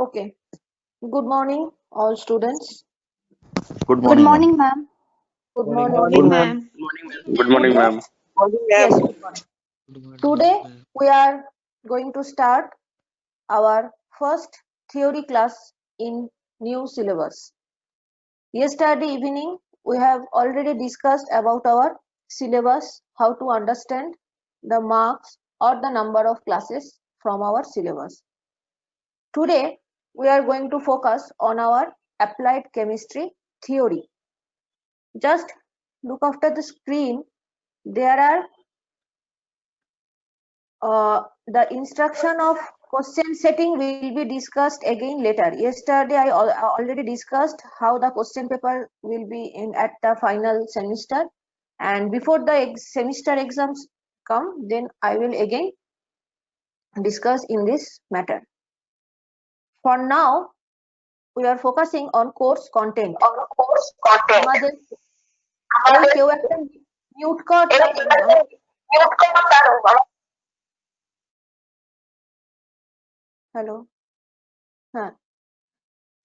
Okay. Good morning, all students. Good Good morning, ma'am. morning, ma'am. Good Morning, morning. ma'am. Good morning, Today, ma'am. yes, good morning. Today we are going to start our first theory class in new syllabus. Yesterday evening, we have already discussed about our syllabus, how to understand the marks or the number of classes from our syllabus. Today, we are going to focus on our applied chemistry theory. Just look after the screen. There are the instruction of question setting will be discussed again later. Yesterday I already discussed how the question paper will be in at the final semester, and before the semester exams come, then I will again discuss in this matter. For now, we are focusing on course content. আমাদের এই কেউ একটা mute কর hello.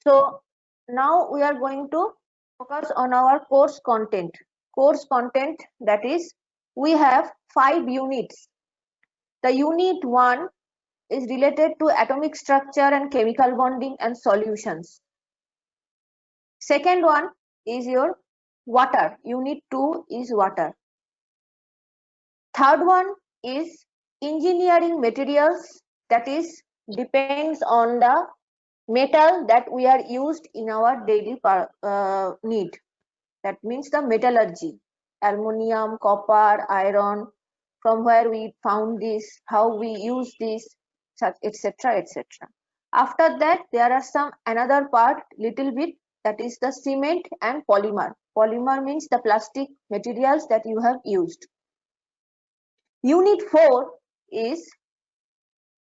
So now we are going to focus on our course content. Course content, that is, we have 5 units. The unit 1 is related to atomic structure and chemical bonding and solutions. Second one is your water. Unit 2 is water. Third one is engineering materials, that is depends on the metal that we are used in our daily need. That means the metallurgy, aluminum, copper, iron, from where we found this, how we use this, etc, etc. After that, there are some another part little bit, that is the cement and polymer. Polymer means the plastic materials that you have used. Unit 4 is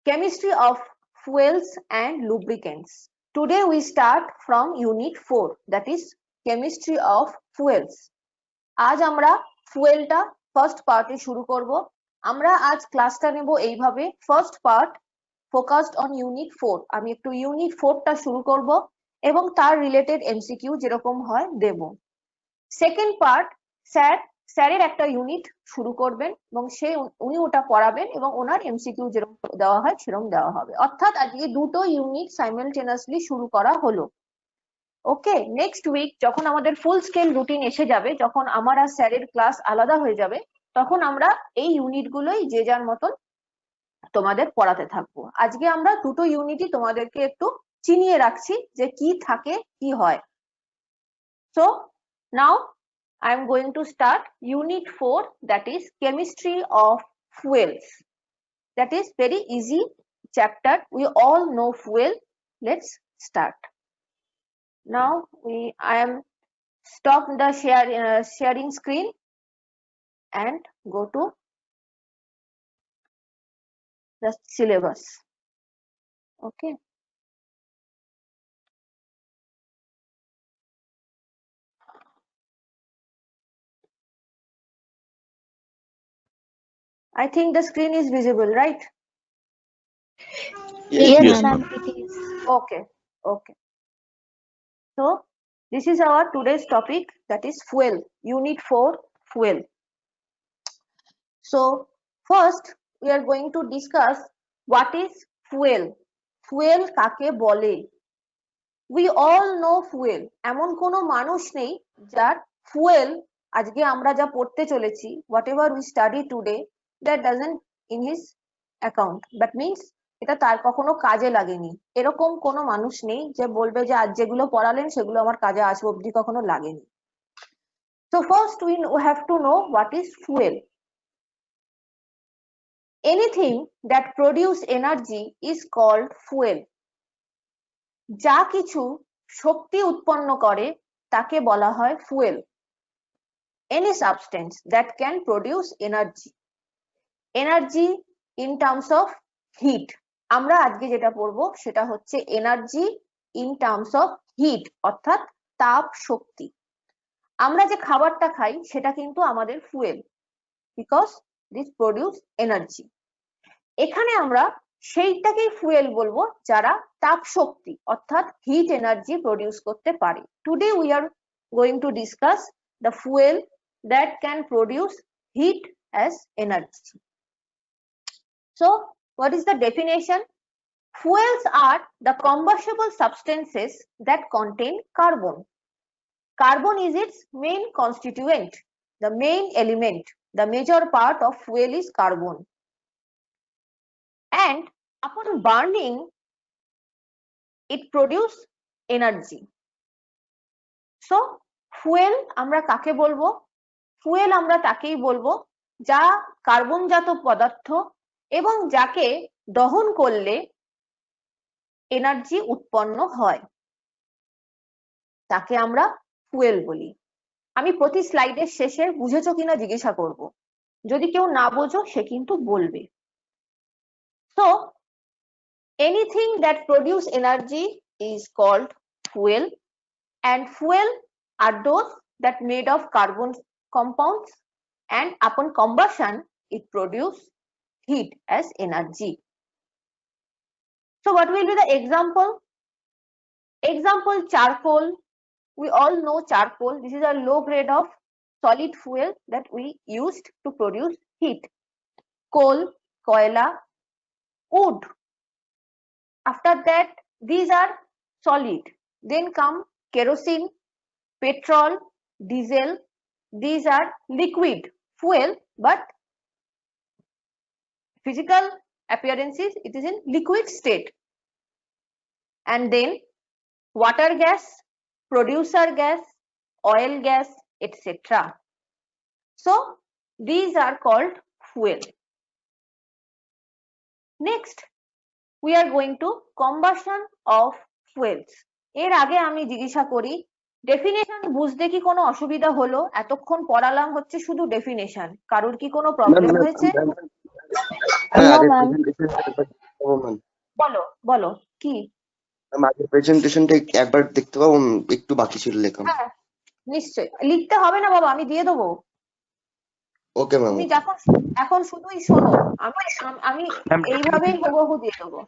chemistry of fuels and lubricants. Today we start from unit 4, that is chemistry of fuels. আজ আমরা ফুয়েলটা first পার্টে শুরু করব। আমরা আজ ক্লাসটা নেব এইভাবে, first part focused on unit 4। আমি একটু ইউনিট 4টা শুরু করব এবং তার রিলেটেড এমসিকিউ যেরকম হয় দেব। সেকেন্ড পার্ট স্যারের একটা ইউনিট শুরু করবেন এবং উনি ওটা পড়াবেন এবং ওনার এমসিকিউ যেরকম দেওয়া হয় সেরকম দেওয়া হবে। অর্থাৎ আজকে দুটো ইউনিট সাইমালটেনিয়াসলি শুরু করা হলো। ওকে, নেক্সট উইক যখন আমাদের ফুল স্কেল রুটিন এসে যাবে, যখন আমার আর স্যারের ক্লাস আলাদা হয়ে যাবে, তখন আমরা এই ইউনিটগুলোই যে যার মতন তোমাদের পড়াতে থাকবো। আজকে আমরা দুটো ইউনিটই তোমাদেরকে একটু চিনিয়ে রাখছি যে কি থাকে কি হয়। So now I am going to start unit 4, that is chemistry of fuels. That is very easy chapter. We all know fuel. Let's start. Now I am stop the sharing screen and go to the syllabus. Okay. I think the screen is visible, right? Yes, ma'am. ma'am, it is. Okay. Okay. So this is our today's topic, that is fuel. Unit 4, fuel. So first we are going to discuss what is fuel. Fuel কাকে বলে? We all know fuel. এমন কোনো মানুষ নেই যার fuel আজকে আমরা যা পড়তে চলেছি, whatever we study today, that doesn't in his account. That means এটা তার কখনো কাজে লাগেনি। এরকম কোনো মানুষ নেই যে বলবে যে আজ যেগুলো পড়ালেন সেগুলো আমার কাজে আজ অবধি কখনো লাগেনি। So first we have to know what is fuel. Anything that produce energy is called fuel. যা কিছু শক্তি উৎপন্ন করে তাকে বলা হয় fuel. Any substance that can produce energy. Energy in terms of heat. আমরা আজকে যেটা পড়বো সেটা হচ্ছে energy in terms of heat, অর্থাৎ তাপ শক্তি। আমরা যে খাবারটা খাই সেটা কিন্তু আমাদের fuel, because this produce energy. এখানে আমরা সেইটাকেই ফুয়েল বলবো যারা তাপ শক্তি অর্থাৎ হিট এনার্জি প্রডিউস করতে পারে। Today we are going to discuss the fuel that can produce heat as energy. So what is the definition? Fuels are the combustible substances that contain carbon. Carbon is its main constituent, the main element. The major part of fuel is carbon. And upon burning, it produces energy. So fuel আমরা কাকে বলবো? Fuel আমরা তাকেই বলবো যা কার্বনজাত পদার্থ এবং যাকে দহন করলে এনার্জি উৎপন্ন হয়, তাকে আমরা ফুয়েল বলি। আমি প্রতি স্লাইডের শেষে বুঝেছো কিনা জিজ্ঞাসা করব, যদি কেউ না বোঝো সে কিন্তু বলবে। So anything that produce energy is called fuel, and fuel are those that made of carbon compounds, and upon combustion it produce heat as energy. So what will be the example? Example, charcoal. We all know charcoal. This is a low grade of solid fuel that we used to produce heat. Coal, koila, wood. After that, these are solid. Then come kerosene, petrol, diesel. These are liquid fuel, but physical appearances, it is in liquid state. And then water gas, producer gas, oil gas, etc. So these are called fuel. Next, we are going to combustion of fuels. এর আগে আমি জিজ্ঞাসা করি, definition বুঝতে কি কোনো অসুবিধা হলো? এতক্ষণ পড়ালাম হচ্ছে শুধু ডেফিনেশন, কারোর কি কোনো প্রবলেম হয়েছে? বলো বলো কি? আগের প্রেজেন্টেশনটা একবার দেখতে পাবো, একটু বাকি ছিল লেখা। হ্যাঁ নিশ্চয়ই, লিখতে হবে না বাবা, আমি দিয়ে দেবো। ওকে ম্যাম, তুমি যখন এখন শুধুই শোনো, আমি এইভাবেই হুবহু দিয়ে দেবো।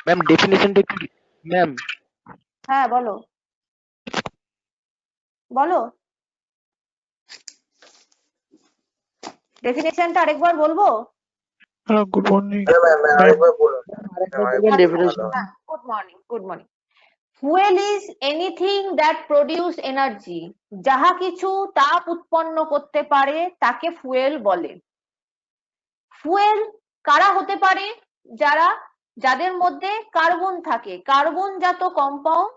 ম্যাম ডেফিনিশনটা একটু ম্যাম। হ্যাঁ বলো বলো, ডেফিনেশনটা আরেকবার বলবো? Good morning. Good morning, good morning. Fuel is anything that produce energy. যাহা কিছু তাপ উৎপন্ন করতে পারে তাকে ফুয়েল বলে। ফুয়েল কারা হতে পারে? যাদের মধ্যে কার্বন থাকে, কার্বনজাত কম্পাউন্ড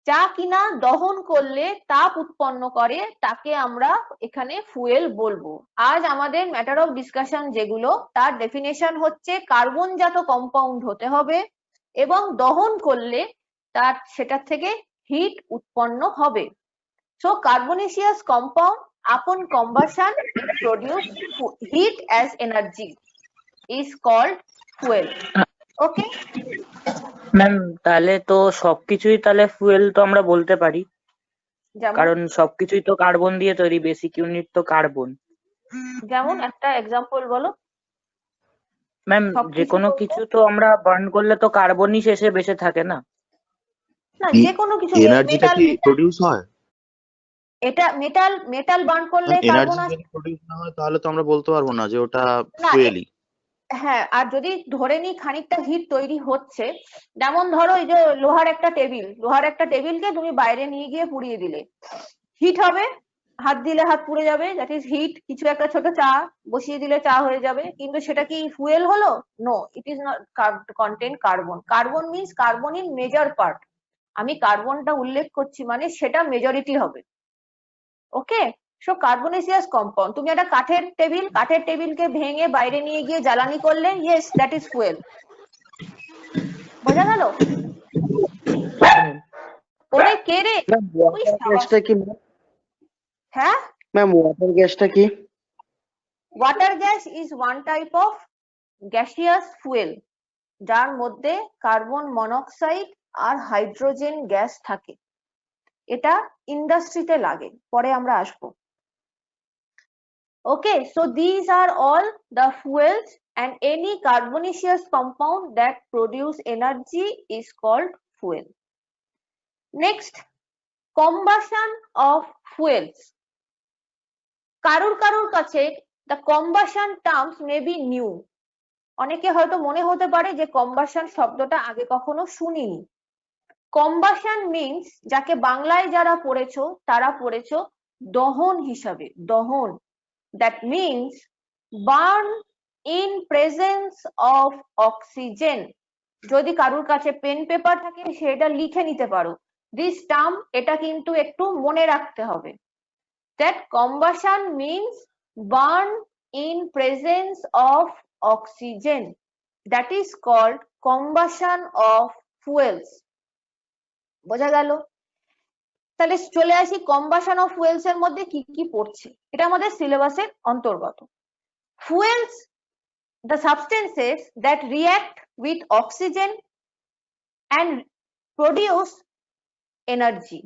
যা কিনা দহন করলে তাপ উৎপন্ন করে তাকে আমরা এখানে ফুয়েল বলবো। আজ আমাদের ম্যাটার অফ ডিসকাশন যেগুলো, তার ডেফিনেশন হচ্ছে কার্বনজাত কম্পাউন্ড হতে হবে এবং দহন করলে সেটার থেকে হিট উৎপন্ন হবে। So carbonaceous compound upon combustion it produce heat as energy is called fuel. Okay ma'am, তাহলে তো সবকিছুই তাহলে ফুয়েল তো আমরা বলতে পারি, কারণ সবকিছুই তো কার্বন দিয়ে তৈরি, বেসিক ইউনিট তো কার্বন। যেমন একটা এক্সাম্পল বলো। ম্যাম যে কোনো কিছু তো আমরা বার্ন করলে তো কার্বনই শেষে বেঁচে থাকে না? না, যে কোনো কিছু এনার্জিটা কি প্রোডিউস হয়? এটা মেটাল বার্ন করলে কার্বন আসে। যদি প্রোডিউস না হয় তাহলে তো আমরা বলতে পারবো না যে ওটা ফুয়েলই। হ্যাঁ, আর যদি ধরে নি খানিকটা হিট তৈরি হচ্ছে, যেমন ধরো এই যে লোহার একটা টেবিলকে তুমি বাইরে নিয়ে গিয়ে পুড়িয়ে দিলে, হিট হবে, হাত দিলে হাত পুড়ে যাবে, দ্যাট ইজ হিট। কিছু একটা ছোট চা বসিয়ে দিলে চা হয়ে যাবে, কিন্তু সেটা কি ফুয়েল হলো? No, it is not content carbon. Carbon means carbon in major part. আমি কার্বনটা উল্লেখ করছি মানে সেটা মেজরিটি হবে। Okay, so carbonaceous compound. তুমি একটা কাঠের টেবিলকে ভেঙে বাইরে নিয়ে গিয়ে জ্বালানি করলে, ইয়েস দ্যাট ইজ ফুয়েল। বোঝা গেল? ওরে কে রে? হ্যাঁ ম্যাম ওয়াটার গ্যাসটা কি? Water gas is one type of gaseous fuel, যার মধ্যে কার্বন মনোক্সাইড আর হাইড্রোজেন গ্যাস থাকে। এটা ইন্ডাস্ট্রিতে লাগে, পরে আমরা আসবো। Okay, so these are all the fuels and any carbonaceous compound that produce energy is called fuel. Next, combustion of fuels. কারুর কাছে the combustion terms may be new. অনেকে হয়তো মনে হতে পারে যে combustion শব্দটা আগে কখনো শুনিনি। combustion means যাকে বাংলায় যারা পড়েছো তারা পড়েছো দহন হিসাবে, দহন। That means burn in presence of oxygen. যদি কারুর কাছে পেন পেপার থাকে সেটা লিখে নিতে পারো। This term এটা কিন্তু একটু মনে রাখতে হবে। That combustion means burn in presence of oxygen. That is called combustion of fuels. বোঝা গেল? তাহলে চলে আসি combustion of fuels এর মধ্যে কি কি পড়ছে। এটা আমাদের সিলেবাসের অন্তর্গত। Fuels, the substances that react with oxygen and produce energy.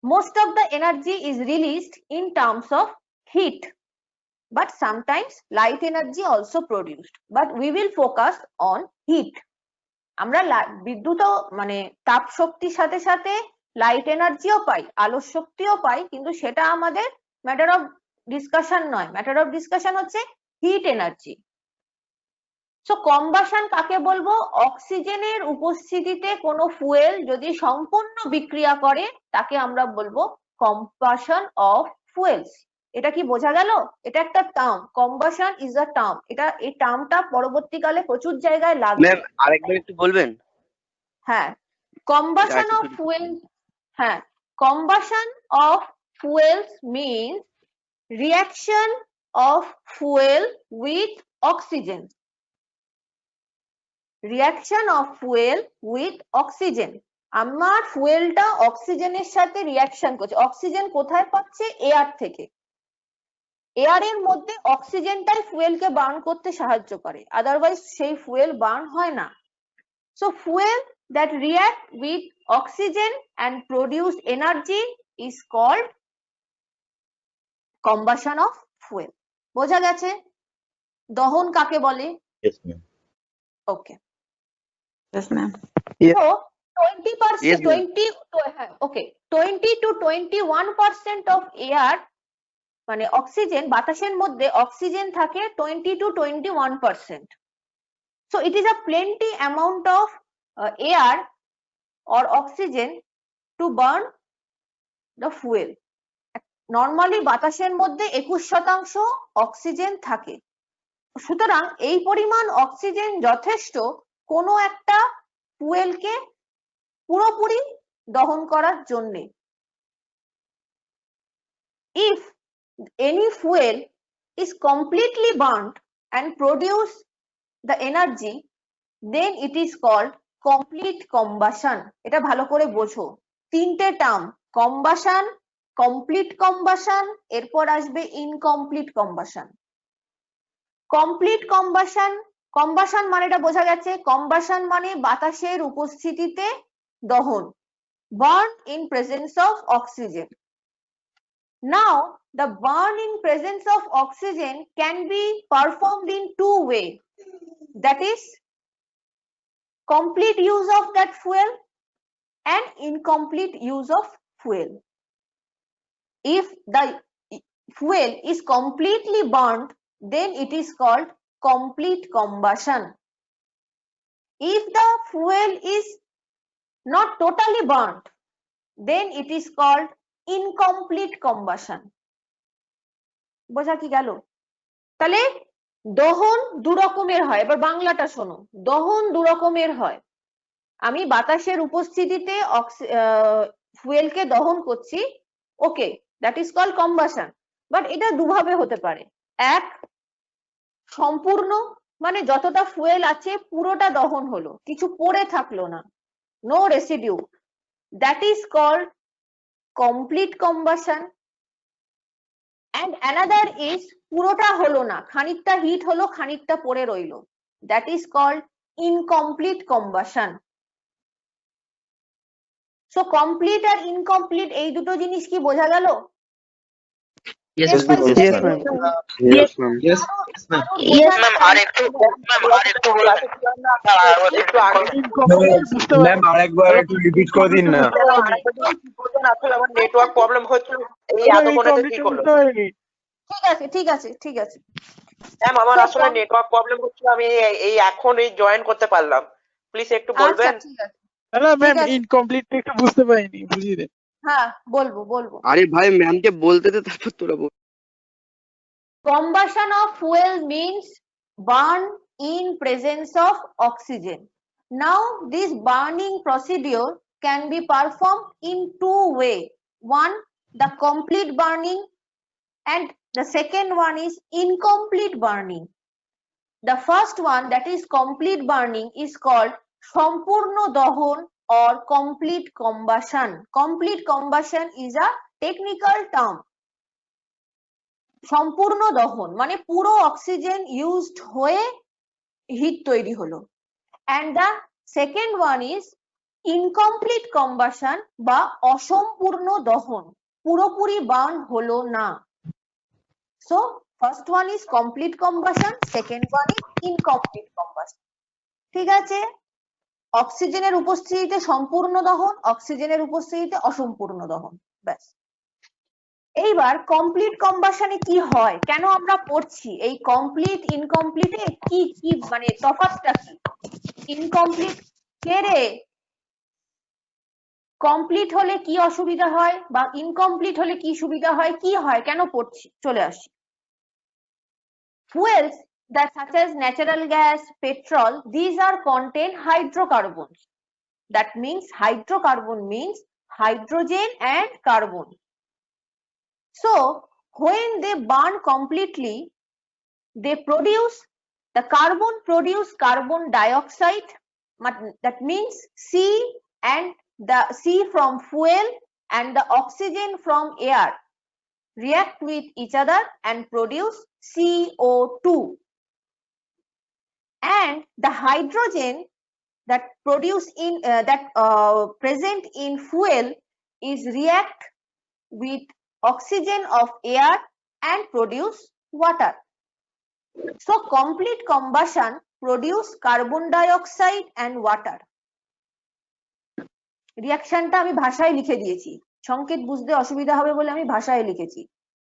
Most of the energy is released in terms of heat, but sometimes light energy also produced. But we will focus on heat. আমরা বিদ্যুৎ মানে তাপ শক্তির সাথে সাথে light এনার্জিও পাই, আলোর শক্তিও পাই, কিন্তু সেটা আমাদের ম্যাটার অফ ডিসকাশন নয়। ম্যাটার অফ ডিসকাশন হচ্ছে হিট এনার্জি। সো কম্বাশন কাকে বলবো? অক্সিজেনের উপস্থিতিতে কোনো ফুয়েল যদি সম্পূর্ণ বিক্রিয়া করে তাকে আমরা বলবো কম্বাশন অফ ফুয়েলস। এটা কি বোঝা গেল? এটা একটা term, combustion is a term. এটা এই টার্মটা পরবর্তীকালে প্রচুর জায়গায় লাগবে। ম্যাম আরেকবার একটু বলবেন? হ্যাঁ, কম্বাশন অফ ফুয়েল, হ্যাঁ, combustion of fuels means reaction of fuel with oxygen. Reaction of fuel with oxygen. আমার ফুয়েলটা অক্সিজেনের সাথে রিঅ্যাকশন করছে। অক্সিজেন কোথায় পাচ্ছে? এয়ার থেকে। এয়ারের মধ্যে অক্সিজেনটাই ফুয়েলকে বার্ন করতে সাহায্য করে, আদারওয়াইজ সেই ফুয়েল বার্ন হয় না। So fuel that react with oxygen and produce energy is called combustion of fuel. বোঝা গেছে দহন কাকে বলে? Yes, ma'am. Okay. Yes, ma'am. So 20%, Yes, ma'am. 20 to 21% of air, মানে অক্সিজেন, বাতাসের মধ্যে অক্সিজেন থাকে 20 to 21%. So it is a plenty amount of air or oxygen to burn the fuel. Normally বাতাসের মধ্যে 21% অক্সিজেন থাকে। সুতরাং এই পরিমাণ অক্সিজেন যথেষ্ট কোনো একটা ফুয়েলকে পুরোপুরি দহন করার জন্য। If any fuel is completely burnt and produce the energy, then it is called complete combustion. এটা ভালো করে বোঝো, তিনটে টার্ম, কম্বাশন, কমপ্লিট কম্বাশন, এরপর আসবে incomplete combustion. Complete combustion, combustion মানেটা বোঝা গেছে, কম্বাশন মানে বাতাসের উপস্থিতিতে দহন, burn in presence of oxygen. Now the burn in presence of oxygen can be performed in two ways, that is complete use of that fuel and incomplete use of fuel. If the fuel is completely burnt, then it is called complete combustion. If the fuel is not totally burnt, then it is called incomplete combustion. বোঝা কি গেল? তাহলে দহন দু রকমের হয়। এবার বাংলাটা শোনো, দহন দু রকমের হয়। আমি বাতাসের উপস্থিতিতে ফুয়েলকে দহন করছি, okay, that is called combustion. But এটা দুভাবে হতে পারে। এক, সম্পূর্ণ, মানে যতটা ফুয়েল আছে পুরোটা দহন হলো, কিছু পড়ে থাকলো না, no residue, that is called complete combustion. And another is পুরোটা হলো না, খানিকটা হিট হলো, খানিকটা পড়ে রইলো, that is called incomplete combustion. So complete R incomplete এই দুটো জিনিস কি বোঝা গেল? Yes, Step by ma'am. step Yes, ma'am. বলবো। Yes, ma'am. Yes. কারোর yes, বোঝার ma'am. Incomplete বুঝতে ম্যাম পারিনি। আরেকবার একটু রিপিট করে দিন না। নেটওয়ার্ক প্রবলেম হচ্ছিল এই এতক্ষণে ঠিক হলো। বুঝতে পারিনি। ঠিক আছে ঠিক আছে ঠিক আছে। ম্যাম আমার So, আসলে নেটওয়ার্ক প্রবলেম হচ্ছিল, আমি এই এখন এই জয়েন করতে পারলাম, প্লিজ একটু আচ্ছা বলবেন। ঠিক আছে না ম্যাম আছে। ইনকমপ্লিট একটু বুঝতে পারিনি, বুঝিয়ে দেন। হ্যাঁ বলবো। আরে ভাই ম্যামকে বলতে দে তারপর তোরা বল। Combustion of fuel means burn in presence of oxygen. Now this burning procedure can be performed in two ways. One, the complete burning, and the second one is incomplete burning. The first one, that is complete burning, is called সম্পূর্ণ দহন or complete combustion. Complete combustion is a technical term. সম্পূর্ণ দহন মানে পুরো oxygen used হয়ে hit তৈরি হলো। and the second one is incomplete combustion বা অসম্পূর্ণ দহন, পুরোপুরি বার্ন হলো না। so first one is complete combustion, second one is incomplete combustion. ঠিক আছে, অক্সিজেনের উপস্থিতিতে সম্পূর্ণ দহন, অক্সিজেনের উপস্থিতিতে অসম্পূর্ণ দহন, ব্যাস। এইবার কমপ্লিট কম্বাসনে কি হয়, কেন আমরা পড়ছি, এই কমপ্লিট ইনকমপ্লিটে কি কি মানে তফাৎটা কি? ইনকমপ্লিট কে রে, কমপ্লিট হলে কি অসুবিধা হয় বা ইনকমপ্লিট হলে কি সুবিধা হয়, কি হয়, কেন পড়ছি, চলে আসি। fuels that such as natural gas, petrol, these are contain hydrocarbons. That means hydrocarbon means hydrogen and carbon. So when they burn completely, they produce, the carbon produce carbon dioxide, that means C, and the C from fuel and the oxygen from air react with each other and produce CO2, and the hydrogen that produce in present in fuel is react with oxygen of air and produce water. So complete combustion produce carbon dioxide and water. রিঅ্যাকশনটা আমি ভাষায় লিখে দিয়েছি, সংকেত বুঝতে অসুবিধা হবে বলে আমি ভাষায় লিখেছি।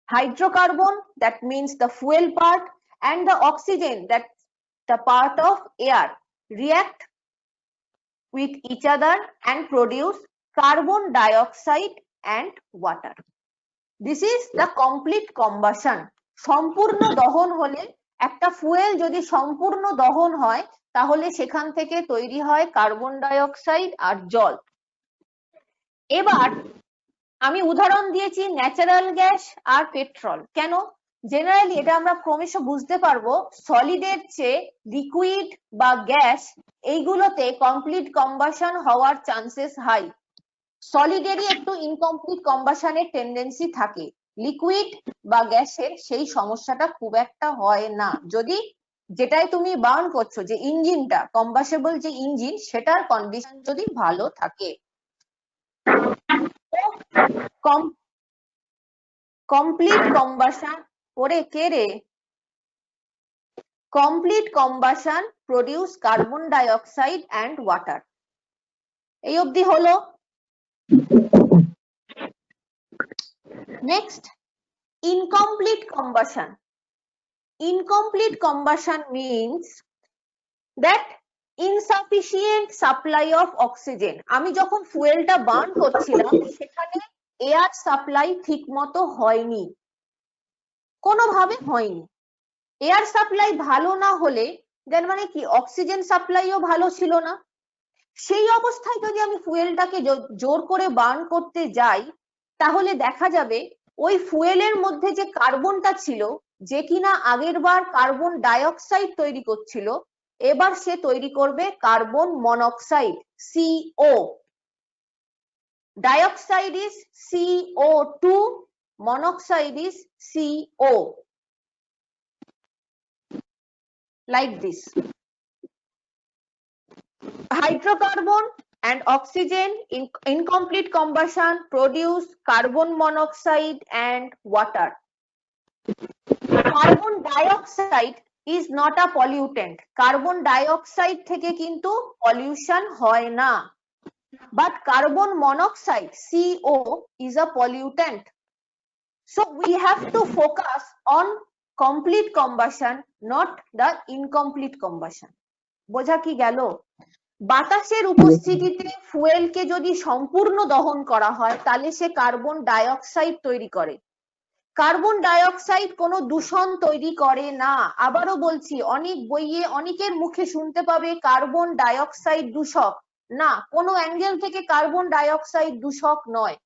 Hydrocarbon, that means the fuel part, and the oxygen, that the part of air, react with each other and produce carbon dioxide and water. This is the complete combustion. সম্পূর্ণ দহন হলে, একটা ফুয়েল যদি সম্পূর্ণ দহন হয় তাহলে সেখান থেকে তৈরি হয় কার্বন ডাইঅক্সাইড আর জল। এবার আমি উদাহরণ দিয়েছি ন্যাচারাল গ্যাস আর পেট্রোল। কেন? জেনারেলি এটা আমরা ক্রমশ বুঝতে পারবো, সলিডের চেয়ে লিকুইড বা গ্যাস এইগুলোতে কমপ্লিট কম্বাসন হওয়ার চান্সেস হাই। সলিডেরই একটু ইনকমপ্লিট কম্বাসনের টেন্ডেন্সি থাকে, লিকুইড বা গ্যাসের সেই সমস্যাটা খুব একটা হয় না, যদি যেটাই তুমি বার্ন করছো, যে ইঞ্জিনটা কম্বাসেবল যে ইঞ্জিন, সেটার কন্ডিশন যদি ভালো থাকে। কমপ্লিট কম্বাসন ওরে কে রে, complete combustion produce carbon dioxide and water. এই অবধি হলো। Next, incomplete combustion. Incomplete combustion means that insufficient supply of oxygen. আমি যখন ফুয়েলটা বার্ন করছিলাম সেখানে এয়ার সাপ্লাই ঠিক মতো হয়নি, কোনোভাবে হয়নি। এয়ার সাপ্লাই ভালো না হলে যার মানে কি অক্সিজেন সাপ্লাইও ভালো ছিল না। সেই অবস্থায় যদি আমি ফুয়েলটাকে জোর করে বার্ন করতে যাই তাহলে দেখা যাবে ওই ফুয়েলের মধ্যে যে কার্বনটা ছিল, যে কিনা আগের বার কার্বন ডাইঅক্সাইড তৈরি করছিল, এবার সে তৈরি করবে carbon monoxide, CO. Dioxide is CO2, monoxide is CO. Like this. Hydrocarbon and oxygen in incomplete combustion produce carbon monoxide and water. Carbon dioxide is not a pollutant, carbon dioxide থেকে কিন্তু pollution হয় না, but carbon monoxide CO is a pollutant. So we have to focus on complete combustion, not the incomplete combustion. বোঝা কি গেল? বাতাসের উপস্থিতিতে ফুয়েলকে যদি সম্পূর্ণ দহন করা হয় তাহলে সে কার্বন ডাইঅক্সাইড তৈরি করে। কার্বন ডাইঅক্সাইড কোনো দূষণ তৈরি করে না। আবারও বলছি, অনেক বইয়ে অনেকের মুখে শুনতে পাবে কার্বন ডাইঅক্সাইড দূষক। না, কোনো অ্যাঙ্গেল থেকে কার্বন ডাইঅক্সাইড দূষক নয়।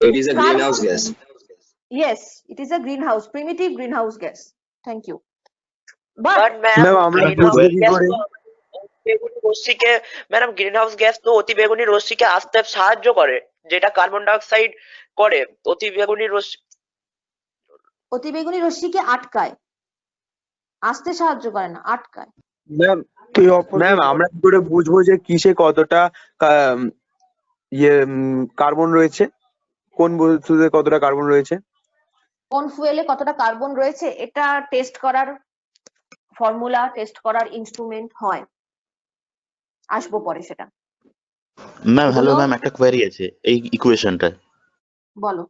It is a greenhouse gas. Yes, it is a greenhouse, primitive greenhouse gas. Thank you. But but ma'am ma'am আমরা গ্রিনহাউস বুঝবো কি গ্যাস করে? তো অতিবেগুনি রশ্মিকে, ম্যাডাম গ্রিনহাউস গ্যাস তো অতিবেগুনি রশ্মিকে আসতে সাহায্য করে, যেটা কার্বন ডাইঅক্সাইড করে। অতিবেগুনি রশ্মি অতিবেগুনি রশ্মিকে আটকায়, আসতে সাহায্য করে না, আটকায়। ম্যাম তুই opposite ম্যাম বল। আমরা কি করে বুঝবো যে কিসে কতটা কার্বন রয়েছে, কোন বস্তুতে কতটা কার্বন রয়েছে? কোন ফুয়েলে কতটা কার্বন রয়েছে এটা টেস্ট করার ফর্মুলা, টেস্ট করার ইনস্ট্রুমেন্ট হয়, আসবো পরে সেটা। ম্যাম হ্যালো এগুলো- ম্যাম, একটা কোয়েরি আছে এই ইকুয়েশনটা। বলো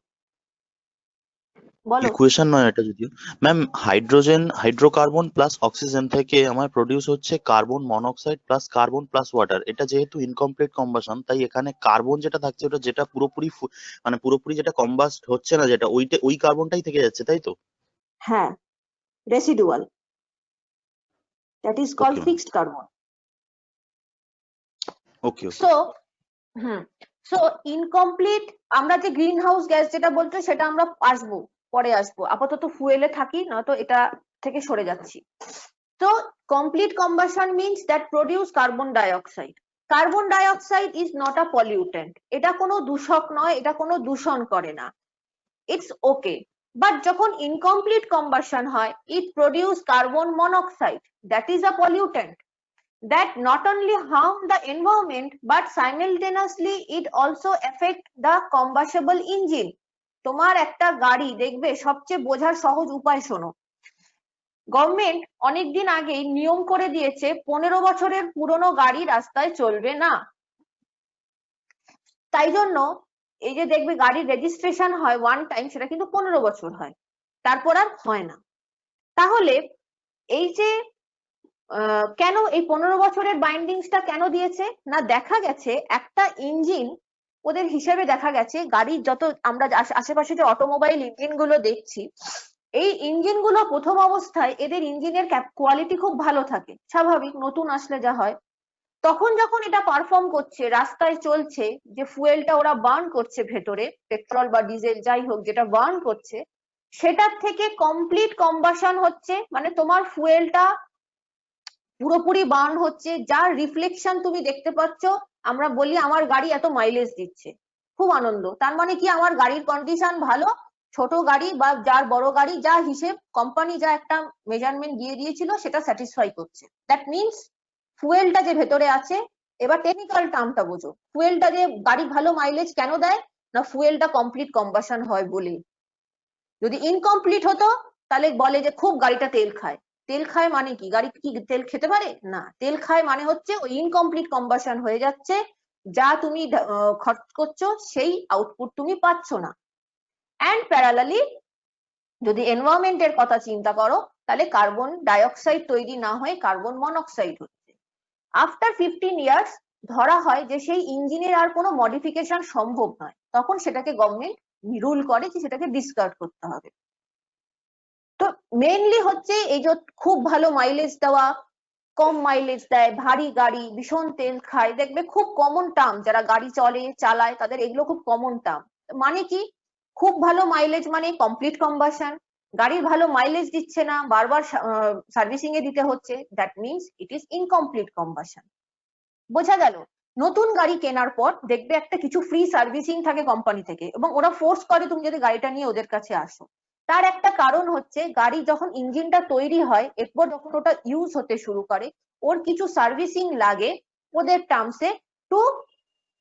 বলো। ইকুয়েশন নয় এটা যদিও। ম্যাম হাইড্রোকার্বন প্লাস অক্সিজেন থেকে আমার প্রডিউস হচ্ছে carbon monoxide plus carbon plus water. এটা যেহেতু ইনকমপ্লিট কম্বাসন, তাই এখানে কার্বন যেটা থাকছে ওটা যেটা পুরোপুরি যেটা কম্বাস্ট হচ্ছে না, যেটা ওই কার্বনটাই থেকে যাচ্ছে, তাই তো? হ্যাঁ, residual, that is called Okay. Fixed carbon. Okay okay. So incomplete, আমরা যে গ্রিন হাউস গ্যাস যেটা বলছো সেটা আমরা আসবো, পরে আসবো, আপাতত ফুয়েলে থাকি, নয়তো এটা থেকে সরে যাচ্ছি। তো complete combustion means that produce carbon dioxide. Carbon dioxide is not a pollutant, এটা কোনো দূষক নয়, এটা কোনো দূষণ করে না, ইটস ওকে। বাট যখন ইনকমপ্লিট কম্বাসন হয়, it produce carbon monoxide, that is a pollutant that not only harm the environment but simultaneously it also affect the combustible engine. তোমার একটা গাড়ি দেখবে, সবচেয়ে বোঝার সহজ উপায় শোনো, গভর্নমেন্ট অনেকদিন আগেই নিয়ম করে দিয়েছে 15 বছরের পুরনো গাড়ি রাস্তায় চলবে না। তাই জন্য এই যে দেখবে গাড়ির রেজিস্ট্রেশন হয় ওয়ান টাইম, সেটা কিন্তু 15 বছর হয়, তারপর আর হয় না। তাহলে এই যে কেন এই 15 বছরের বাইন্ডিংসটা কেন দিয়েছে না, দেখা গেছে একটা ইঞ্জিন, ওদের হিসেবে দেখা গেছে গাড়ির যত আমরা আশেপাশে যে অটোমোবাইল ইঞ্জিন গুলো দেখছি, এই ইঞ্জিন গুলো প্রথম অবস্থায় এদের ইঞ্জিনের কোয়ালিটি খুব ভালো থাকে, স্বাভাবিক, নতুন আসলে যা হয়। তখন যখন এটা পারফর্ম করছে, রাস্তায় চলছে, যে ফুয়েলটা ওরা বার্ন করছে ভেতরে, পেট্রোল বা ডিজেল যাই হোক যেটা বার্ন করছে, সেটার থেকে কমপ্লিট কম্বাসন হচ্ছে, মানে তোমার ফুয়েলটা পুরোপুরি বার্ন হচ্ছে, যার রিফ্লেকশন তুমি দেখতে পাচ্ছ। আমরা বলি আমার গাড়ি এত মাইলেজ দিচ্ছে, খুব আনন্দ, তার মানে কি আমার গাড়ির কন্ডিশন ভালো। ছোট গাড়ি বা যার বড় গাড়ি, যা হিসেব কোম্পানি যা একটা মেজারমেন্ট দিয়ে দিয়েছিল সেটা স্যাটিসফাই করছে, দ্যাট মিনস ফুয়েলটা যে ভেতরে আছে। এবার টেকনিক্যাল টার্মটা বোঝো, ফুয়েলটা যে গাড়ি ভালো মাইলেজ কেন দেয় না, ফুয়েলটা কমপ্লিট কম্বাসন হয় বলে। যদি ইনকমপ্লিট হতো তাহলে বলে যে খুব গাড়িটা তেল খায়। তেল খায় মানে কি, গাড়ি কি তেল খেতে পারে না, তেল খায় মানে হচ্ছে ওই ইনকমপ্লিট কম্বাসন হয়ে যাচ্ছে, যা তুমি খরচ করছো সেই আউটপুট তুমি পাচ্ছ না। অ্যান্ড প্যারালালি যদি এনভায়রনমেন্টের কথা চিন্তা করো, তাহলে কার্বন ডাইঅক্সাইড তৈরি না হয়ে কার্বন মনোক্সাইড হচ্ছে। আফটার 15 ইয়ার্স ধরা হয় যে সেই ইঞ্জিনের আর কোনো মডিফিকেশন সম্ভব নয়, তখন সেটাকে গভর্নমেন্ট রুল করে যে সেটাকে ডিসকার্ড করতে হবে। তো মেইনলি হচ্ছে এই যে খুব ভালো মাইলেজ দেওয়া, কম মাইলেজ দেয়, ভারী গাড়ি, ভীষণ তেল খায়, দেখবে খুব কমন টার্ম, যারা গাড়ি চালায় তাদের এগুলো খুব কমন টার্ম। মানে কি, খুব ভালো মাইলেজ মানে কমপ্লিট কম্বাসন, গাড়ির ভালো মাইলেজ দিচ্ছে না, বারবার সার্ভিসিং এ দিতে হচ্ছে, that means it is incomplete combustion. বোঝা গেল? নতুন গাড়ি কেনার পর দেখবে একটা কিছু ফ্রি সার্ভিসিং থাকে কোম্পানি থেকে, এবং ওরা ফোর্স করে তুমি যদি গাড়িটা নিয়ে ওদের কাছে আসো। তার একটা কারণ হচ্ছে গাড়ি যখন ইঞ্জিনটা তৈরি হয়, এরপর যখন ওটা ইউজ হতে শুরু করে, ওর কিছু সার্ভিসিং লাগে ওদের টার্মসে। To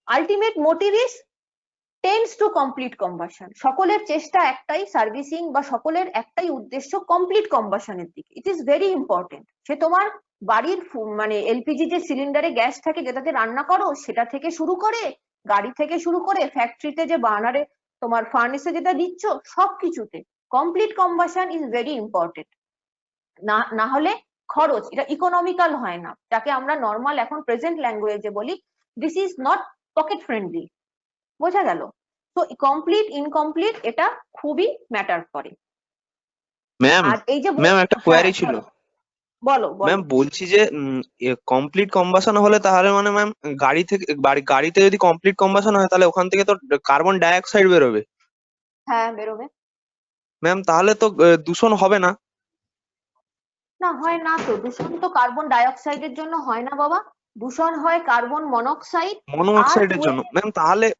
ultimate motive is tends to complete combustion. সকলের চেষ্টা একটাই, সার্ভিসিং বা সকলের একটাই উদ্দেশ্য কমপ্লিট কম্বাশনের দিকে। It is very important. সে তোমার বাড়ির মানে এলপিজি যে সিলিন্ডারে গ্যাস থাকে যেটাতে রান্না করো সেটা থেকে শুরু করে, গাড়ি থেকে শুরু করে, ফ্যাক্টরিতে যে বার্নারে তোমার ফার্নেসে যেটা দিচ্ছ, সবকিছুতে complete combustion is very important. না হলে খরচ, এটা ইকোনমিক্যাল হয় না, যাকে আমরা নর্মাল এখন প্রেজেন্ট ল্যাঙ্গুয়েজে বলি this is not pocket friendly. বোঝা গেল? তো কমপ্লিট ইনকমপ্লিট এটা খুবই ম্যাটার করে। ম্যাম আর এই যে ম্যাম একটা কোয়ারি ছিল। বলো ম্যাম বলছি যে কমপ্লিট কম্বাশন হলে তাহলে মানে ম্যাম গাড়িতে যদি কমপ্লিট কম্বাশন হয় তাহলে ওখান থেকে তো কার্বন ডাই অক্সাইড বেরোবে। হ্যাঁ বেরোবে। ম্যাম তাহলে তো দূষণ হবে না? না হয় না তো, দূষণ তো কার্বন ডাই অক্সাইডের জন্য হয় না বাবা, দূষণ হয় কার্বন মনোক্সাইড মনোঅক্সাইডের জন্য।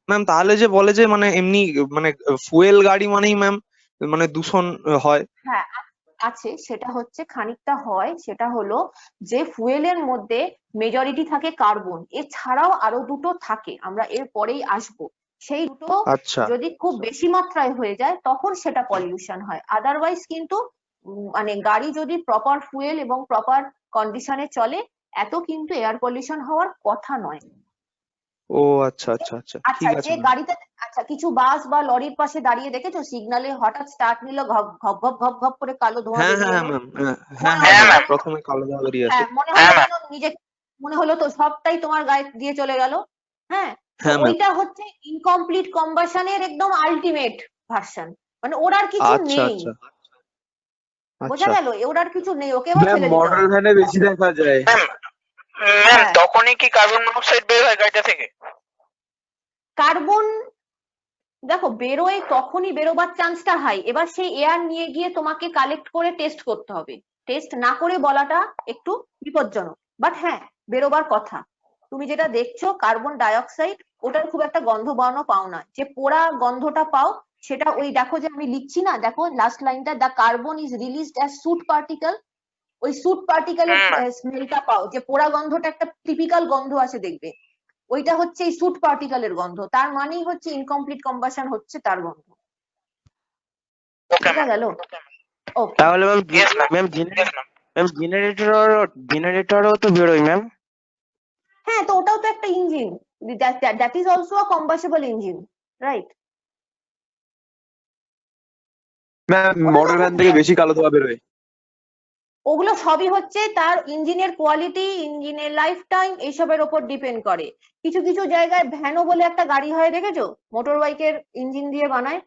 ম্যাম তাহলে যে বলে যে মানে এমনি মানে ফুয়েল গাড়ি মানেই ম্যাম মানে দূষণ হয়। হ্যাঁ আছে, সেটা হচ্ছে খানিকটা হয়, সেটা হলো যে ফুয়েলের মধ্যে মেজরিটি থাকে কার্বন, এছাড়াও আরো দুটো থাকে, আমরা এর পরেই আসবো। সেই দুটো আচ্ছা যদি খুব বেশি মাত্রায় হয়ে যায় তখন সেটা পলিউশন হয়। আদারওয়াইজ কিন্তু মানে গাড়ি যদি প্রপার ফুয়েল এবং প্রপার কন্ডিশনে চলে এত কিন্তু এয়ার পলিউশন হওয়ার কথা নয়। ও আচ্ছা আচ্ছা আচ্ছা ঠিক আচ্ছা আছে যে ম্যাম। গাড়িতে, আচ্ছা কিছু বাস বা লরির পাশে দাঁড়িয়ে দেখেছো সিগনালে হঠাৎ স্টার্ট নিল, ঘপ ঘপ ঘপ ঘপ করে কালো ধোঁয়া হ্যাঁ বেরিয়ে হ্যাঁ এলো, ম্যাম হ্যাঁ মনে হ্যাঁ হলো ম্যাম প্রথমে কালো ধোঁয়া বেরিয়ে আসে। হ্যাঁ মনে হলো যেন নিজে, মনে হলো তো সবটাই তোমার গায়ে দিয়ে চলে গেল। হ্যাঁ তো হ্যাঁ ম্যাম ওইটা হচ্ছে ইনকমপ্লিট কম্বাশনের একদম আলটিমেট ভার্সন, মানে ওর আর কিছু আচ্ছা নেই। আচ্ছা বোঝা আচ্ছা গেল? ওর আর কিছু নেই, ওকে এবার ম্যাম ফেলে দিতে মডেল হবে। ভ্যানে বেশি দেখা যায়। ম্যাম হ্যাঁ তখনই কি কার্বন মনোক্সাইড বের হয় গাড়িটা থেকে? কার্বন দেখো বেরোয়, তখনই বেরোবার চান্সটা হাই। এবার সেই এয়ার নিয়ে গিয়ে তোমাকে কালেক্ট করে টেস্ট করতে হবে, টেস্ট না করে বলাটা একটু বিপজ্জনক, বাট হ্যাঁ বেরোবার কথা। তুমি যেটা দেখছো কার্বন ডাই অক্সাইড, ওটার খুব একটা গন্ধ বর্ণ পাও না, যে পোড়া গন্ধটা পাও সেটা ওই দেখো যে আমি লিখছি না, দেখো লাস্ট লাইনটা, the carbon is released as soot particle, ওই সুট পার্টিকেলের স্মেলটা পাও, যে পোড়া গন্ধটা একটা টিপিক্যাল গন্ধ আছে দেখবে, ওইটা হচ্ছে এই সুট পার্টিকেলের গন্ধ, তার মানেই হচ্ছে ইনকমপ্লিট কম্বাশন হচ্ছে তার গন্ধ। ওকে বোঝা গেল? ওকে তাহলে ম্যাম ইয়েস ম্যাম ম্যাম জেনারেটরও তো বেরোয় ম্যাম। হ্যাঁ তো ওটাও তো একটা engine, that is also a combustible engine, right? Ma'am model van থেকে বেশি কালো ধোঁয়া বেরোয়। ওগুলো সবই হচ্ছে তার ইঞ্জিনের কোয়ালিটি, ইঞ্জিনের লাইফ টাইম, এইসবের ওপর ডিপেন্ড করে। কিছু কিছু জায়গায় ভ্যানো বলে একটা গাড়ি হয় দেখেছো, মোটর বাইকের ইঞ্জিন দিয়ে বানায়,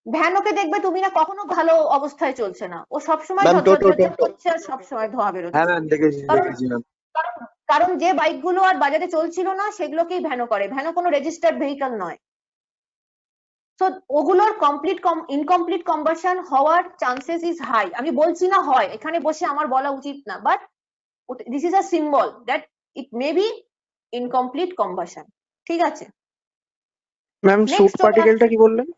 ভ্যানোকে দেখবে তুমি না কখনো ভালো অবস্থায় চলছে না, ও সবসময় ম্যাম ঝরঝর টোটো ঝরঝর করছে আর সবসময় ধোঁয়া হ্যাঁ বেরোচ্ছে। ম্যাম দেখেছি কারণ দেখেছি ম্যাম। কারণ যে বাইকগুলো আর বাজারে চলছিল না সেগুলোকেই ভ্যানো করে, ভ্যানো কোনো রেজিস্টার্ড ভেহিকল নয়। তো ওগুলোর ইনকমপ্লিট কম্বাশন হওয়ার চান্সেস ইজ হাই। আমি বলছি না হয়, এখানে বসে আমার বলা উচিত না, but this is a symbol that it may be incomplete combustion. ঠিক আছে, ম্যাম সুট পার্টিকেলটা কি বললেন?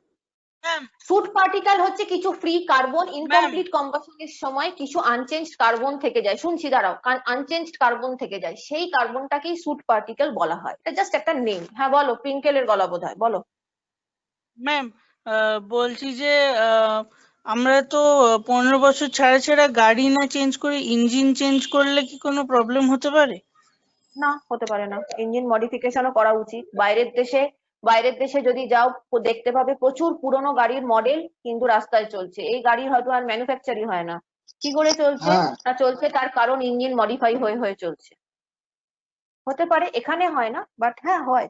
সুট পার্টিকেল হচ্ছে কিছু ফ্রি কার্বন, ইনকমপ্লিট কম্বাশনের সময় কিছু আনচেঞ্জড কার্বন থেকে যায়, শুনছি দাঁড়াও, আনচেঞ্জড কার্বন থেকে যায়, সেই কার্বনটাকেই সুট পার্টিকেল বলা হয়, এটা জাস্ট একটা নেম। হ্যাঁ বলো, প্রিঙ্কেলের গলা বোধ হয়, বলো। ম্যাম বলছি যে আমরা তো 15 বছর ছাড়া ছাড়া গাড়ি না চেঞ্জ করে ইঞ্জিন চেঞ্জ করলে কি কোনো প্রবলেম হতে পারে? না হতে পারে না, ইঞ্জিন মডিফিকেশনও করা উচিত। বাইরের দেশে যদি যাও দেখতে পাবে প্রচুর পুরনো গাড়ির মডেল কিন্তু রাস্তায় চলছে, এই গাড়ির হয়তো আর ম্যানুফ্যাকচারই হয় না। কি করে চলছে না চলছে, তার কারণ ইঞ্জিন মডিফাই হয়ে হয়ে চলছে। হতে পারে, এখানে হয় না, বাট হ্যাঁ হয়।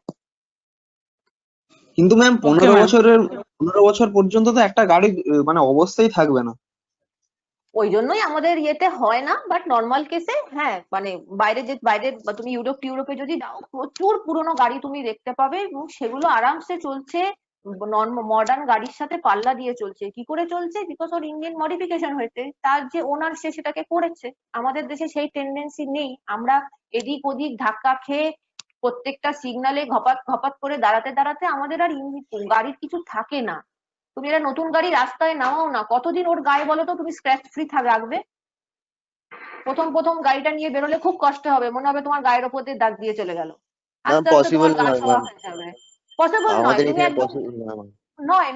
কিন্তু ম্যাম 15 বছর পর্যন্ত তো একটা গাড়ি মানে অবস্থায় থাকবে না। ওই জন্যই আমাদের ইয়েতে হয় না, বাট নর্মাল কেসে হ্যাঁ, মানে বাইরে তুমি ইউরোপে যদি যাও প্রচুর পুরনো গাড়ি তুমি দেখতে পাবে এবং সেগুলো আরামসে চলছে, মডার্ন গাড়ির সাথে পাল্লা দিয়ে চলছে। কি করে চলছে? বিকজ ওর ইঞ্জিন মডিফিকেশন হয়েছে, তার যে ওনার সে সেটাকে করেছে। আমাদের দেশে সেই টেন্ডেন্সি নেই, আমরা এদিক ওদিক ধাক্কা খেয়ে প্রত্যেকটা সিগনালে ঘপাত ঘপাত করে দাঁড়াতে দাঁড়াতে আমাদের আর গাড়ির কিছু থাকে না। তুমি একটা নতুন গাড়ি রাস্তায় নামাও না, কতদিন ওর গায়ে বলো তো তুমি স্ক্র্যাচ ফ্রি রাখবে? প্রথম গাড়িটা নিয়ে বেরোলে খুব কষ্ট হবে, মনে হবে তোমার গায়ের ওপর দিয়ে দাগ দিয়ে চলে গেল, আস্তে আস্তে তোমার গা সওয়া হয়ে যাবে। পসিবল নয়, আমাদের তুমি এখানে একদম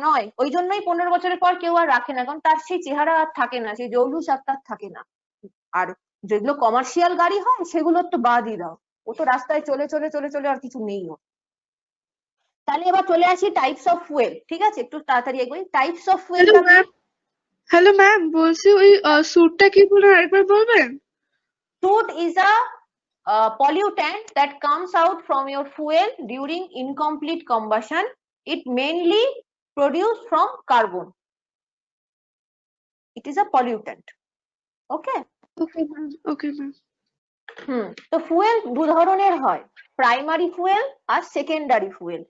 নয়, ওই জন্যই 15 বছরের পর কেউ আর রাখে না, কারণ তার সেই চেহারা আর থাকে না, সেই জৌলুস আর তার থাকে না। আর যেগুলো কমার্শিয়াল গাড়ি হয় সেগুলোর তো বাদই দাও, ও তো রাস্তায় চলে চলে চলে চলে আর কিছু নেই। তাহলে এবার চলে আসি টাইপস অফ ফুয়েল, ঠিক আছে, একটু তাড়াতাড়ি এগোই। টাইপস অফ ফুয়েলটা কি? হ্যালো ম্যাম, বলছি ওই স্যুটটা কি পুরো আরেকবার বলবেন? Soot is a pollutant that comes out from your fuel during incomplete combustion. It mainly produced from carbon. It is a pollutant. Okay? Okay ma'am. তো ফুয়েল দু ধরনের হয়, প্রাইমারি ফুয়েল আর secondary fuel.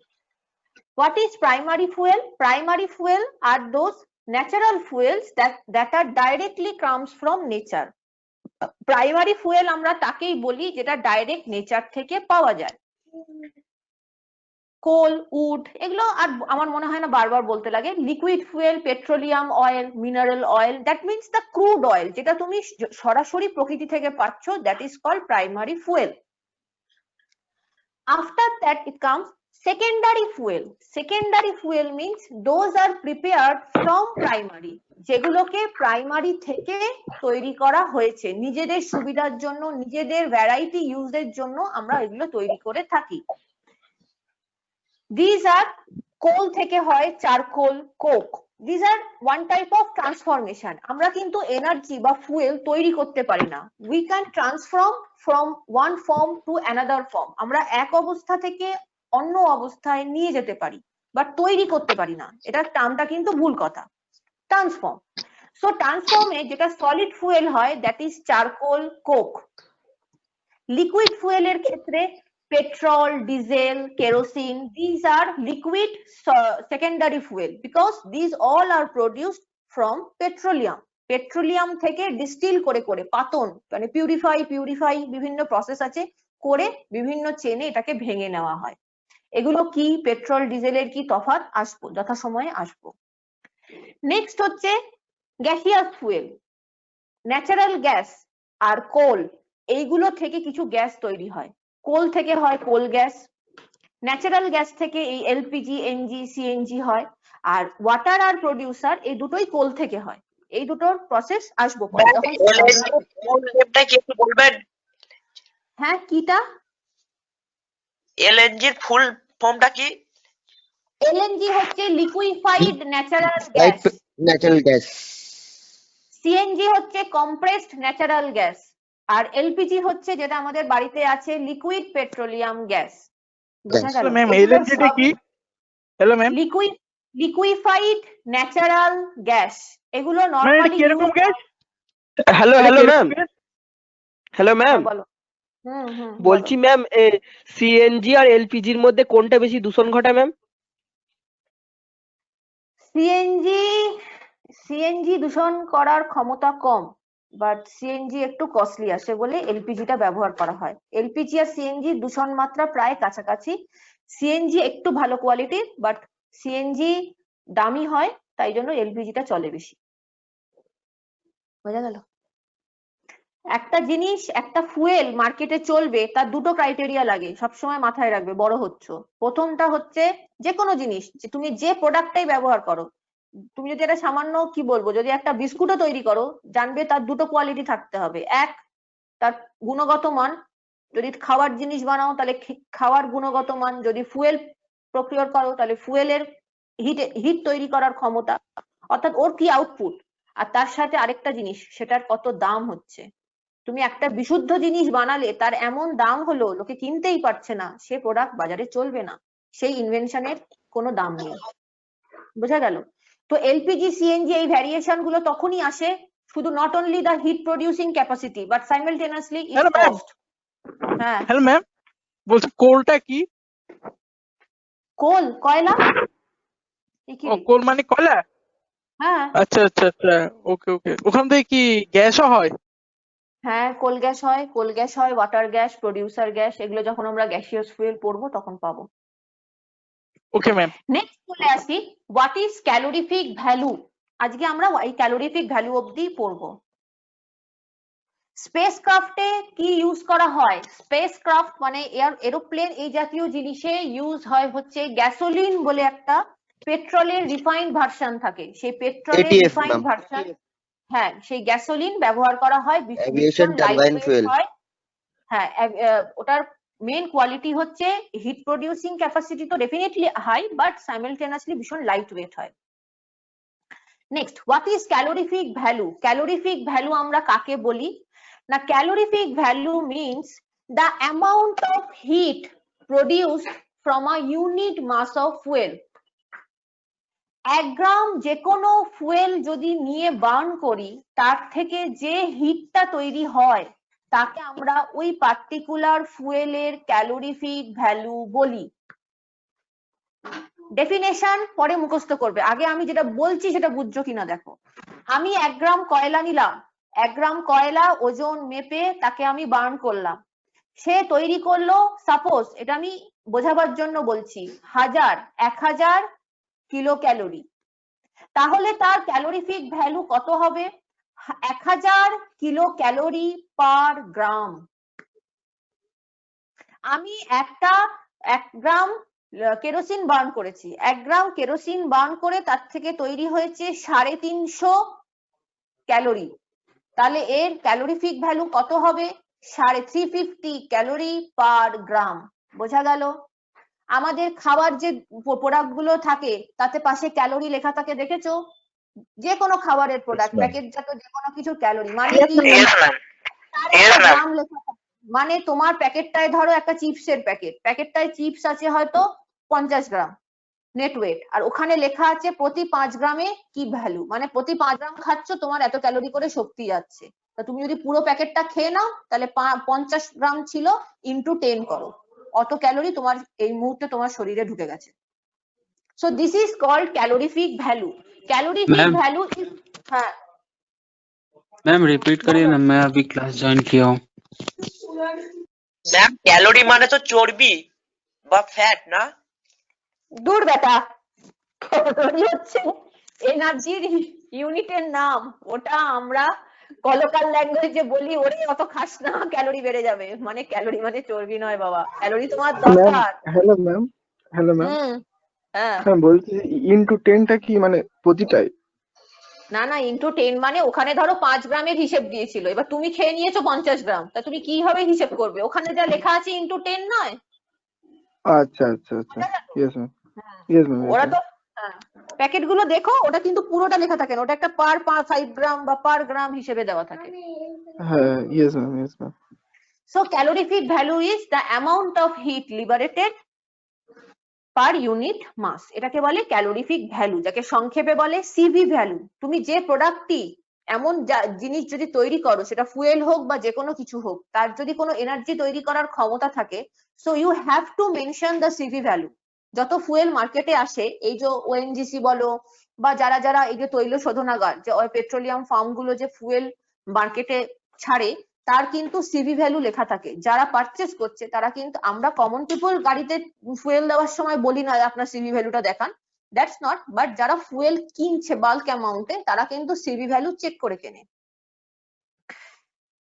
What is primary fuel? Primary fuel are those natural fuels that are directly comes from nature. Primary fuel আমরা তাকেই বলি যেটা direct nature থেকে পাওয়া যায়। কোল, উড, এগুলো আর আমার মনে হয় না বারবার বলতে লাগে। Liquid fuel, petroleum oil, mineral oil, that means the crude oil, যেটা তুমি সরাসরি প্রকৃতি থেকে পাচ্ছ, that is called primary fuel. After that it comes secondary fuel. Secondary fuel means those are prepared from primary, যেগুলোকে প্রাইমারি থেকে তৈরি করা হয়েছে নিজেদের সুবিধার জন্য, নিজেদের ভ্যারাইটি ইউজের জন্য আমরা এগুলো তৈরি করে থাকি। These are কোল থেকে হয় charcoal, Coke. These are one type of transformation. আমরা কিন্তু এনার্জি বা ফুয়েল তৈরি করতে পারি না। We can transform from one form to another form. আমরা এক অবস্থা থেকে অন্য অবস্থায় নিয়ে যেতে পারি, বাট তৈরি করতে পারি না। এটা টার্মটা কিন্তু ভুল কথা। ট্রান্সফর্ম। সো ট্রান্সফর্মে যেটা সলিড ফুয়েল হয়, that is charcoal, coke. Liquid ফুয়েলের ক্ষেত্রে petrol, diesel, kerosene, this are liquid secondary fuel because this all are produced from petroleum. Petroleum থেকে ডিস্টিল করে করে পাতন মানে পিউরিফাই বিভিন্ন প্রসেস আছে করে বিভিন্ন চেনে এটাকে ভেঙে নেওয়া হয়। এগুলো কি, পেট্রোল ডিজেলের কি তফাৎ, আসবো যথাসময়ে আসবো। নেক্সট হচ্ছে গ্যাসিয়াস ফুয়েল। ন্যাচারাল গ্যাস আর কোল এইগুলো থেকে কিছু গ্যাস তৈরি হয়। কোল থেকে হয় কোল গ্যাস, ন্যাচারাল গ্যাস থেকে এই এলপিজি, এনজি, সিএনজি হয়, আর ওয়াটার আর প্রডিউসার এই দুটোই কোল থেকে হয়। এই দুটোর প্রসেস আসবো পরে। কি একটু বলবেন? হ্যাঁ, কিটা? এলএনজির ফুল ফর্মটা কি? এলএনজি হচ্ছে liquefied natural gas. Natural gas. CNG হচ্ছে কম্প্রেসড ন্যাচারাল গ্যাস, আর এলপিজি হচ্ছে যেটা আমাদের বাড়িতে আছে লিকুইড পেট্রোলিয়াম গ্যাস। বোঝা গেল? ম্যাম এলএনজিটা কি? Hello ma'am, liquefied natural gas, এগুলো নরমালি কিরকম gas? Hello ma'am, hello ma'am, বলো। বলছি ম্যাম সিএনজি আর এলপিজির মধ্যে কোনটা বেশি দূষণ ঘটায় ম্যাম? সিএনজি দূষণ করার ক্ষমতা কম, বাট সিএনজি একটু কস্টলি আসে বলে এলপিজিটা ব্যবহার করা হয়। এলপিজি আর সিএনজি দূষণ মাত্রা প্রায় কাছাকাছি। সিএনজি একটু ভালো কোয়ালিটির, বাট সিএনজি দামি হয়, তাই জন্য এলপিজিটা চলে বেশি। বোঝা গেল? একটা জিনিস, একটা ফুয়েল মার্কেটে চলবে তার দুটো ক্রাইটেরিয়া লাগে, সবসময় মাথায় রাখবে বড় হচ্ছ। প্রথমটা হচ্ছে যে কোনো জিনিস, যে তুমি যে প্রোডাক্টটাই ব্যবহার করো, তুমি যদি একটা সামান্য কি বলবো, যদি একটা বিস্কুটও তৈরি করো, জানবে তার দুটো কোয়ালিটি থাকতে হবে। এক, তার গুণগত মান, যদি খাওয়ার জিনিস বানাও তাহলে খাওয়ার গুণগত মান, যদি ফুয়েল প্রক্রিয়া করো তাহলে ফুয়েলের হিট তৈরি করার ক্ষমতা, অর্থাৎ ওর কি আউটপুট, আর তার সাথে আরেকটা জিনিস, সেটার কত দাম হচ্ছে। তুমি একটা বিশুদ্ধ জিনিস বানালে তার এমন দাম হলো লোকে কিনতেই পারছে না, সে প্রোডাক্ট বাজারে চলবে না, সেই ইনভেনশনের কোনো দাম নেই। বোঝা গেল? তো এলপিজি, সিএনজি এই ভ্যারিয়েশন গুলো তখনই আসে, শুধু not only the heat producing capacity but simultaneously it's cost. হ্যাঁ হ্যালো ম্যাম, বলছি কোলটা কি? কোল, কয়লা। কোল মানে কয়লা? হ্যাঁ। আচ্ছা আচ্ছা আচ্ছা, ওকে ওকে। ওখান থেকে কি গ্যাসও হয়? হ্যাঁ, কোল গ্যাস হয়, ওয়াটার গ্যাস, প্রডিউসার গ্যাস, এগুলো যখন আমরা গ্যাসিয়াস ফুয়েল পড়বো তখন পাবো। Okay ma'am. নেক্সট চলে আসি, হোয়াট ইজ ক্যালোরিফিক ভ্যালু। আজকে আমরা এই ক্যালোরিফিক ভ্যালু অবধি পড়বো। স্পেসক্রাফটে কি ইউজ করা হয়? স্পেসক্রাফট মানে এরোপ্লেন এই জাতীয় জিনিসে ইউজ হয় হচ্ছে গ্যাসোলিন বলে একটা পেট্রোলের রিফাইন্ড ভার্সন থাকে, সেই পেট্রোলের ATF রিফাইন্ড ম্যাম। ভার্সন, হ্যাঁ সেই গ্যাসোলিন ব্যবহার করা হয়, এভিয়েশন টারবাইন ফুয়েল। হয়। হ্যাঁ ওটার মেন কোয়ালিটি হচ্ছে হিট প্রডিউসিং ক্যাপাসিটি তো ডেফিনেটলি হাই, বাট সাইমালটেনিয়াসলি ভীষণ লাইট ওয়েট হয়। Next, what is calorific value? Calorific value আমরা কাকে বলি না, calorific value means the amount of heat produced from a unit mass of fuel. 1 gram যে কোনো fuel যদি নিয়ে বার্ন করি, তার থেকে যে হিটটা তৈরি হয় তাকে আমরা ওই পার্টিকুলার ফুয়েলের ক্যালোরিফিক ভ্যালু বলি। ডেফিনেশন পরে মুখস্থ করবে, আগে আমি যেটা বলছি সেটা বুঝছো কিনা দেখো। আমি 1 গ্রাম কয়লা নিলাম, 1 গ্রাম কয়লা ওজন মেপে তাকে আমি বার্ন করলাম, সে তৈরি করলো, সাপোজ এটা আমি বোঝাবার জন্য বলছি, 1000 কিলো ক্যালোরি, তাহলে তার ক্যালোরিফিক ভ্যালু কত হবে? 1000 কিলো ক্যালোরি পার গ্রাম। আমি 1 গ্রাম কেরোসিন বার্ন করেছি, 1 গ্রাম কেরোসিন বার্ন করে তার থেকে তৈরি হয়েছে 350 ক্যালোরি, তাহলে এর ক্যালোরিফিক ভ্যালু কত হবে? 350 ক্যালোরি পার গ্রাম। বোঝা গেল? আমাদের খাবার যে প্রোডাক্ট গুলো থাকে তাতে পাশে ক্যালোরি লেখা থাকে, দেখেছো? যে কোনো খাবারের প্রোডাক্ট প্যাকেটজাত যে কোনো কিছু ক্যালোরি মানে কি গ্রাম লেখা থাকে। মানে তোমার প্যাকেটটায় ধরো একটা চিপসের প্যাকেটটায় চিপস আছে হয়তো 50 গ্রাম নেট ওয়েট, আর ওখানে লেখা আছে প্রতি 5 গ্রামে কি ভ্যালু, মানে প্রতি 5 গ্রাম খাচ্ছ তোমার এত ক্যালোরি করে শক্তি যাচ্ছে। তা তুমি যদি পুরো প্যাকেটটা খেয়ে নাও তাহলে 50 গ্রাম ছিল ইনটু 10 করো, অত ক্যালোরি তোমার এই মুহূর্তে তোমার শরীরে ঢুকে গেছে। So this is called calorific value. Calorific value is, হ্যাঁ मैम रिपीट करिए ना, मैं अभी क्लास ज्वाइन किया हूँ। ম্যাম ক্যালোরি মানে তো চর্বি বা ফ্যাট না? দূর বেটা, ক্যালোরি হচ্ছে এনার্জির ইউনিটের নাম, ওটা আমরা কলোকাল ল্যাঙ্গুয়েজে বলি ওরে অত খাস না ক্যালোরি বেড়ে যাবে, মানে ক্যালোরি মানে চর্বি নয় বাবা, ক্যালোরি তোমার দরকার। হ্যালো ম্যাম, হ্যালো ম্যাম, হ্যাঁ হ্যাঁ বলছি ইনটু 10টা কি মানে প্রতিটাই? না না, ইনটু 10 মানে ওখানে ধরো 5 গ্রামের হিসেব দিয়েছিল, এবার তুমি খেয়ে নিয়েছো 50 গ্রাম, তা তুমি কিভাবে হিসেব করবে? ওখানে যা লেখা আছে ইনটু 10 নয়? আচ্ছা আচ্ছা আচ্ছা, ইয়েস ম্যাম, ইয়েস ম্যাম। ওরা তো প্যাকেট গুলো দেখো, ওটা কিন্তু পুরোটা লেখা থাকে না, ওটা একটা পার 5 গ্রাম বা পার গ্রাম হিসেবে দেওয়া থাকে। হ্যাঁ, yes ma'am, yes ma'am. So calorific value is the amount of heat liberated per unit mass, এটাকে বলে ক্যালোরিফিক ভ্যালু, যাকে সংক্ষেপে বলে সিভি ভ্যালু। তুমি যে প্রোডাক্টটি এমন জিনিস যদি তৈরি করো, সেটা ফুয়েল হোক বা যে কোনো কিছু হোক, তার যদি কোনো এনার্জি তৈরি করার ক্ষমতা থাকে, so you have to mention the CV value. যত ফুয়েল মার্কেটে আসে, এই যে ওএনজিসি বলো বা যারা যারা এই যে তৈল শোধনাগার, যে পেট্রোলিয়াম ফার্ম গুলো যে ফুয়েল মার্কেটে ছাড়ে, তার কিন্তু সিভি ভ্যালু লেখা থাকে। যারা পারচেস করছে তারা কিন্তু, আমরা কমন পিপল গাড়িতে ফুয়েল দেওয়ার সময় বলি না আপনার সিভি ভ্যালুটা দেখান, দ্যাটস নট, বাট যারা ফুয়েল কিনছে বাল্ক অ্যামাউন্টে তারা কিন্তু সিভি ভ্যালু চেক করে কেনে।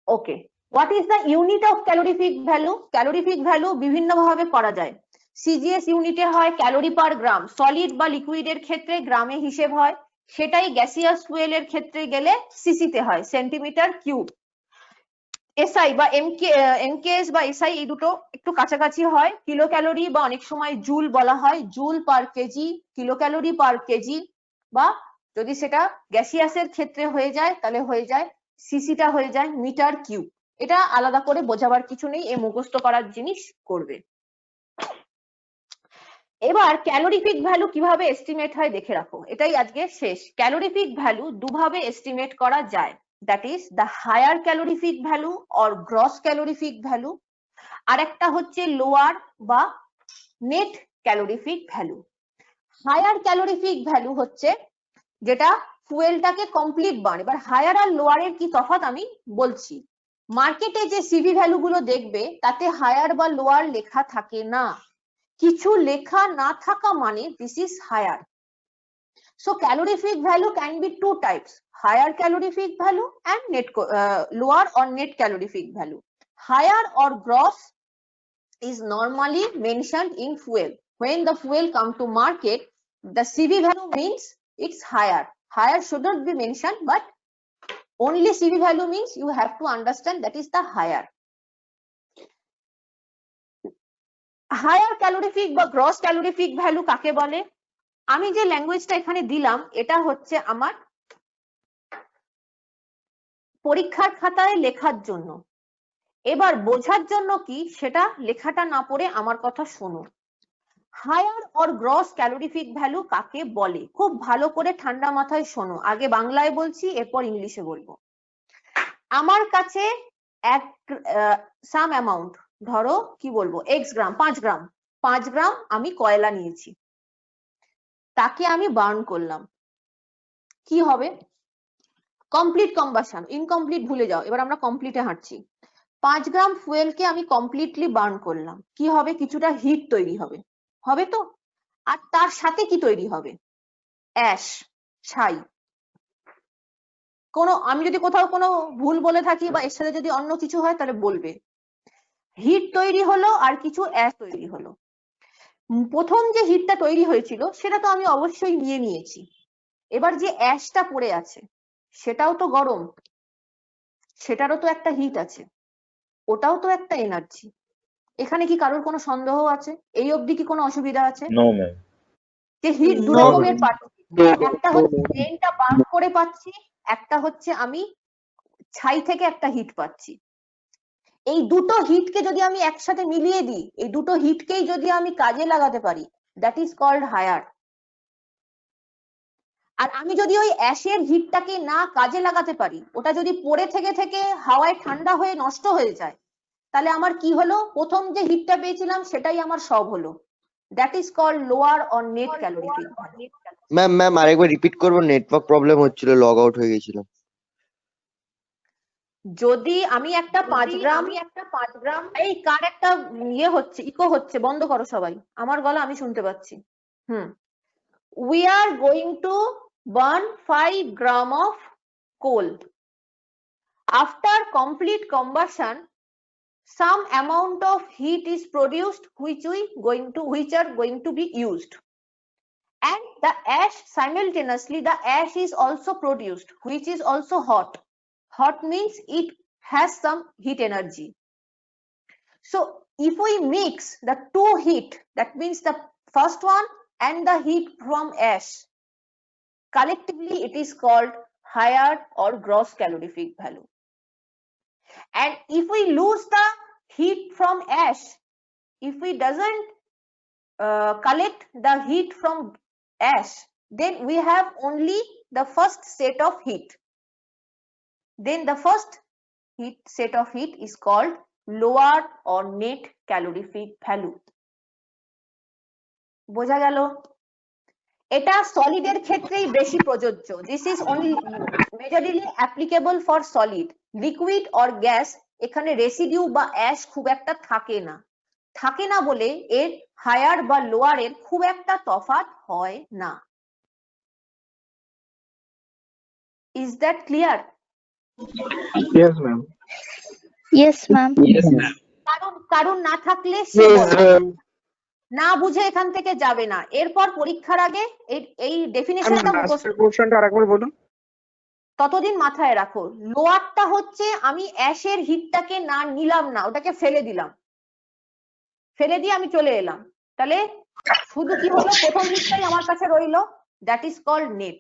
Okay, what is the unit of calorific value? Calorific value বিভিন্ন ভাবে করা যায়। সিজিএস ইউনিটে হয় ক্যালোরি পার গ্রাম, সলিড বা লিকুইডের ক্ষেত্রে গ্রামে হিসেব হয়, সেটাই গ্যাসিয়াস ফুয়েলের ক্ষেত্রে গেলে সিসিতে হয়, সেন্টিমিটার কিউব। এসআই বা এমকেএস বা এসআই এই দুটো একটু কাছাকাছি হয়, কিলো ক্যালোরি বা অনেক সময় জুল বলা হয়, joule per KG, kilo calorie per KG, বা যদি সেটা গ্যাসিয়াসের ক্ষেত্রে হয়ে যায় তাহলে হয়ে যায় সিসিটা হয়ে যায় মিটার কিউব। এটা আলাদা করে বোঝাবার কিছু নেই, এ মুখস্থ করার জিনিস করবে। এবার ক্যালোরিফিক ভ্যালু কিভাবে এস্টিমেট হয় দেখে রাখো, এটাই আজকে শেষ। ক্যালোরিফিক ভ্যালু দুভাবে এস্টিমেট করা যায়, that is the higher calorific value or gross calorific value, আর একটা হচ্ছে লোয়ার বা net calorific value. Higher calorific value হচ্ছে যেটা ফুয়েলটাকে কমপ্লিট বার্ন। এবার হায়ার আর লোয়ারের কি তফাৎ আমি বলছি। মার্কেটে যে সিভি ভ্যালু গুলো দেখবে তাতে হায়ার বা লোয়ার লেখা থাকে না, কিছু লেখা না থাকা মানে this is higher. So calorific value can be two types: higher calorific value and lower or net calorific value. Higher or gross is normally mentioned in fuel. When the fuel come to market, the CV value means it's higher. Higher should not be mentioned, but only CV value means you have to understand that is the higher. Higher calorific বা gross calorific value কাকে বলে? আমি যে ল্যাঙ্গুয়েজটা এখানে দিলাম এটা হচ্ছে আমার পরীক্ষার খাতায় লেখার জন্য। এবার বোঝার জন্য কি সেটা লেখাটা না পড়ে আমার কথা শোনো। Higher or gross calorific value কাকে বলে? খুব ভালো করে ঠান্ডা মাথায় শোনো। আগে বাংলায় বলছি, এরপর ইংলিশে বলবো। আমার কাছে এক সাম অ্যামাউন্ট, ধরো কি বলবো, এক্স গ্রাম, 5 গ্রাম আমি কয়লা নিয়েছি, তাকে আমি বার্ন করলাম। কি হবে? Complete combustion. ইনকমপ্লিট ভুলে যাও, এবার আমরা কমপ্লিটে হাঁটছি। 5 গ্রাম ফুয়েলকে আমি কমপ্লিটলি বার্ন করলাম, কি হবে? কিছুটা হিট তৈরি হবে, হবে তো? আর তার সাথে কি তৈরি হবে? অ্যাশ, ছাই। আমি যদি কোথাও কোনো ভুল বলে থাকি বা এর সাথে যদি অন্য কিছু হয় তাহলে বলবে। হিট তৈরি হলো আর কিছু অ্যাশ তৈরি হলো। প্রথম যে হিটটা তৈরি হয়েছিল সেটা তো আমি অবশ্যই নিয়ে নিয়েছি। এবার যে অ্যাশটা পড়ে আছে সেটাও তো গরম, সেটারও তো একটা হিট আছে, ওটাও তো একটা এনার্জি। এখানে কি কারোর কোনো সন্দেহ আছে? এই অবধি কি কোনো অসুবিধা আছে? No ma'am. যে হিট দু রকমের পাচ্ছি, একটা হচ্ছে ব্রেনটা বার্ন করে পাচ্ছি, একটা হচ্ছে আমি ছাই থেকে একটা হিট পাচ্ছি। এই দুটো হিটকে যদি আমি একসাথে মিলিয়ে দিই, এই দুটো হিটকেই যদি আমি কাজে লাগাতে পারি, দ্যাট ইজ কল্ড হায়ার। আর আমি যদি ওই অ্যাশের হিটটাকে না কাজে লাগাতে পারি, ওটা যদি পড়ে থেকে থেকে হাওয়ায় ঠান্ডা হয়ে নষ্ট হয়ে যায়, তাহলে আমার কি হলো? প্রথম যে হিটটা পেয়েছিলাম সেটাই আমার সব হলো। That is called lower or net calorific. Ma'am আরেকবার রিপিট করবো, নেটওয়ার্ক প্রবলেম হচ্ছিল, লগ আউট হয়ে গেছিলাম। যদি আমি একটা 5 গ্রাম, এই কার একটা ইয়ে হচ্ছে, ইকো হচ্ছে, বন্ধ করো সবাই, আমার গলা আমি শুনতে পাচ্ছি। We are going to burn 5 gram of coal. After complete combustion, some amount of heat is produced which are going to be used, and the ash, simultaneously the ash is also produced which is also hot. Hot means it has some heat energy. So if we mix the two heat, that means the first one and the heat from ash, collectively it is called higher or gross calorific value. And if we lose the heat from ash, if we doesn't collect the heat from ash, then we have only the first set of heat. Then the first set of heat is called lower or net calorific value. বোঝা গেল? এটা সলিডের ক্ষেত্রেই বেশি প্রযোজ্য। This is only majorly applicable for solid. Liquid or gas, এখানে residue বা ash খুব একটা থাকে না বলে এর হায়ার বা লোয়ার এর খুব একটা তফাৎ হয় না। Is that clear? Yes, ma'am. Yes, ma'am. Yes, ma'am. কারণ না থাকলে সে না বুঝে এখান থেকে যাবে না। এরপর পরীক্ষার আগে এই ডেফিনেশনটা মুখস্থ, কোশ্চেনটা আরেকবার বলুন। ততদিন মাথায় রাখো। লোয়ারটা হচ্ছে আমি অ্যাশের হিটটাকে না নিলাম না, ওটাকে ফেলে দিলাম, ফেলে দিয়ে আমি চলে এলাম, তাহলে শুধু কি হলো? প্রথম হিটটাই আমার কাছে রইলো, দ্যাট ইজ কল্ড নেট।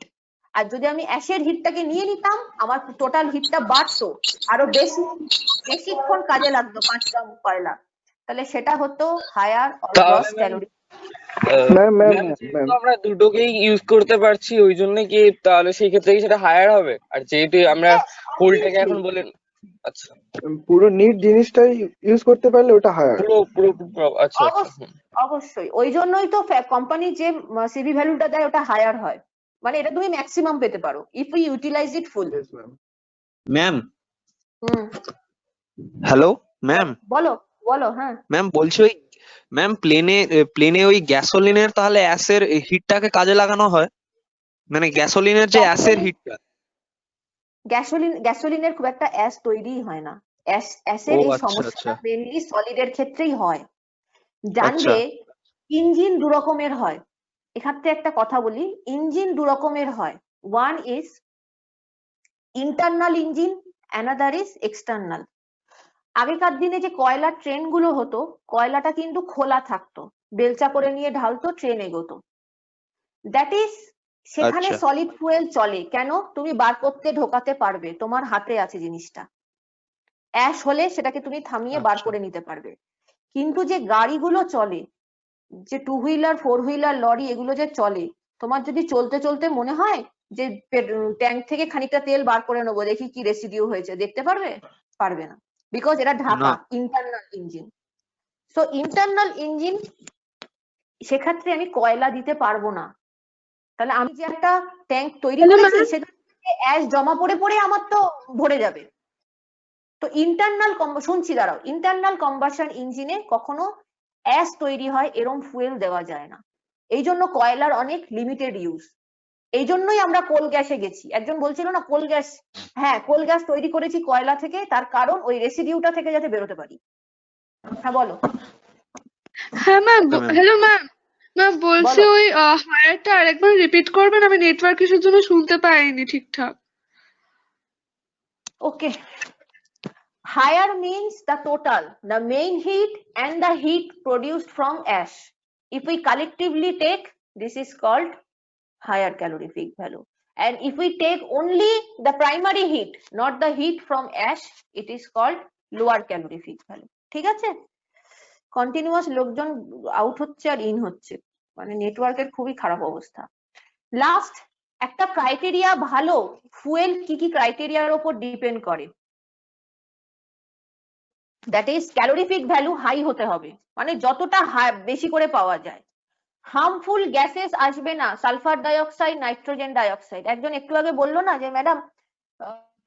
আর যদি আমি অ্যাশের হিটটাকে নিয়ে নিতাম, আমার টোটাল হিটটা বাড়তো, আরো বেশিক্ষণ কাজে লাগতো 5 গ্রাম কয়লা, তাহলে সেটা হতো হায়ার অর গ্রস ক্যালোরি। আমরা দুটোকেই ইউজ করতে পারছি, ওই জন্য কি তাহলে সেই ক্ষেত্রে কি সেটা হায়ার হবে? আর যেহেতু আমরা কোলটাকে এখন বলেন, আচ্ছা পুরো নিট জিনিসটাই ইউজ করতে পারলে ওটা হায়ার। পুরো আচ্ছা অবশ্যই, ওই জন্যই তো কোম্পানি যে সিভি ভ্যালুটা দেয় ওটা হায়ার হয়, মানে এটা তুমি ম্যাক্সিমাম পেতে পারো if you utilize it full. Ma'am hello ma'am, বলো। হ্যাঁ ম্যাম বলছি ওই ম্যাম প্লেনে ওই গ্যাসোলিনের তাহলে অ্যাসের হিটটাকে কাজে লাগানো হয়? মানে গ্যাসোলিনের যে অ্যাসের হিটটা। গ্যাসোলিনের খুব একটা অ্যাশ তৈরি হয় না। অ্যাশের ও এই আচ্ছা সমস্যাটা আচ্ছা মেনলি সলিডের ক্ষেত্রেই হয়। আচ্ছা জানবে ইঞ্জিন দু রকমের হয়। এক্ষেত্রে একটা কথা বলি, ইঞ্জিন দু রকমের হয়। One is internal engine, another is external. আগেকার দিনে যে কয়লার ট্রেন গুলো হতো, কয়লাটা কিন্তু খোলা থাকতো, বেলচা করে নিয়ে ঢালতো, ট্রেন এগোতো। দ্যাট ইজ সেখানে আচ্ছা সলিড ফুয়েল চলে। কেন? তুমি বার করতে ঢোকাতে পারবে, তোমার হাতে আছে জিনিসটা। অ্যাশ হলে সেটাকে তুমি থামিয়ে বার আচ্ছা করে নিতে পারবে। কিন্তু যে গাড়িগুলো চলে, যে 2 হুইলার 4 হুইলার লরি এগুলো যে চলে, তোমার যদি চলতে চলতে মনে হয় যে ট্যাঙ্ক থেকে খানিকটা তেল বার করে নেবো, দেখি কি রেসিডিউ হয়েছে, দেখতে পারবে? পারবে না, বিকজ এটা না Dhaka, internal engine. So internal engine, সেক্ষেত্রে আমি কয়লা দিতে পারবো না। তাহলে আমি যে একটা ট্যাঙ্ক তৈরি হ্যালো করেছি, ম্যাম। সেটা অ্যাশ জমা পড়ে পড়ে আমার তো ভরে যাবে। তো শুনছি, দাঁড়াও, ইন্টারনাল কম্বাসন ইঞ্জিনে কখনো অ্যাশ তৈরি হয় এরম ফুয়েল দেওয়া যায় না। এই জন্য কয়লার অনেক লিমিটেড ইউজ। এই জন্যই আমরা কোল গ্যাসে গেছি। একজন বলছিল না কোল গ্যাস, হ্যাঁ কোল গ্যাস তৈরি করেছি কয়লা থেকে, তার কারণ ওই রেসিডিউটা থেকে যাতে বেরোতে পারি। হ্যাঁ বলো। হ্যাঁ ma'am. Okay ma'am. Hello ma'am. Ma'am বলছি বলো। ওই হায়ারটা আরেকবার রিপিট করবেন, আমি নেটওয়ার্ক ইস্যুর জন্য শুনতে পাইনি ঠিকঠাক। Okay. Higher means the total, the main heat and the heat produced from ash. If we collectively take, this is called higher calorific value. And if we take only the primary heat, not the heat from ash, it is called lower calorific value. ঠিক আছে? Continuous লোকজন out হচ্ছে আর in হচ্ছে, মানে নেটওয়ার্কের খুবই খারাপ অবস্থা। লাস্ট একটা ক্রাইটেরিয়া, ভালো ফুয়েল কি কি ক্রাইটেরিয়ার উপর ডিপেন্ড করে। That is calorific value high হতে হবে, মানে যতটা বেশি করে পাওয়া যায়। হার্মফুল গ্যাসেস আসবে না, সালফার ডাইঅক্সাইড, নাইট্রোজেন ডাইঅক্সাইড। একজন একটু আগে বললো না যে ম্যাডাম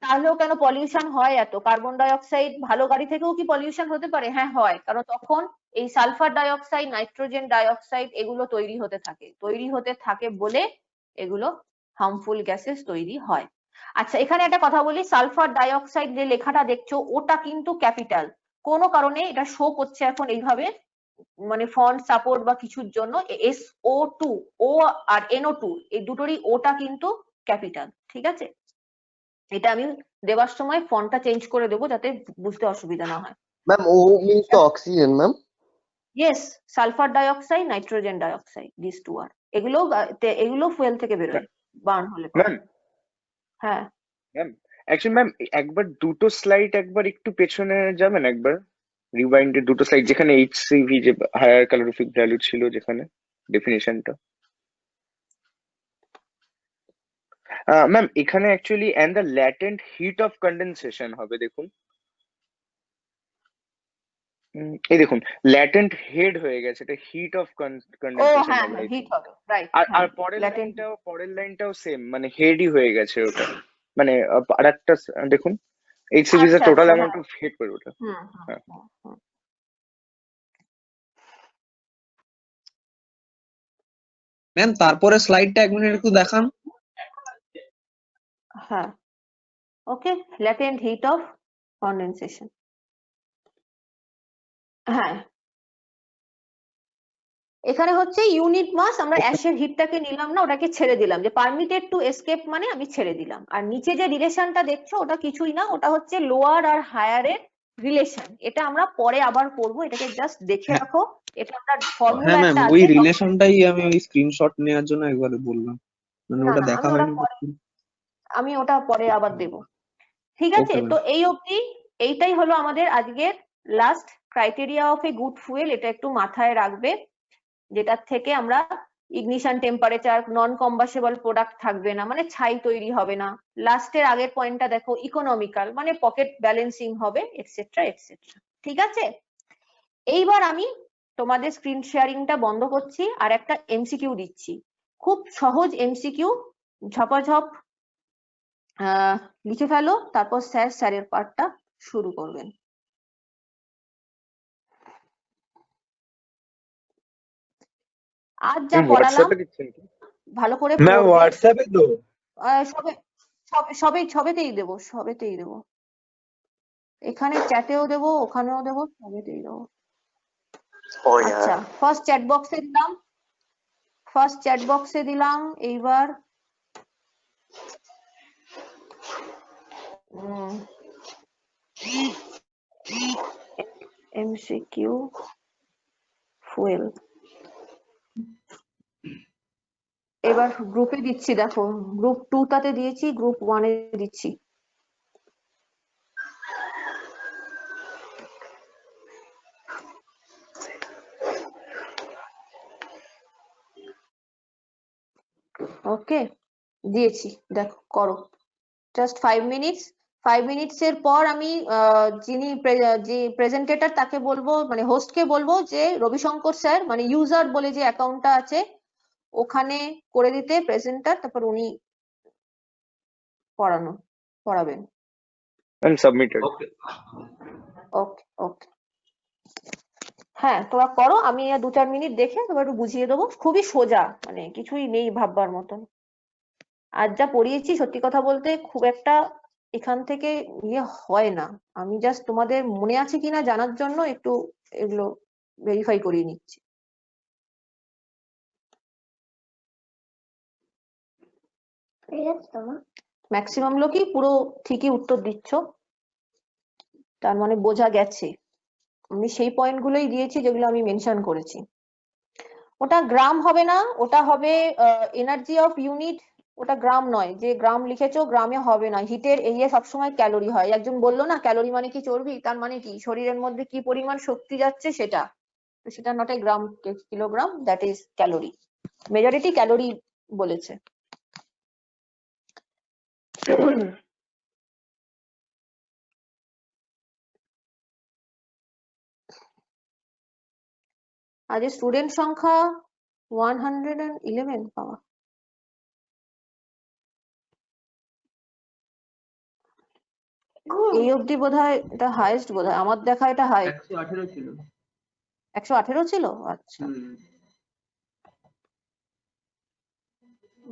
তাহলেও কেন পলিউশন হয় এত, কার্বন ডাইঅক্সাইড ভালো গাড়ি থেকেও কি পলিউশন হতে পারে? হ্যাঁ হয়, কারণ তখন এই সালফার ডাইঅক্সাইড, নাইট্রোজেন ডাইঅক্সাইড এগুলো তৈরি হতে থাকে বলে এগুলো হার্মফুল গ্যাসেস তৈরি হয়। আচ্ছা, এখানে একটা কথা বলি, সালফার ডাইঅক্সাইড যে লেখাটা দেখছো ওটা কিন্তু ক্যাপিটাল, কোনো কারণে এটা শো করছে এখন এইভাবে, মানে ফন্ট সাপোর্ট বা কিছুর জন্য SO2 ও আর NO2 এই দুটোরই ওটা কিন্তু ক্যাপিটাল। ঠিক আছে, এটা আমি দেওয়ার সময় ফন্টটা চেঞ্জ করে দেবো যাতে বুঝতে অসুবিধা না হয়। ম্যাম ও মিন্স তো oxygen ma'am. Yes, sulphur dioxide, nitrogen dioxide, this two are, এগুলো ফুয়েল থেকে বেরোয় বার্ন হলে পরে। ম্যাম হ্যাঁ ম্যাম অ্যাকচুয়ালি ম্যাম একবার দুটো স্লাইড একবার একটু পেছনে যাবেন, একবার রিওয়াইন্ডের দুটো স্লাইড, যেখানে HCV যে হায়ার ক্যালোরিফিক ভ্যালু ছিল, যেখানে ডেফিনেশনটা। ম্যাম এখানে actually and the latent heat of condensation হবে, দেখুন এই দেখুন ল্যাটেন্ট হেড হয়ে গেছে, এটা হিট অফ ও কন্ডেনসেশন হ্যাঁ হবে। হ্যাঁ, হিট হবে, রাইট। আর পরের লাইনটাও সেম, মানে হেডই হয়ে গেছে ওটা, মানে আর একটা দেখুন HCV এর আচ্ছা টোটাল আচ্ছা, অ্যামাউন্ট হ্যাঁ। অফ হিট করে ওটা। হ্যাঁ ম্যাম তারপরে স্লাইডটা এক মিনিট একটু দেখান। হ্যাঁ ওকে, ল্যাটেন্ট হিট অফ কন্ডেনসেশন। হ্যাঁ, এখানে হচ্ছে ইউনিট মাস, আমরা অ্যাশের হিটটাকে নিলাম না, ওটাকে ছেড়ে দিলাম, যে পারমিটেড টু এসকেপ মানে আমি ছেড়ে দিলাম। আর নিচে যে রিলেশনটা দেখছো ওটা কিছুই না, ওটা হচ্ছে লোয়ার আর হায়ারের রিলেশন। এটা আমরা পরে আবার পড়বো, এটাকে জাস্ট দেখে রাখো। এটা আমরা ফর্মুলা হ্যাঁ ম্যাম, একটা ওই আছে। রিলেশনটাই আমি ওই স্ক্রিনশট নেওয়ার জন্য একবারে বললাম, মানে না ওটা না, দেখা হয়নি। আমি ওটা পরে আবার দেব। ঠিক আছে, ওকে ম্যাম। তো এই অবধি এইটাই হলো আমাদের আজকের last criteria of a good fuel. এটা একটু মাথায় রাখবে, যেটার থেকে আমরা ইগনিশন টেম্পারেচার, নন কম্বাসেবল প্রোডাক্ট থাকবে না, মানে ছাই তৈরি হবে না। লাস্টের আগের পয়েন্টটা দেখো, ইকোনমিক্যাল মানে পকেট ব্যালেন্সিং হবে, এটসেট্রা এটসেট্রা। ঠিক আছে, এইবার আমি তোমাদের স্ক্রিন শেয়ারিংটা বন্ধ করছি আর একটা MCQ দিচ্ছি, খুব সহজ MCQ, ঝপাঝপ লিখে ফেলো, তারপর স্যারের পার্টটা শুরু করবেন। আজ যা পড়ালাম, হোয়াটসঅ্যাপে দিচ্ছেন কি? ভালো করে ম্যাম পড়বে। হোয়াটসঅ্যাপে তো সবেতেই দেবো, সবেতেই দেবো, এখানে চ্যাটেও দেবো, ওখানেও দেবো, সবেতেই দেবো। আচ্ছা, ফার্স্ট চ্যাট বক্সে দিলাম। এইবার এমসিকিউ ফুয়েল এবার গ্রুপে দিচ্ছি, দেখো গ্রুপ 2 তাতে দিয়েছি, গ্রুপ 1 এ দিচ্ছি। ওকে, দিয়েছি, দেখো করো, জাস্ট 5 মিনিটস। 5 মিনিটসের পর আমি যে প্রেজেন্টেটর তাকে বলবো, মানে হোস্টকে বলবো যে রবিশঙ্কর স্যার, মানে ইউজার বলে যে অ্যাকাউন্টটা আছে ওখানে করে দিতে প্রেজেন্টার, তারপর উনি পড়াবেন। সাবমিটেড। ওকে ওকে, হ্যাঁ তোমরা করো, আমি 2-4 মিনিট দেখে তোমার একটু বুঝিয়ে দেবো, খুবই সোজা, মানে কিছুই নেই ভাববার মতন। আজ যা পড়িয়েছি সত্যি কথা বলতে খুব একটা এখান থেকে ইয়ে হয় না, আমি জাস্ট তোমাদের মনে আছে কিনা জানার জন্য একটু এগুলো ভেরিফাই করিয়ে নিচ্ছি। ম্যাক্সিমাম লোকই পুরো ঠিকই উত্তর দিচ্ছ, তার মানে বোঝা গেছে। আমি সেই পয়েন্ট গুলোই দিয়েছি যেগুলো আমি মেনশন করেছি। ওটা গ্রাম হবে না, ওটা হবে এনার্জি অফ ইউনিট, ওটা গ্রাম নয়, যে গ্রাম লিখেছো গ্রামে হবে না, হিটের এরিয়া সবসময় ক্যালোরি হয়। একজন বললো না ক্যালোরি মানে কি চর্বি, তার মানে কি শরীরের মধ্যে কি পরিমাণ শক্তি যাচ্ছে সেটা, তো সেটা not a gram kilogram, that is calorie, majority calorie বলেছে। আজ স্টুডেন্ট সংখ্যা 111 পাওয়া, এই অবধি বোধহয় এটা হাইয়েস্ট, বোধহয় আমার দেখা এটা হাই। 118 ছিল। 118 ছিল, আচ্ছা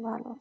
ভালো।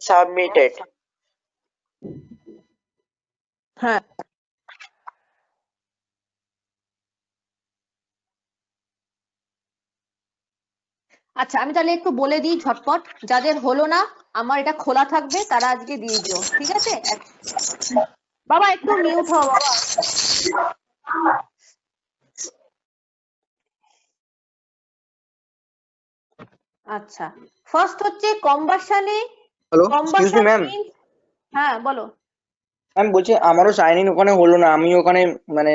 সাবমিটেড। হ্যাঁ আচ্ছা, আমি তাহলে একটু বলে দিই ঝটপট, যাদের হলো না আমার এটা খোলা থাকবে তারা আজকে দিয়ে দিও, ঠিক আছে? বাবা একটু মিউট হও বাবা। আচ্ছা, ফার্স্ট হচ্ছে কম্বাসনে। Hello, combustion ma'am. হ্যাঁ বলো। আমি বলছি আমারও সাইন ইন ওখানে হলো না, আমি ওখানে মানে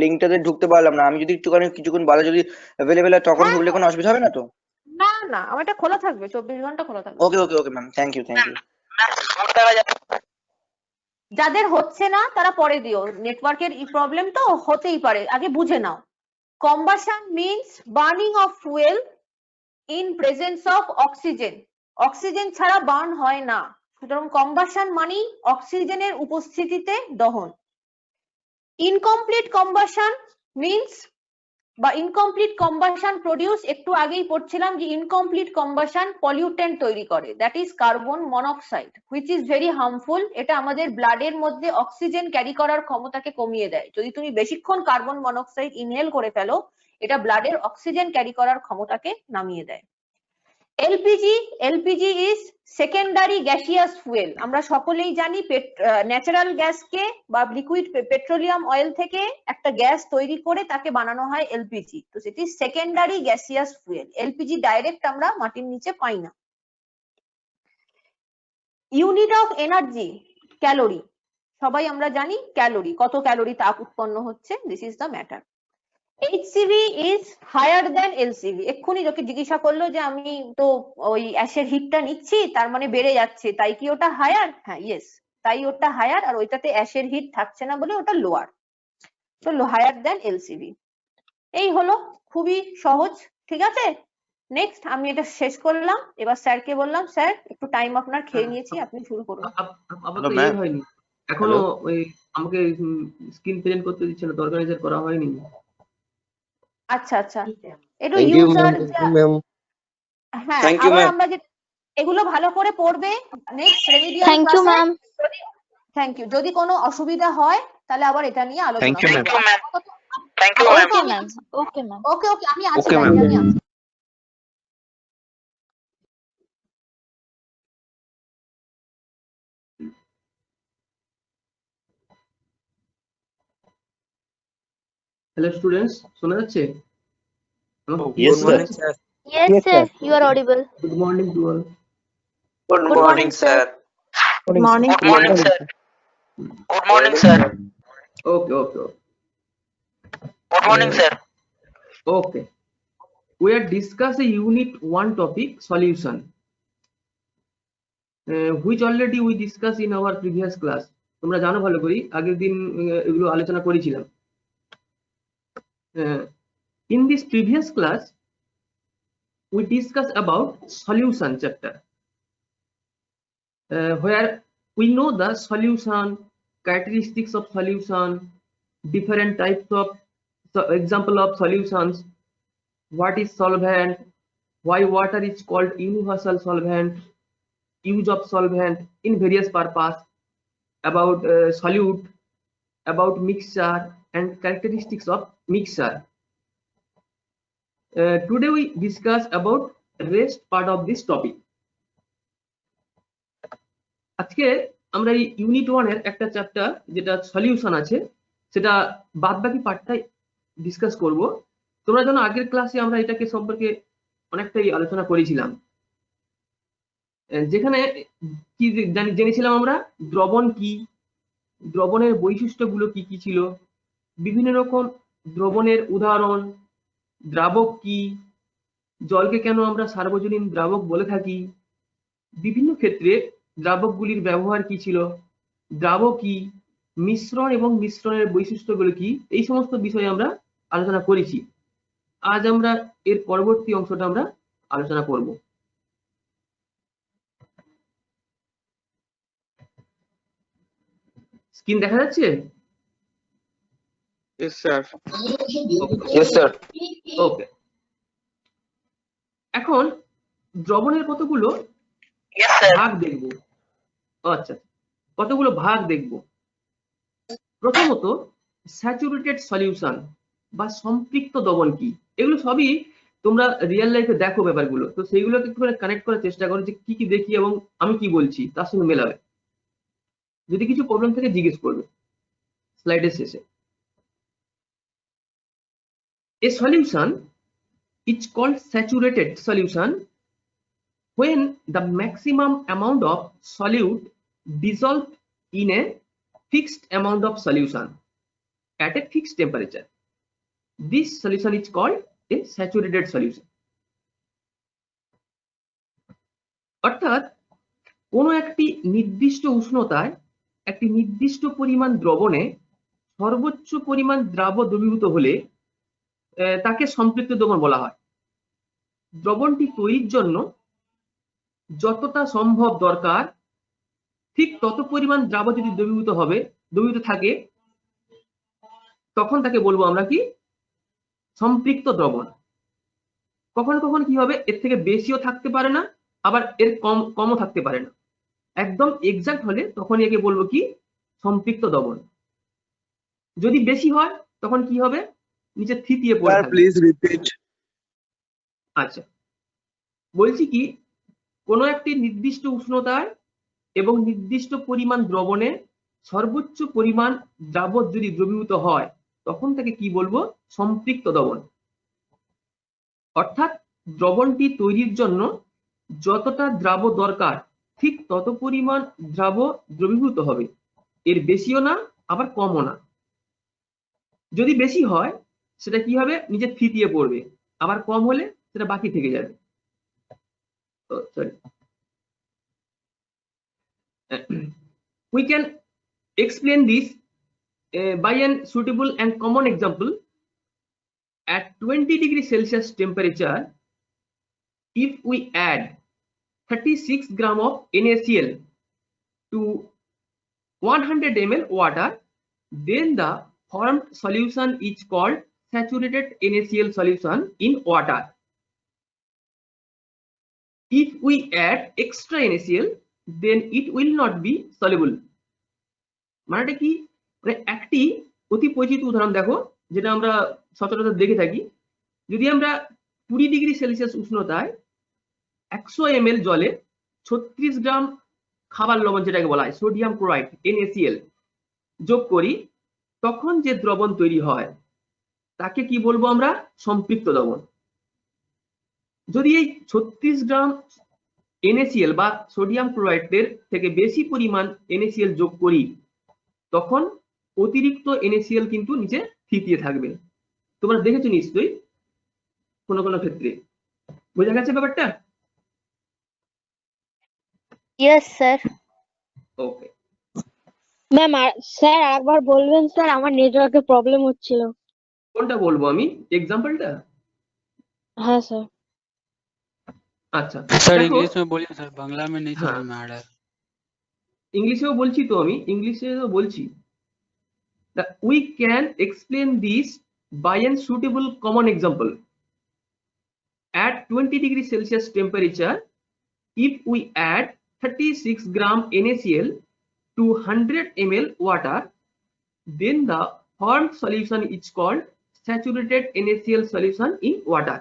লিঙ্কটাতে ঢুকতে পারলাম না। আমি যদি একটুখানি কিছুক্ষণ বাদে যদি অ্যাভেলেবেল হয় তখন ঢুকলে কোনো অসুবিধা হবে না তো? না না, আমার এটা খোলা থাকবে, 24 ঘন্টা খোলা থাকবে। Okay okay okay ma'am, thank you thank you. যাদের হচ্ছে না তারা পরে দিও, নেটওয়ার্কের প্রবলেম তো হতেই পারে, আগে বুঝে নাও। Combustion means burning of fuel in presence of oxygen, oxygen ছাড়া বার্ন হয় না, সুতরাং কম্বাসন মানে অক্সিজেনের উপস্থিতিতে দহন। ইনকমপ্লিট কম্বাসন মিন্স বা ইনকমপ্লিট কম্বাসন প্রডিউস, একটু আগেই পড়ছিলাম যে ইনকমপ্লিট কম্বাসন পলিউটেন্ট তৈরি করে, that is carbon monoxide, which is very harmful. এটা আমাদের ব্লাডের মধ্যে অক্সিজেন ক্যারি করার ক্ষমতাকে কমিয়ে দেয়। যদি তুমি বেশিক্ষণ কার্বন মনোক্সাইড ইনহেল করে ফেলো, এটা ব্লাডের অক্সিজেন ক্যারি করার ক্ষমতাকে নামিয়ে দেয়। LPG is secondary gaseous fuel. আমরা সকলেই জানি ন্যাচারাল গ্যাসকে বা লিকুইড পেট্রোলিয়াম অয়েল থেকে একটা গ্যাস তৈরি করে তাকে বানানো হয় এলপিজি। তো সেটি secondary gaseous fuel. LPG direct আমরা মাটির নিচে পাই না। ইউনিট অফ এনার্জি ক্যালোরি, সবাই আমরা জানি ক্যালোরি, কত ক্যালোরি তাপ উৎপন্ন হচ্ছে, this is the matter. HCV is higher than LCV। এক্ষুনি লোকে জিজ্ঞাসা করলো যে আমি তো ওই অ্যাশের হিটটা নিচ্ছি তার মানে বেড়ে যাচ্ছে, তাই কি ওটা হায়ার? হ্যাঁ, ইয়েস, তাই ওটা হায়ার, আর ওইটাতে অ্যাশের হিট থাকছে না বলে ওটা লোয়ার, তো হায়ার দ্যান LCV। এই হলো, খুবই সহজ, ঠিক আছে। নেক্সট আমি এটা শেষ করলাম, এবার স্যারকে বললাম স্যার একটু টাইম আপনার খেয়ে নিয়েছি, আপনি শুরু করুন। আপাতত ইয়ে হয়নি এখনো, ওই আমাকে স্ক্রিন প্রেজেন্ট করতে দিচ্ছে না, অর্গানাইজার করা হয়নি। আচ্ছা আচ্ছা, একটু ইউজার, হ্যাঁ আবার আমরা যে এগুলো ভালো করে পড়বে নেক্সট রেমিডিয়াল ক্লাসে। Thank you ma'am. Thank you. যদি কোনো অসুবিধা হয় তাহলে আবার এটা নিয়ে আলোচনা থ্যাংক ইউ করব। Thank you okay ma'am, okay ma'am, okay okay, আমি আছি, Okay, ma'am. আমি আছি। হ্যালো স্টুডেন্টস, শোনা যাচ্ছে? Yes, sir. yes sir, you are audible. Good morning to all. Good Good morning, sir. Good morning. Good morning sir. Good morning sir. Okay okay good morning sir. Okay, we are discussing unit 1 topic solution, which already we discussed in our previous class. তোমরা জানো ভালো করি, আগের দিন এগুলো আলোচনা করেছিলাম। In this previous class we discussed about solution chapter, where we know the solution, characteristics of solution, different types of example of solutions, what is solvent, why water is called universal solvent, use of solvent in various purpose, about solute, about mixture and characteristics of mixture. Today we discuss about rest part of this topic. আজকে আমরা এই unit 1 এর একটা chapter যেটা solution আছে সেটা বাদবাকি পার্টটাই discuss করব। তোমরা জানো আগের ক্লাসে আমরা এটাকে সম্পর্কে অনেকটাই আলোচনা করেছিলাম, যেখানে কি জেনেছিলাম আমরা দ্রবণ কি, দ্রবণের বৈশিষ্ট্যগুলো কি কি ছিল, বিভিন্ন রকম দ্রবণের উদাহরণ, দ্রাবক কি, জলকে কেন আমরা সার্বজনীন দ্রাবক বলে থাকি, বিভিন্ন ক্ষেত্রে দ্রাবকগুলির ব্যবহার কি ছিল, দ্রাবক কি, মিশ্রণ এবং মিশ্রণের বৈশিষ্ট্যগুলো কি, এই সমস্ত বিষয়ে আমরা আলোচনা করেছি। আজ আমরা এর পরবর্তী অংশটা আমরা আলোচনা করব। স্ক্রিন দেখা যাচ্ছে? Yes, sir. Yes, sir. ওকে, এখন দ্রবণের কতগুলো ভাগ দেখব। আচ্ছা, কতগুলো ভাগ দেখব। প্রথমত স্যাচুরেটেড সলিউশন বা সম্পৃক্ত দ্রবণ কি, এগুলো সবই তোমরা রিয়েল লাইফে দেখো ব্যাপারগুলো, তো সেইগুলোকে একটু কানেক্ট করার চেষ্টা করো যে কি কি দেখি এবং আমি কি বলছি তার সঙ্গে মেলাবে। যদি কিছু প্রবলেম থাকে জিজ্ঞেস করবে স্লাইডের শেষে। A solution is called saturated solution when the maximum amount of solute dissolved in a fixed amount of solution at a fixed temperature. This solution is called a saturated solution. অর্থাৎ কোনো একটি নির্দিষ্ট উষ্ণতায় একটি নির্দিষ্ট পরিমাণ দ্রবণে সর্বোচ্চ পরিমাণ দ্রবীভূত হলে তাকে সম্পৃক্ত দ্রবণ বলা হয়। দ্রবণটি তৈরির জন্য যতটা সম্ভব দরকার ঠিক তত পরিমাণ দ্রাব যদি দ্রবীভূত থাকে তখন তাকে বলবো আমরা কি সম্পৃক্ত দ্রবণ। কখনো কখনো কি হবে, এর থেকে বেশিও থাকতে পারে না, আবার এর কমও থাকতে পারে না, একদম এক্সাক্ট হলে তখন একে বলবো কি সম্পৃক্ত দ্রবণ। যদি বেশি হয় তখন কি হবে, নিচে থিতিয়ে পড়ে থাকবে। Please repeat. আচ্ছা, বলছি কি কোনো একটি নির্দিষ্ট উষ্ণতায় এবং নির্দিষ্ট পরিমাণ দ্রবণে সর্বোচ্চ পরিমাণ দ্রাবক যদি দ্রবীভূত হয় তখন তাকে কি বলবো? সম্পৃক্ত দ্রবণ। অর্থাৎ দ্রবণটি তৈরির জন্য যতটা দ্রাব দরকার ঠিক তত পরিমাণ দ্রাব দ্রবীভূত হবে, এর বেশিও না আবার কমও না। যদি বেশি হয় সেটা কি হবে? নিচে থিতিয়ে পড়বে, আবার কম হলে সেটা বাকি থেকে যাবে। We can explain this by an suitable and common example. At 20 degrees Celsius temperature, if we add 36 gram of NaCl to 100 ml water, then the formed solution is called saturated NaCl solution in water. If we add extra NaCl, then it will not be soluble. মানেটা কি? মানে একটি অতি পরিচিত উদাহরণ দেখো, যেটা আমরা সচরাচর দেখে থাকি। যদি আমরা 20 ডিগ্রি সেলসিয়াস উষ্ণতায় 100 ml জলে 36 গ্রাম খাবার লবণ, যেটাকে বলা হয় সোডিয়াম ক্লোরাইড NaCl, যোগ করি, তখন যে দ্রবণ তৈরি হয় তাকে কি বলবো আমরা? সম্পৃক্ত দ্রবণ। যদি এই 36 গ্রাম NaCl বা সোডিয়াম ক্লোরাইডের থেকে বেশি পরিমাণ NaCl যোগ করি, তখন অতিরিক্ত NaCl কিন্তু নিচে থিতিয়ে থাকবে। তোমরা দেখেছো নিশ্চয়ই কোনো কোনো ক্ষেত্রে। বোঝা গেছে ব্যাপারটা? Yes sir. Okay ma'am sir আরেকবার বলবেন স্যার, আমার নেটওয়ার্কের প্রবলেম হচ্ছিল। কোনটা বলবো আমি? एग्जांपलটা? হ্যাঁ স্যার। আচ্ছা सर দেখো, इंग्लिश में बोलिए सर, बांग्ला में नहीं समझ में आ रहा है। ইংলিশেও বলছি তো, আমি ইংলিশেও বলছি। We can explain this by a suitable common example. At 20 degrees Celsius temperature, if we add 36 gram NaCl to 100 ml water, then the formed solution is called saturated NaCl solution in water.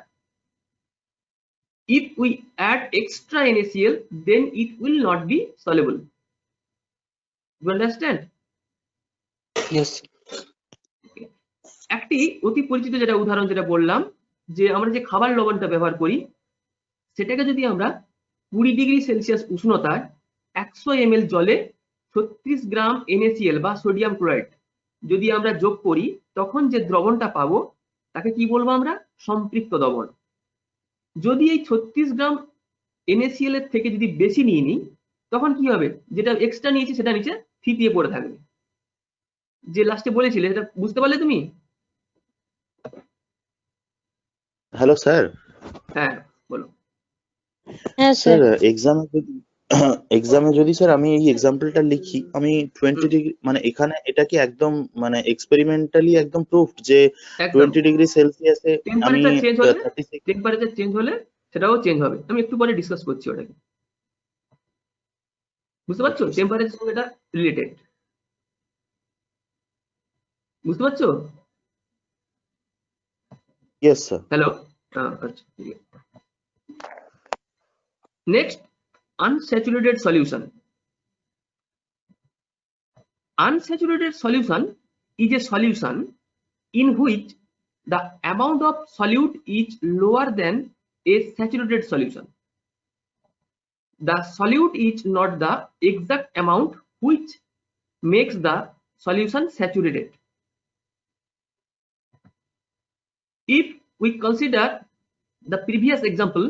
If we add extra NaCl, then it will not be soluble. You understand? Yes. একটি অতি পরিচিত যেটা উদাহরণ যেটা বললাম, যে আমরা যে খাবার লবণটা ব্যবহার করি সেটাকে যদি আমরা 20 ডিগ্রি সেলসিয়াস উষ্ণতায় 100 ml জলে 36 গ্রাম NaCl বা সোডিয়াম ক্লোরাইড যদি আমরা যোগ করি, তখন যে দ্রবণটা পাবো তাকে কি বলবো আমরা? সম্পৃক্ত দ্রবণ। যদি এই 36 গ্রাম NaCl এর থেকে যদি বেশি নিয়ে নিই, তখন কি হবে? যেটা এক্সট্রা নিয়েছি সেটা নিচে থিতিয়ে পড়ে থাকবে। যে লাস্টে বলেছিলে সেটা বুঝতে পারলে তুমি? Hello sir. হ্যাঁ বলো। হ্যাঁ স্যার স্যার। এক্সামে যদি স্যার আমি এই এক্সাম্পলটা লিখি, আমি 20 ডিগ্রি মানে এখানে এটা কি একদম মানে এক্সপেরিমেন্টালি একদম প্রুফড যে 20 ডিগ্রি সেলসিয়াসে আমি টেম্পারেচার চেঞ্জ হলে সেটাও চেঞ্জ হবে। আমি একটু পরে ডিসকাস করছি ওটাকে। বুঝতে পারছো? টেম্পারেচার সঙ্গে এটা রিলেটেড। বুঝতে পারছো? Yes sir. হ্যালো। আচ্ছা next, unsaturated solution. Unsaturated solution is a solution in which the amount of solute is lower than a saturated solution. The solute is not the exact amount which makes the solution saturated. If we consider the previous example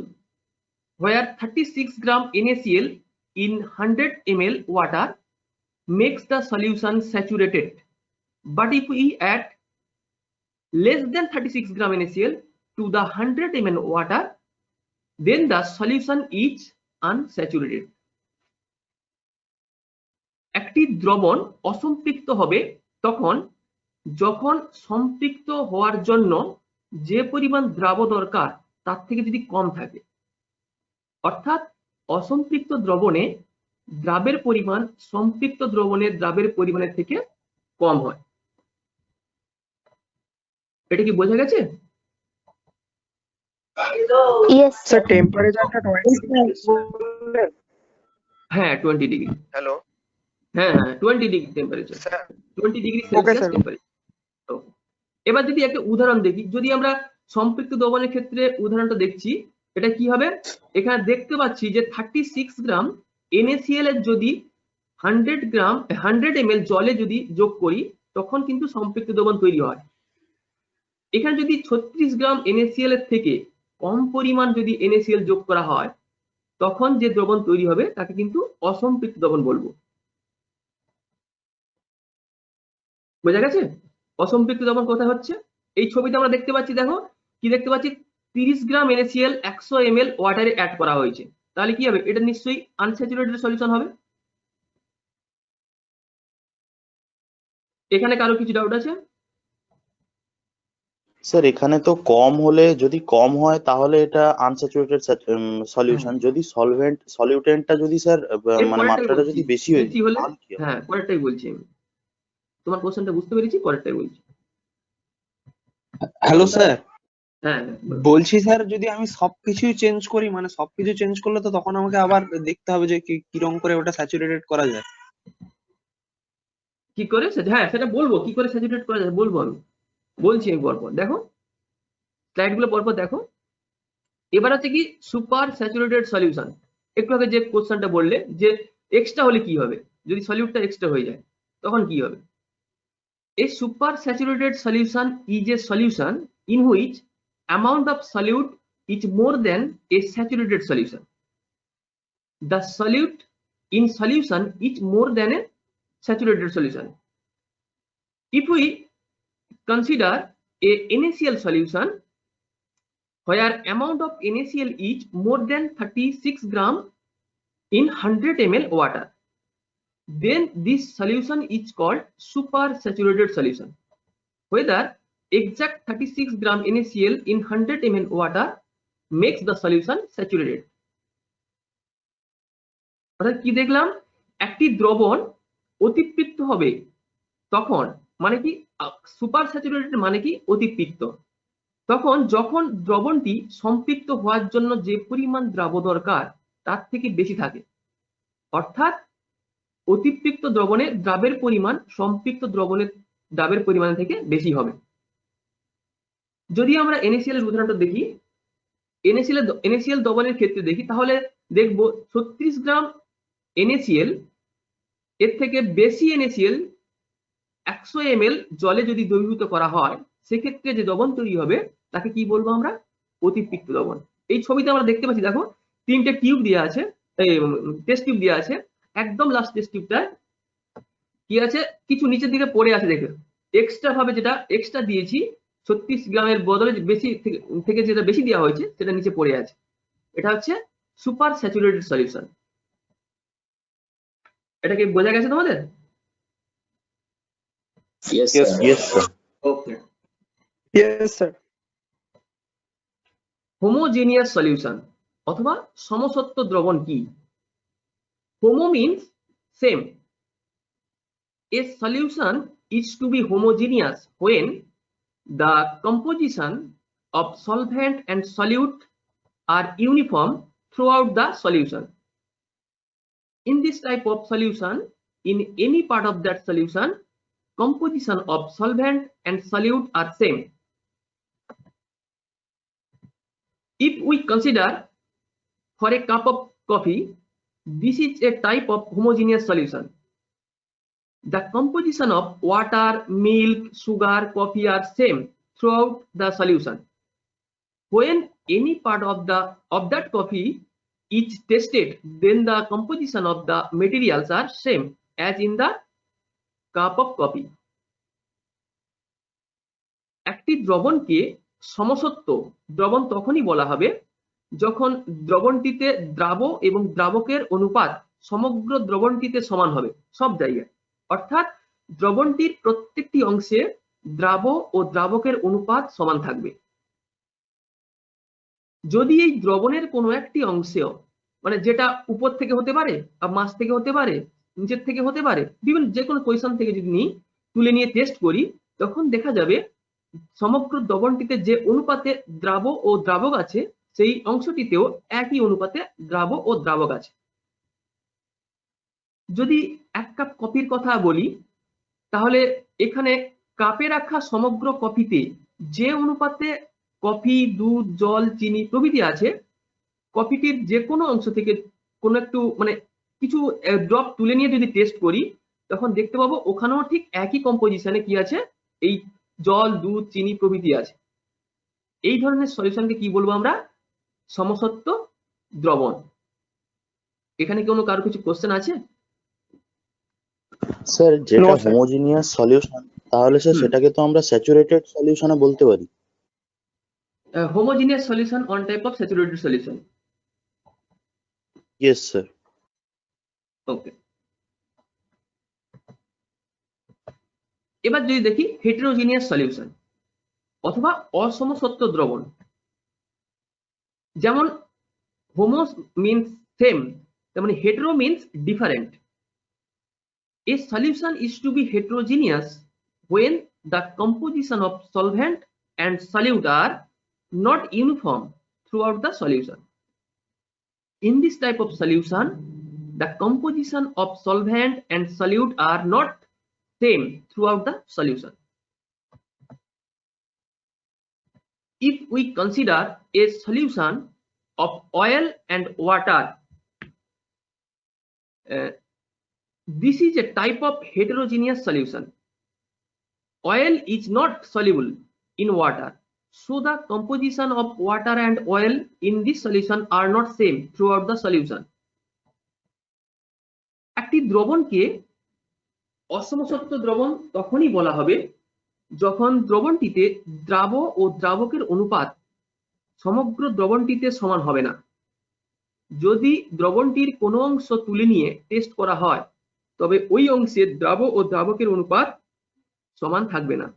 where 36 gram NaCl in 100 ml water makes the solution saturated, but if we add less than 36 gram NaCl to the 100 ml water, then the solution is unsaturated. একটি দ্রবণ অসম্পৃক্ত হবে তখন যখন সম্পৃক্ত হওয়ার জন্য যে পরিমাণ দ্রাব দরকার তার থেকে যদি কম থাকে। অর্থাৎ অসম্পৃক্ত দ্রবণে দ্রাবের পরিমাণ সম্পৃক্ত দ্রবণের দ্রাবের পরিমাণের থেকে কম হয়। এটা কি বোঝা গেছে? Yes, sir sir. টেম্পারেচারটা 20 ডিগ্রি বললেন? হ্যাঁ 20 ডিগ্রি, হ্যালো হ্যাঁ হ্যাঁ 20 degree temperature, 20 degree okay Celsius sir. Temperature. এবার যদি একটা উদাহরণ দেখি, যদি আমরা সম্পৃক্ত দ্রবণের ক্ষেত্রে উদাহরণটা দেখছি, এটা কি হবে? এখানে দেখতে পাচ্ছি যে 36 গ্রাম NaCl এর যদি 100 ml জলে যদি যোগ করি তখন কিন্তু সম্পৃক্ত দ্রবণ তৈরি হয়। এখানে যদি 36 গ্রাম NaCl এর থেকে কম পরিমাণ যদি NaCl যোগ করা হয় তখন যে দ্রবণ তৈরি হবে তাকে কিন্তু অসম্পৃক্ত দ্রবণ বলবো। বোঝা গেছে? অসম্পৃক্ত দ্রবণ কোথায় হচ্ছে? এই ছবিতে আমরা দেখতে পাচ্ছি, দেখো কি দেখতে পাচ্ছি, 30 গ্রাম NaCl 100 ml ওয়াটারে অ্যাড করা হয়েছে। তাহলে কি হবে? এটা নিশ্চয়ই আনস্যাচুরেটেড সলিউশন হবে। এখানে কারো কিছু ডাউট আছে? স্যার এখানে তো কম হলে, যদি কম হয় তাহলে এটা আনস্যাচুরেটেড সলিউশন, যদি সলিউটেন্টটা যদি স্যার এর মানে পরেরটাই মাত্রাটা বলছি, যদি বেশি হয়ে বেশি যায় হলে, তাহলে কি হবে? হ্যাঁ পরেরটাই বলছি আমি, তোমার কোশ্চেনটা বুঝতে পেরেছি, পরেরটাই বলছি। হ্যালো স্যার, হ্যাঁ বলছি স্যার যদি আমি সবকিছুই চেঞ্জ করি, মানে সবকিছু চেঞ্জ করলে তো তখন আমাকে আবার দেখতে হবে যে কিরকম করে ওটা স্যাচুরেটেড করা যায়। কি করে? হ্যাঁ সেটা বলবো, কি করে স্যাচুরেট করা যায় বলবো, আমি বলছি আমি পরপর। দেখো স্লাইড গুলো পরপর দেখো। এবার হচ্ছে কি সুপার স্যাচুরেটেড সলিউশন। একটু আগে যে কোশ্চেনটা বললে যে এক্সট্রা হলে কি হবে, যদি সলিউটটা এক্সট্রা হয়ে যায় তখন কি হবে? A super saturated solution is a solution in which amount of solute is more than a saturated solution. The solute in solution is more than a saturated solution. If we consider a NaCl solution where amount of NaCl is more than 36 gram in 100 ml water, then this solution is called super saturated solution. Whether exact 36 gram NaCl in 100 ml water makes the solution saturated. অর্থাৎ কি দেখলাম? একটি দ্রবণ অতিপৃক্ত হবে তখন, মানে কি super saturated মানে কি অতিপৃক্ত, তখন যখন দ্রবণটি সম্পৃক্ত হওয়ার জন্য যে পরিমাণ দ্রাব দরকার তার থেকে বেশি থাকে। অর্থাৎ অতিপৃক্ত দ্রবণে দ্রাবের পরিমাণ সম্পৃক্ত দ্রবণের দ্রাবের পরিমাণ থেকে বেশি হবে। যদি আমরা NaCl এর উদাহরণটা দেখি, NaCl দ্রবণের ক্ষেত্রে দেখি, তাহলে দেখবো 36 গ্রাম NaCl এর থেকে বেশি NaCl 100 ml জলে যদি দ্রবীভূত করা হয় সেক্ষেত্রে যে দ্রবণ তৈরি হবে তাকে কি বলবো আমরা? অতিপৃক্ত দ্রবণ। এই ছবিতে আমরা দেখতে পাচ্ছি, দেখো তিনটে টিউব দেওয়া আছে, টেস্ট টিউব দেওয়া আছে, একদম লাস্ট টেস্ট টিউবটায় কি আছে, কিছু নিচের দিকে পড়ে আছে, দেখে এক্সট্রা ভাবে যেটা এক্সট্রা দিয়েছি 36 গ্রামের বদলে বেশি থেকে যেটা বেশি দেওয়া হয়েছে সেটা নিচে পড়ে আছে। এটা হচ্ছে সুপার স্যাচুরেটেড সলিউশন। এটা কি বোঝা গেছে তোমাদের? Yes, sir. Okay. Yes sir. Homogeneous solution অথবা সমসত্ব দ্রবণ কি? Homo means same. A solution is to be homogeneous when the composition of solvent and solute are uniform throughout the solution. In this type of solution, in any part of that solution, composition of solvent and solute are same. If we consider for a cup of coffee, this is a type of homogeneous solution. The composition of water, milk, sugar, coffee are same throughout the solution. When any part of that coffee is tested, then the composition of the materials are same as in the cup of coffee. একটি দ্রবণকে সমসত্ব দ্রবণ তখনই বলা হবে যখন দ্রবণটিতে দ্রাব এবং দ্রাবকের অনুপাত সমগ্র দ্রবণটিতে সমান হবে সব জায়গায়। অর্থাৎ দ্রবণটির প্রত্যেকটি অংশে দ্রাব ও দ্রাবকের অনুপাত সমান থাকবে। যদি এই দ্রবণের কোনো একটি অংশেও, মানে যেটা উপর থেকে হতে পারে, মাঝ থেকে হতে পারে, নিচের থেকে হতে পারে, বিভিন্ন যে কোনো পজিশন থেকে যদি তুলে নিয়ে টেস্ট করি তখন দেখা যাবে সমগ্র দ্রবণটিতে যে অনুপাতে দ্রাব ও দ্রাবক আছে সেই অংশটিতেও একই অনুপাতে দ্রাব ও দ্রাবক আছে। যদি 1 কাপ কফির কথা বলি তাহলে এখানে কাপে রাখা সমগ্র কফিতে যে অনুপাতে কফি, দুধ, জল, চিনি প্রভৃতি আছে, কফিটির যে কোনো অংশ থেকে কোনো একটু মানে কিছু ড্রপ তুলে নিয়ে যদি টেস্ট করি তখন দেখতে পাবো ওখানেও ঠিক একই কম্পোজিশনে কি আছে, এই জল, দুধ, চিনি প্রভৃতি আছে। এই ধরনের সলিউশনকে কি বলবো আমরা? সমসত্ব দ্রবণ। এখানে কোনো কারো কিছু কোশ্চেন আছে? স্যার যেটা হোমোজিনিয়াস সলিউশন তাহলে স্যার সেটাকে তো আমরা স্যাচুরেটেড সলিউশনে বলতে পারি। Homogeneous solution one type of saturated solution. Yes sir. Okay, এবার যদি দেখি হেটেরোজিনিয়াস সলিউশন অথবা অসমসত্ব দ্রবণ। যেমন হোমো মিন্স সেম, তেমনি hetero means different. A solution is to be heterogeneous when the composition of solvent and solute are not uniform throughout the solution. In this type of solution, the composition of solvent and solute are not same throughout the solution. If we consider a solution of oil and water, this is a type of heterogeneous solution. Oil is not soluble in water, so the composition of water and oil in this solution are not same throughout the solution. একটি দ্রবণকে অসমসত্ব দ্রবণ তখনই বলা হবে যখন দ্রবণটিতে দ্রাব ও দ্রাবকের অনুপাত সমগ্র দ্রবণটিতে সমান হবে না। যদি দ্রবণটির কোনো অংশ তুলে নিয়ে টেস্ট করা হয় তবে ওই অংশে দ্রাব ও দ্রাবকের অনুপাত সমান থাকবে না।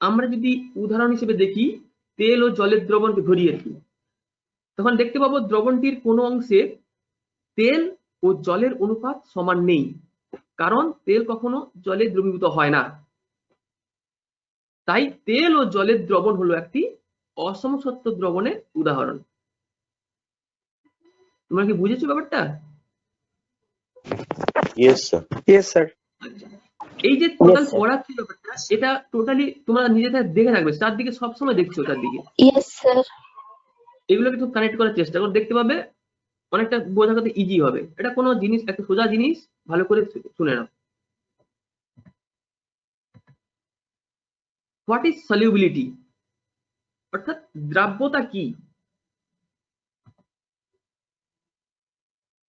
আমরা যদি উদাহরণ হিসেবে দেখি তেল ও জলের দ্রবণকে ধরিয়ে রাখি, তখন দেখতে পাবো দ্রবণটির কোনো অংশে তেল ও জলের অনুপাত সমান নেই, কারণ তেল কখনো জলে দ্রবীভূত হয় না। তাই তেল ও জলের দ্রবণ হলো একটি অসমসত্ব দ্রবণের উদাহরণ। তোমরা কি বুঝেছো ব্যাপারটা? Yes sir. Yes sir. এই যে টোটাল পড়াচ্ছি ব্যাপারটা, এটা টোটালি তোমরা নিজেদের দেখে রাখবে, চারদিকে সবসময় দেখছো চারদিকে। Yes sir. এগুলোকে একটু কানেক্ট করার চেষ্টা করো, দেখতে পাবে অনেকটা বোঝা করতে ইজি হবে। এটা কোনো জিনিস, একটা সোজা জিনিস, ভালো করে শুনে নাও। হোয়াট ইজ সলিউবিলিটি, অর্থাৎ দ্রাব্যতা কি?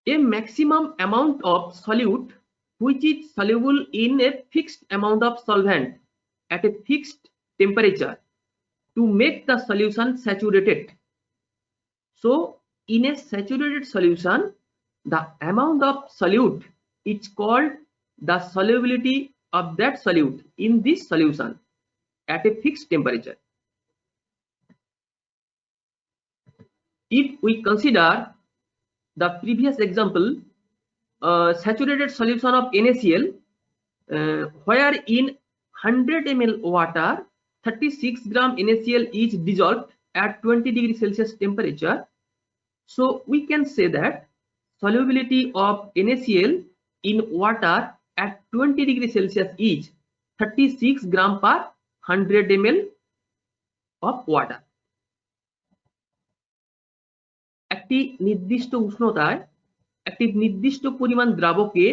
A maximum amount of solute which is soluble in a fixed amount of solvent at a fixed temperature to make the solution saturated. So in a saturated solution, the amount of solute is called the solubility of that solute in this solution at a fixed temperature. If we consider the previous example, saturated solution of NaCl, where in 100 ml water 36 gram NaCl is dissolved at 20 degree Celsius temperature. So we can say that solubility of NaCl in water at 20 degree Celsius is 36 gram per 100 ml of water. একটি নির্দিষ্ট উষ্ণতায় একটি নির্দিষ্ট পরিমাণ দ্রাবকে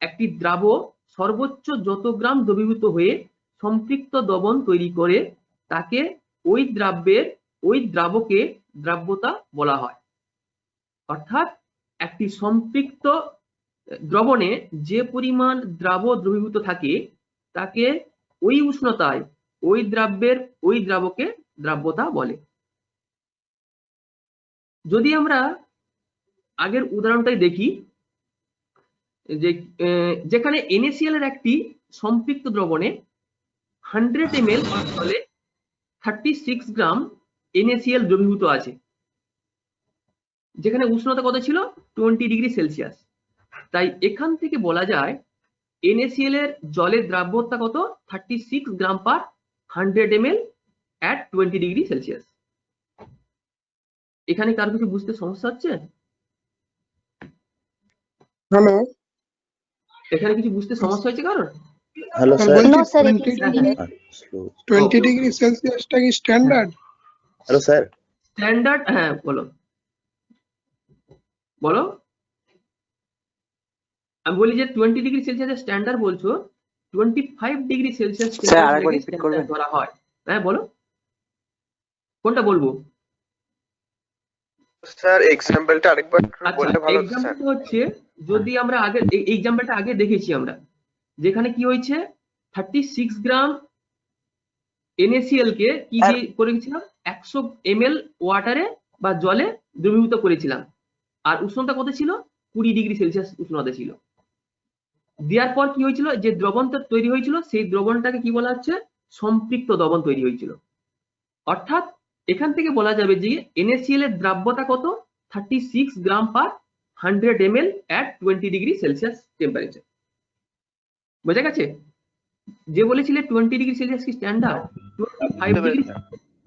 একটি দ্রাবক সর্বোচ্চ যত গ্রাম দ্রবীভূত হয়ে সম্পৃক্ত দ্রবণ তৈরি করে তাকে ওই দ্রাবকে দ্রাব্যতা বলা হয়। অর্থাৎ একটি সম্পৃক্ত দ্রবণে যে পরিমাণ দ্রবীভূত থাকে তাকে ওই উষ্ণতায় ওই দ্রাবকে দ্রাব্যতা বলে। যদি আমরা আগের উদাহরণটাই দেখি, যে যেখানে NaCl এর একটি সম্পৃক্ত দ্রবণে 100 ml জলে 36 গ্রাম NaCl দ্রবীভূত আছে, যেখানে উষ্ণতা কত ছিল 20 ডিগ্রি সেলসিয়াস। তাই এখান থেকে বলা যায় NaCl এর জলের দ্রাব্যতা কত 36 গ্রাম পার 100 ml at 20 ডিগ্রি সেলসিয়াস। এখানে কার কিছু বুঝতে সমস্যা হচ্ছে? হ্যালো এখানে কিছু বুঝতে সমস্যা হয়েছে কারণ? Hello sir. বলছি 20 ডিগ্রি সেলসিয়াসটা কি স্ট্যান্ডার্ড? Hello sir. স্ট্যান্ডার্ড, হ্যাঁ বলো বলো। আমি বলি যে 20 ডিগ্রি সেলসিয়াস স্ট্যান্ডার্ড বলছো, 25 ডিগ্রি সেলসিয়াস টেম্পারেচারে ধরা হয়। হ্যাঁ বলো কোনটা বলবো? স্যার এক্সাম্পলটা আরেকবার বললে ভালো হতো স্যার। এক্সাম্পল হচ্ছে যদি আমরা আগে এই এক্সাম্পলটা আগে দেখেছি আমরা, যেখানে কি হয়েছে 36 গ্রাম NaCl কে কি দিয়ে করেছিলাম, 100 ml ওয়াটারে বা জলে দ্রবীভূত করেছিলাম, আর উষ্ণতা কত ছিল? 20 ডিগ্রি সেলসিয়াস উষ্ণতা ছিল। দেওয়ার পর কি হয়েছিল, যে দ্রবণটা তৈরি হয়েছিল সেই দ্রবণটাকে কি বলা হচ্ছে, সম্পৃক্ত দ্রবণ তৈরি হয়েছিল। অর্থাৎ এখান থেকে বলা যাবে যে NaCl এর দ্রাব্যতা কত, 36 গ্রাম পার 100 ml at 20 degree Celsius temperature. বোঝা গেছে? যে বলেছিলে 20 ডিগ্রি সেলসিয়াস কি স্ট্যান্ডার্ড, 25 ডিগ্রি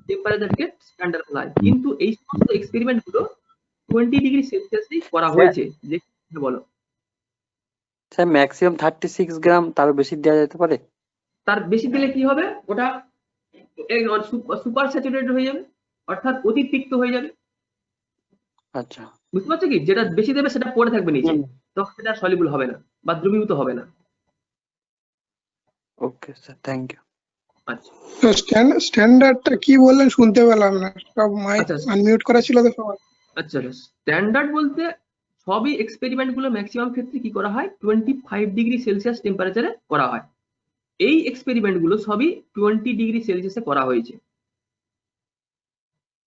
টেম্পারেচারকে স্ট্যান্ডার্ড বলা হয়, কিন্তু এই সমস্ত এক্সপেরিমেন্ট গুলো 20 ডিগ্রি সেলসিয়াসেই করা হয়েছে। যে বলো স্যার, ম্যাক্সিমাম 36 গ্রাম, তারও বেশি দেওয়া যেতে পারে? তার বেশি দিলে কি হবে, ওটা সুপার স্যাচুরেটেড হয়ে যাবে, অর্থাৎ অতিরিক্ত হয়ে যাবে। আচ্ছা, বুঝতে পারছো কি? যেটা বেশি দেবে সেটা পড়ে থাকবে নিচে, তখন সেটা সলিউবল হবে না বা দ্রবীভূত হবে না। Okay sir, thank you. আচ্ছা, তো স্ট্যান্ডার্ডটা কি বললেন শুনতে পেলাম না, সব মাইক আনমিউট করা ছিল তো সবাই। আচ্ছা স্ট্যান্ডার্ড বলতে সবই এক্সপেরিমেন্ট গুলো ম্যাক্সিমাম ক্ষেত্রে কি করা হয়, 25 ডিগ্রি সেলসিয়াস টেম্পারেচারে করা হয়। এই এক্সপেরিমেন্ট গুলো সবই 20 ডিগ্রি সেলসিয়াসে করা হয়েছে।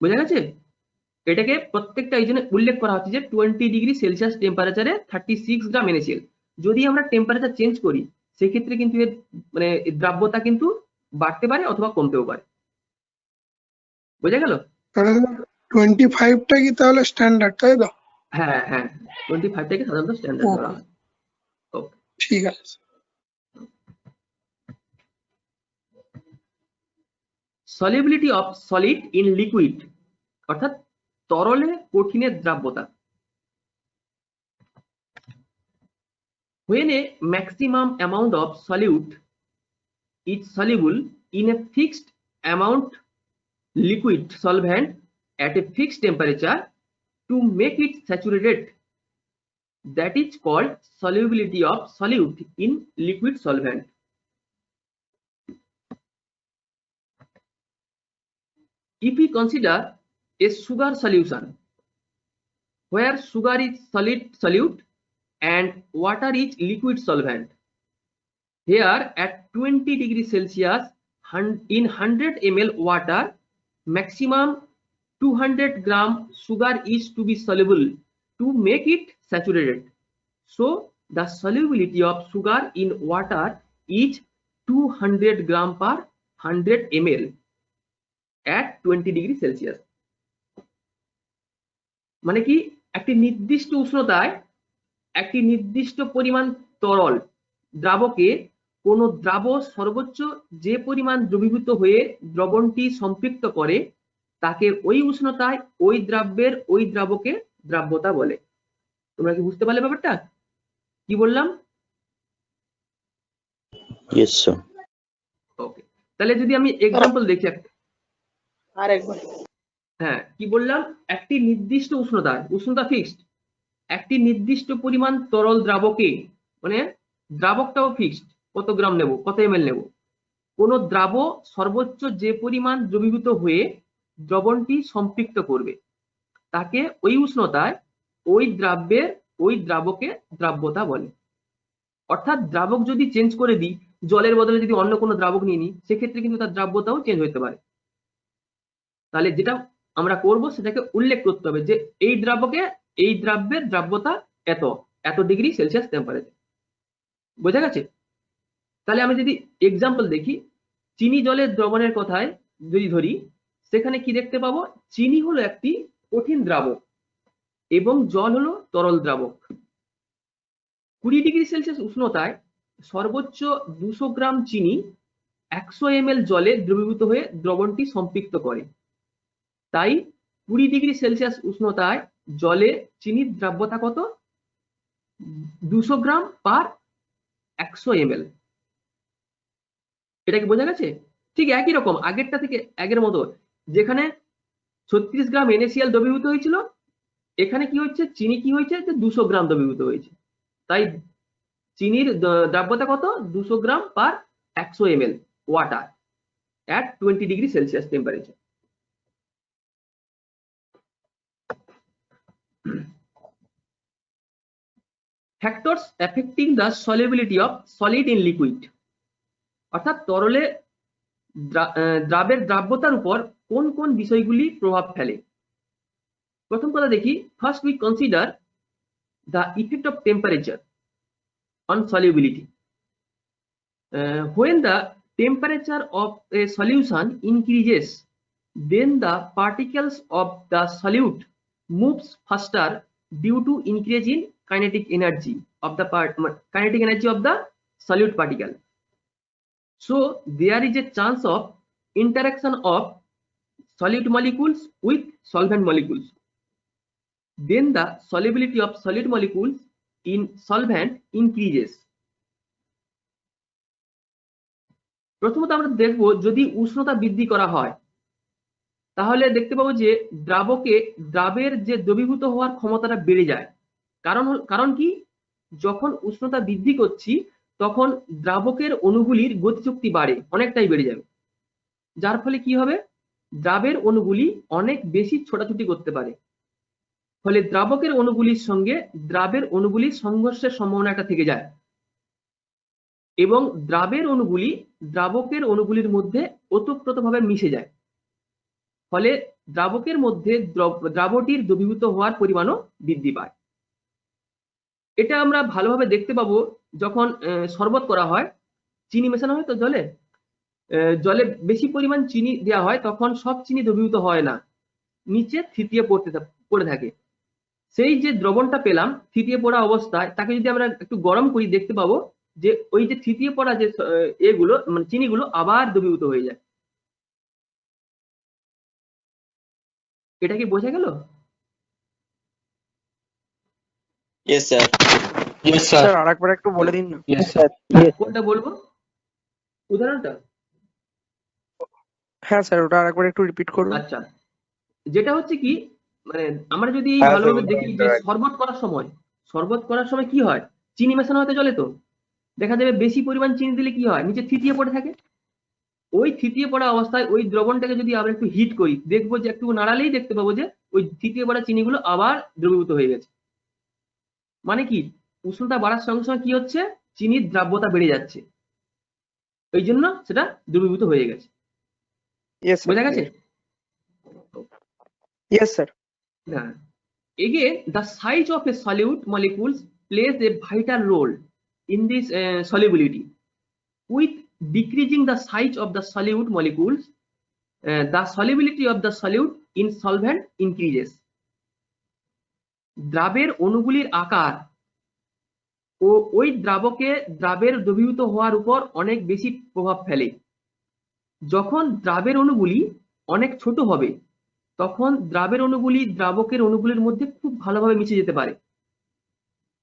বোঝা গেছে? এটাকে প্রত্যেকটা এই জন্য উল্লেখ করা হচ্ছে যে 20 ডিগ্রি সেলসিয়াস টেম্পারেচারে 36 গ্রাম NaCl। যদি আমরা টেম্পারেচার চেঞ্জ করি সেক্ষেত্রে কিন্তু এর মানে দ্রাব্যতা কিন্তু বাড়তে পারে অথবা কমতেও পারে। বোঝা গেল? 25টা কি তাহলে স্ট্যান্ডার্ড, তাই তো? হ্যাঁ হ্যাঁ, 25টাকে সাধারণত স্ট্যান্ডার্ড ধরা হয়। ওকে, ঠিক আছে। Solubility of solid in liquid, অর্থাৎ তরলে কঠিনের দ্রাব্যতা। When a maximum amount of solute is soluble in a fixed amount liquid solvent at a fixed temperature to make it saturated, that is called solubility of solute in liquid solvent. If we consider a sugar solution where sugar is solute and water is liquid solvent, here at 20 degrees Celsius in 100 ml water, maximum 200 gram sugar is to be soluble to make it saturated. So the solubility of sugar in water is 200 gram per 100 ml at 20 degree Celsius. মানে কি, একটি নির্দিষ্ট উষ্ণতায় একটি নির্দিষ্ট পরিমাণ তরল দ্রাবকে কোন দ্রাব সর্বোচ্চ যে পরিমাণ দ্রবীভূত হয়ে দ্রবণটি সম্পৃক্ত করে তাকে ওই উষ্ণতায় ওই দ্রাব্যের ওই দ্রাবকে দ্রাব্যতা বলে। তোমরা কি বুঝতে পারলে ব্যাপারটা? কি বললাম? Yes sir. ওকে, তাহলে যদি আমি এক্সাম্পল দেখি আরেকবার। হ্যাঁ, কি বললাম, একটি নির্দিষ্ট উষ্ণতা ফিক্সড, একটি নির্দিষ্ট পরিমাণ তরল দ্রাবকে, মানে দ্রাবকটাও ফিক্সড, কত গ্রাম নেব, কত ml নেব, কোন দ্রাব সর্বোচ্চ যে পরিমাণ দ্রবীভূত হয়ে দ্রবণটি সম্পৃক্ত করবে তাকে ওই উষ্ণতায় ওই দ্রাব্যের ওই দ্রাবকে দ্রাব্যতা বলে। অর্থাৎ দ্রাবক যদি চেঞ্জ করে দিই, জলের বদলে যদি অন্য কোনো দ্রাবক নিয়ে নিই, সেক্ষেত্রে কিন্তু তার দ্রাব্যতাও চেঞ্জ হতে পারে। তাহলে যেটা আমরা করব সেটাকে উল্লেখ করতে হবে যে এই দ্রাবকে এই দ্রাব্যের দ্রাব্যতা এত ডিগ্রি সেলসিয়াস টেম্পারেচার। বোঝা গেছে? তাহলে আমি যদি এক্সাম্পল দেখি, চিনি জলের দ্রবণের কথায় যদি ধরি, সেখানে কি দেখতে পাবো, চিনি হলো একটি কঠিন দ্রাবক এবং জল হলো তরল দ্রাবক। 20 ডিগ্রি সেলসিয়াস উষ্ণতায় সর্বোচ্চ 200 গ্রাম চিনি 100 ml জলে দ্রবীভূত হয়ে দ্রবণটি সম্পৃক্ত করে। তাই 20 ডিগ্রি সেলসিয়াস উষ্ণতায় জলে চিনির দ্রাব্যতা কত? 200 গ্রাম পার 100 ml। এটা কি বোঝা গেছে? ঠিক একই রকম আগেরটা থেকে আগের মতো, যেখানে 36 গ্রাম NaCl দ্রবীভূত হয়েছিল, এখানে কি হচ্ছে, চিনি কি হয়েছে, 200 গ্রাম দ্রবীভূত হয়েছে। তাই চিনির দ্রাব্যতা কত? 200 গ্রাম পার 100 ml water at 20 degree Celsius temperature. Factors affecting the solubility of solid in liquid, অর্থাৎ তরলে দ্রাবের দ্রাব্যতার উপর কোন কোন বিষয়গুলি প্রভাব ফেলে। প্রথম কথা দেখি, first we consider the effect of temperature on solubility. When the temperature of a solution increases, then the particles of the solute moves faster due to increase in kinetic energy of the solute particle. So there is a chance of interaction of solute molecules with solvent molecules. Then the solubility of solid molecules in solvent increases. প্রথমত আমরা দেখব, যদি উষ্ণতা বৃদ্ধি করা হয় তাহলে দেখতে পাবো যে দ্রাবের যে দ্রবীভূত হওয়ার ক্ষমতাটা বেড়ে যায়। কারণ কি, যখন উষ্ণতা বৃদ্ধি করছি তখন দ্রাবকের অণুগুলির গতিশক্তি বাড়ে, অনেকটাই বেড়ে যাবে, যার ফলে কি হবে, দ্রাবের অণুগুলি অনেক বেশি ছোটাছুটি করতে পারে। ফলে দ্রাবকের অণুগুলির সঙ্গে দ্রাবের অণুগুলির সংঘর্ষের সম্ভাবনা একটা থেকে যায় এবং দ্রাবের অণুগুলি দ্রাবকের অণুগুলির মধ্যে ওতপ্রোতভাবে মিশে যায়। ফলে দ্রাবকের মধ্যে দ্রাবটির দ্রবীভূত হওয়ার পরিমাণও বৃদ্ধি পায়। এটা আমরা ভালোভাবে দেখতে পাবো যখন শরবত করা হয়, চিনি মেশানো হয় তো জলে বেশি পরিমাণ চিনি দেওয়া হয়, তখন সব চিনি দ্রবীভূত হয় না, নিচে থিতিয়ে পড়ে থাকে। সেই যে দ্রবণটা পেলাম থিতিয়ে পড়া অবস্থায়, তাকে যদি আমরা একটু গরম করি দেখতে পাবো যে ওই যে থিতিয়ে পড়া যে এগুলো মানে চিনিগুলো আবার দ্রবীভূত হয়ে যায়। এটা কি বোঝা গেল? Yes sir. ইয়েস স্যার, আরেকবার একটু বলে দিন না। Yes sir. কোনটা বলবো, উদাহরণটা? হ্যাঁ স্যার, ওটা আরেকবার একটু রিপিট করুন। আচ্ছা, যেটা হচ্ছে কি, মানে আমরা যদি ভালোভাবে দেখি যে শরবত করার সময় কি হয়, চিনি মেশানো হয়তো জলে, তো দেখা যাবে বেশি পরিমাণ চিনি দিলে কি হয়, নিচে থিতিয়ে পড়ে থাকে। ওই থিতিয়ে পড়া অবস্থায় ওই দ্রবণটাকে যদি আমরা একটু হিট করি, দেখবো যে একটু নাড়ালেই দেখতে পাবো যে ওই থিতিয়ে পড়া চিনিগুলো আবার দ্রবীভূত হয়ে গেছে। মানে কি, উষ্ণতা বাড়ার সঙ্গে সঙ্গে কি হচ্ছে, চিনির দ্রাব্যতা বেড়ে যাচ্ছে, ওই জন্য সেটা দ্রবীভূত হয়ে গেছে। বোঝা গেছে? Yes sir. Again, the size of a solute molecules plays a vital role in this solubility. With decreasing the size of the solute molecules, the solubility of the solute in solvent increases. দ্রাবের অণুগুলির আকার ও ওই দ্রাবের দ্রবীভূত হওয়ার উপর অনেক বেশি প্রভাব ফেলে। যখন দ্রাবের অণুগুলি অনেক ছোট হবে তখন দ্রাবের অণুগুলি দ্রাবকের অণুগুলির মধ্যে খুব ভালোভাবে মিশে যেতে পারে,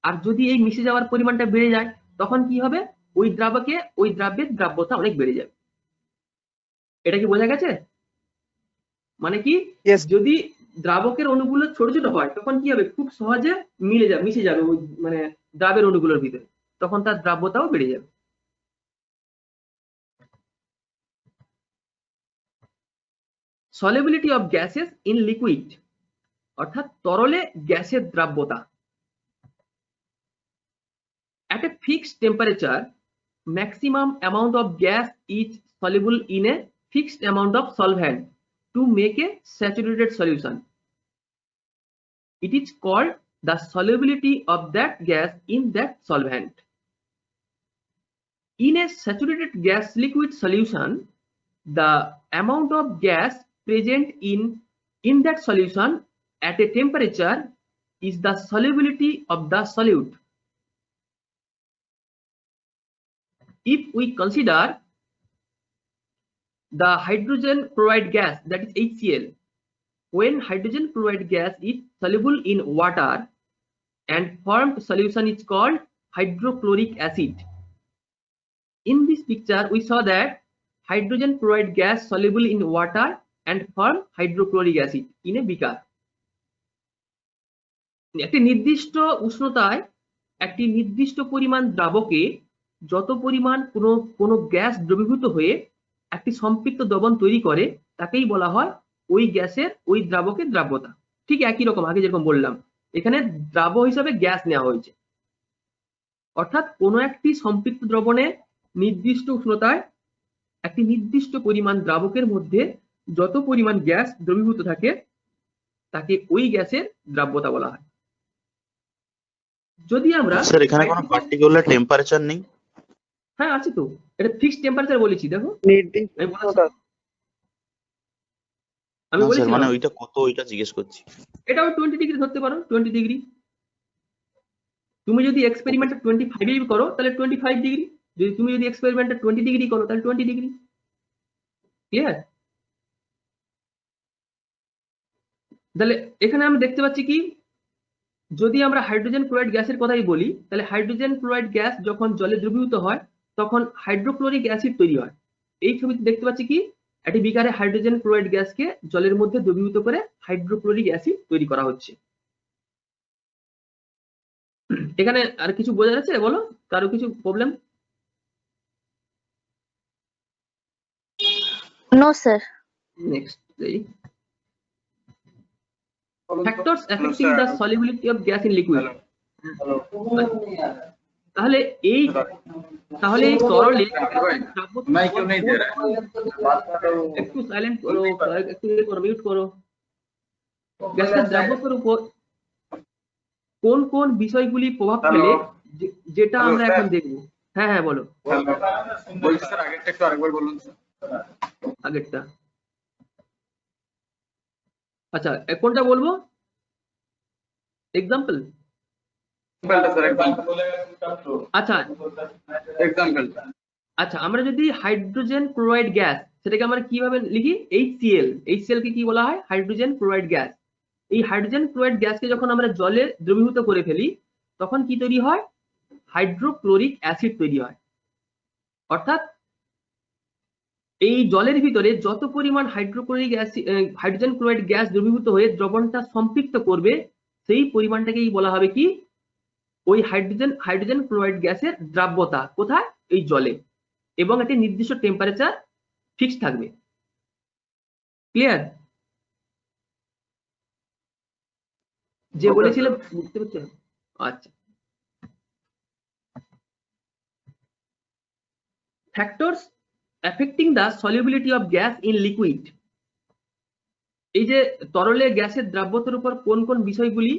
আর যদি এই মিশে যাওয়ার পরিমাণটা বেড়ে যায় তখন কি হবে, ওই দ্রাব্যের দ্রাব্যতা অনেক বেড়ে যাবে। এটা কি বোঝা গেছে? মানে কি, যদি দ্রাবকের অণুগুলো ছোট ছোট হয় তখন কি হবে, খুব সহজে মিশে যাবে ওই মানে দ্রাবের অণুগুলোর ভিতরে, তখন তার দ্রাব্যতাও বেড়ে যাবে। solubility of gases in liquid, অর্থাৎ তরলে গ্যাসের দ্রাব্যতা। At a fixed temperature, maximum amount of gas is soluble in a fixed amount of solvent to make a saturated solution. It is called the solubility of that gas in that solvent. In a saturated gas liquid solution, the amount of gas present in that solution at a temperature is the solubility of the solute. If we consider the hydrogen chloride gas, that is HCl. When hydrogen chloride gas is soluble in water and formed solution is called hydrochloric acid. In this picture, we saw that hydrogen chloride gas soluble in water and form hydrochloric acid in a beaker. একটি নির্দিষ্ট উষ্ণতায় একটি নির্দিষ্ট পরিমাণ দ্রাবকে যত পরিমাণ কোনো gas দ্রবীভূত হয়ে একটি সম্পৃক্ত দ্রবণ তৈরি করে তাকেই বলা হয় ওই গ্যাসের ওই দ্রাবকের দ্রাব্যতা। ঠিক একই রকম আগে যেরকম বললাম, এখানে দ্রাব্য হিসাবে গ্যাস নেওয়া হয়েছে, অর্থাৎ কোনো একটি সম্পৃক্ত দ্রবণে নির্দিষ্ট উষ্ণতায় একটি নির্দিষ্ট পরিমাণ দ্রাবকের মধ্যে যত পরিমাণ গ্যাস দ্রবীভূত থাকে তাকে ওই গ্যাসের দ্রাব্যতা বলা হয়। যদি আমরা স্যার এখানে কোনো পার্টিকুলার টেম্পারেচার নেই? হ্যাঁ আছে তো, এটা ফিক্সড টেম্পারেচার বলেছি, দেখো আমি বলেছি মানে ওইটা কত, ওইটা জিজ্ঞেস করছি। এটাও 20 ডিগ্রি ধরতে পারো, 20 ডিগ্রি। তুমি যদি এক্সপেরিমেন্টটা 25 করো তাহলে 25 ডিগ্রি, যদি তুমি যদি এক্সপেরিমেন্টটা 20 ডিগ্রি করো তাহলে 20 ডিগ্রি। ক্লিয়ার? তাহলে এখানে আমরা দেখতে পাচ্ছি কি, যদি আমরা হাইড্রোজেন ক্লোরাইড গ্যাসের কথাই বলি, তাহলে হাইড্রোজেন ক্লোরাইড গ্যাস যখন জলে দ্রবীভূত হয় তখন হাইড্রোক্লোরিক অ্যাসিড তৈরি হয়। এই ছবিতে দেখতে পাচ্ছি কি, একটি বিকারে হাইড্রোজেন ক্লোরাইড গ্যাসকে জলের মধ্যে দ্রবীভূত করে হাইড্রোক্লোরিক অ্যাসিড তৈরি করা হচ্ছে। এখানে আর কিছু বোঝা যাচ্ছে? বলো, কারো কিছু problem? No sir. Next, factors affecting the solubility of gas in liquid. তাহলে এই তরলে একটু সাইলেন্ট করো, একটু মিউট করো। গ্যাসের দ্রাবকের উপর কোন কোন বিষয়গুলি প্রভাব ফেলে যেটা আমরা এখন দেখব। হ্যাঁ হ্যাঁ বলো। বলছি স্যার আগেরটা একটু আরেকবার বলুন স্যার। আগেরটা আচ্ছা, কোনটা বলবো? এক্সাম্পল? আচ্ছা আচ্ছা, আমরা যদি হাইড্রোজেন ক্লোরাইড গ্যাস, সেটাকে আমরা কিভাবে লিখি? HCl। HCl কে কি বলা হয়? Hydrogen chloride gas. এই হাইড্রোজেন ক্লোরাইড গ্যাসকে যখন আমরা জলে দ্রবীভূত করে ফেলি তখন কি তৈরি হয়? হাইড্রোক্লোরিক অ্যাসিড তৈরি হয়। অর্থাৎ এই জলের ভিতরে যত পরিমাণ hydrochloric acid hydrogen chloride gas দ্রবীভূত হয়ে দ্রবণটা সম্পৃক্ত করবে সেই পরিমাণটাকেই বলা হবে কি? ওই হাইড্রোজেন ক্লোরাইড গ্যাসের দ্রাব্যতা। কোথায়? এই জলে, এবং একটি নির্দিষ্ট টেম্পারেচার ফিক্স থাকবে। ক্লিয়ার? যে বলেছিলাম বুঝতে পারছেন? আচ্ছা, factors affecting the solubility of gas in liquid. এই যে তরলে গ্যাসের দ্রাব্যতার উপর কোন কোন বিষয়গুলি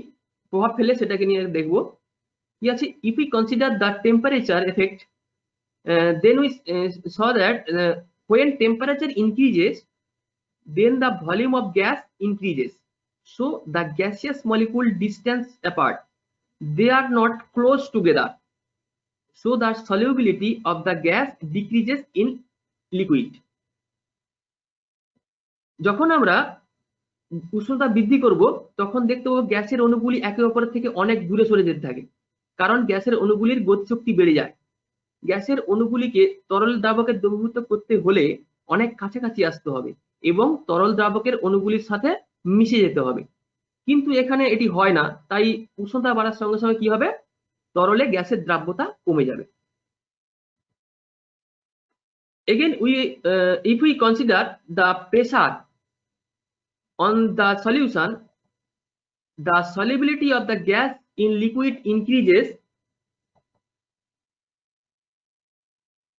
প্রভাব ফেলে সেটাকে নিয়ে দেখবো। কি আছে? If we consider the temperature effect, then we saw that when temperature increases then the volume of gas increases, so the gaseous molecule distance apart, they are not close together, so the solubility of the gas decreases in liquid. যখন আমরা উষ্ণতা বৃদ্ধি করব তখন দেখতে পাবো গ্যাসের অণুগুলি একে অপরের থেকে অনেক দূরে সরে যেতে থাকে, কারণ গ্যাসের অণুগুলির গতিশক্তি বেড়ে যায়। গ্যাসের অণুগুলিকে তরল দ্রাবকে দ্রবীভূত করতে হলে অনেক কাছাকাছি আসতে হবে এবং তরল দ্রাবকের অণুগুলির সাথে মিশে যেতে হবে, কিন্তু এখানে এটি হয় না। তাই উষ্ণতা বাড়ার সঙ্গে সঙ্গে কি হবে? তরলে গ্যাসের দ্রাব্যতা কমে যাবে। Again, if we consider the pressure on the solution, the solubility of the gas in liquid increases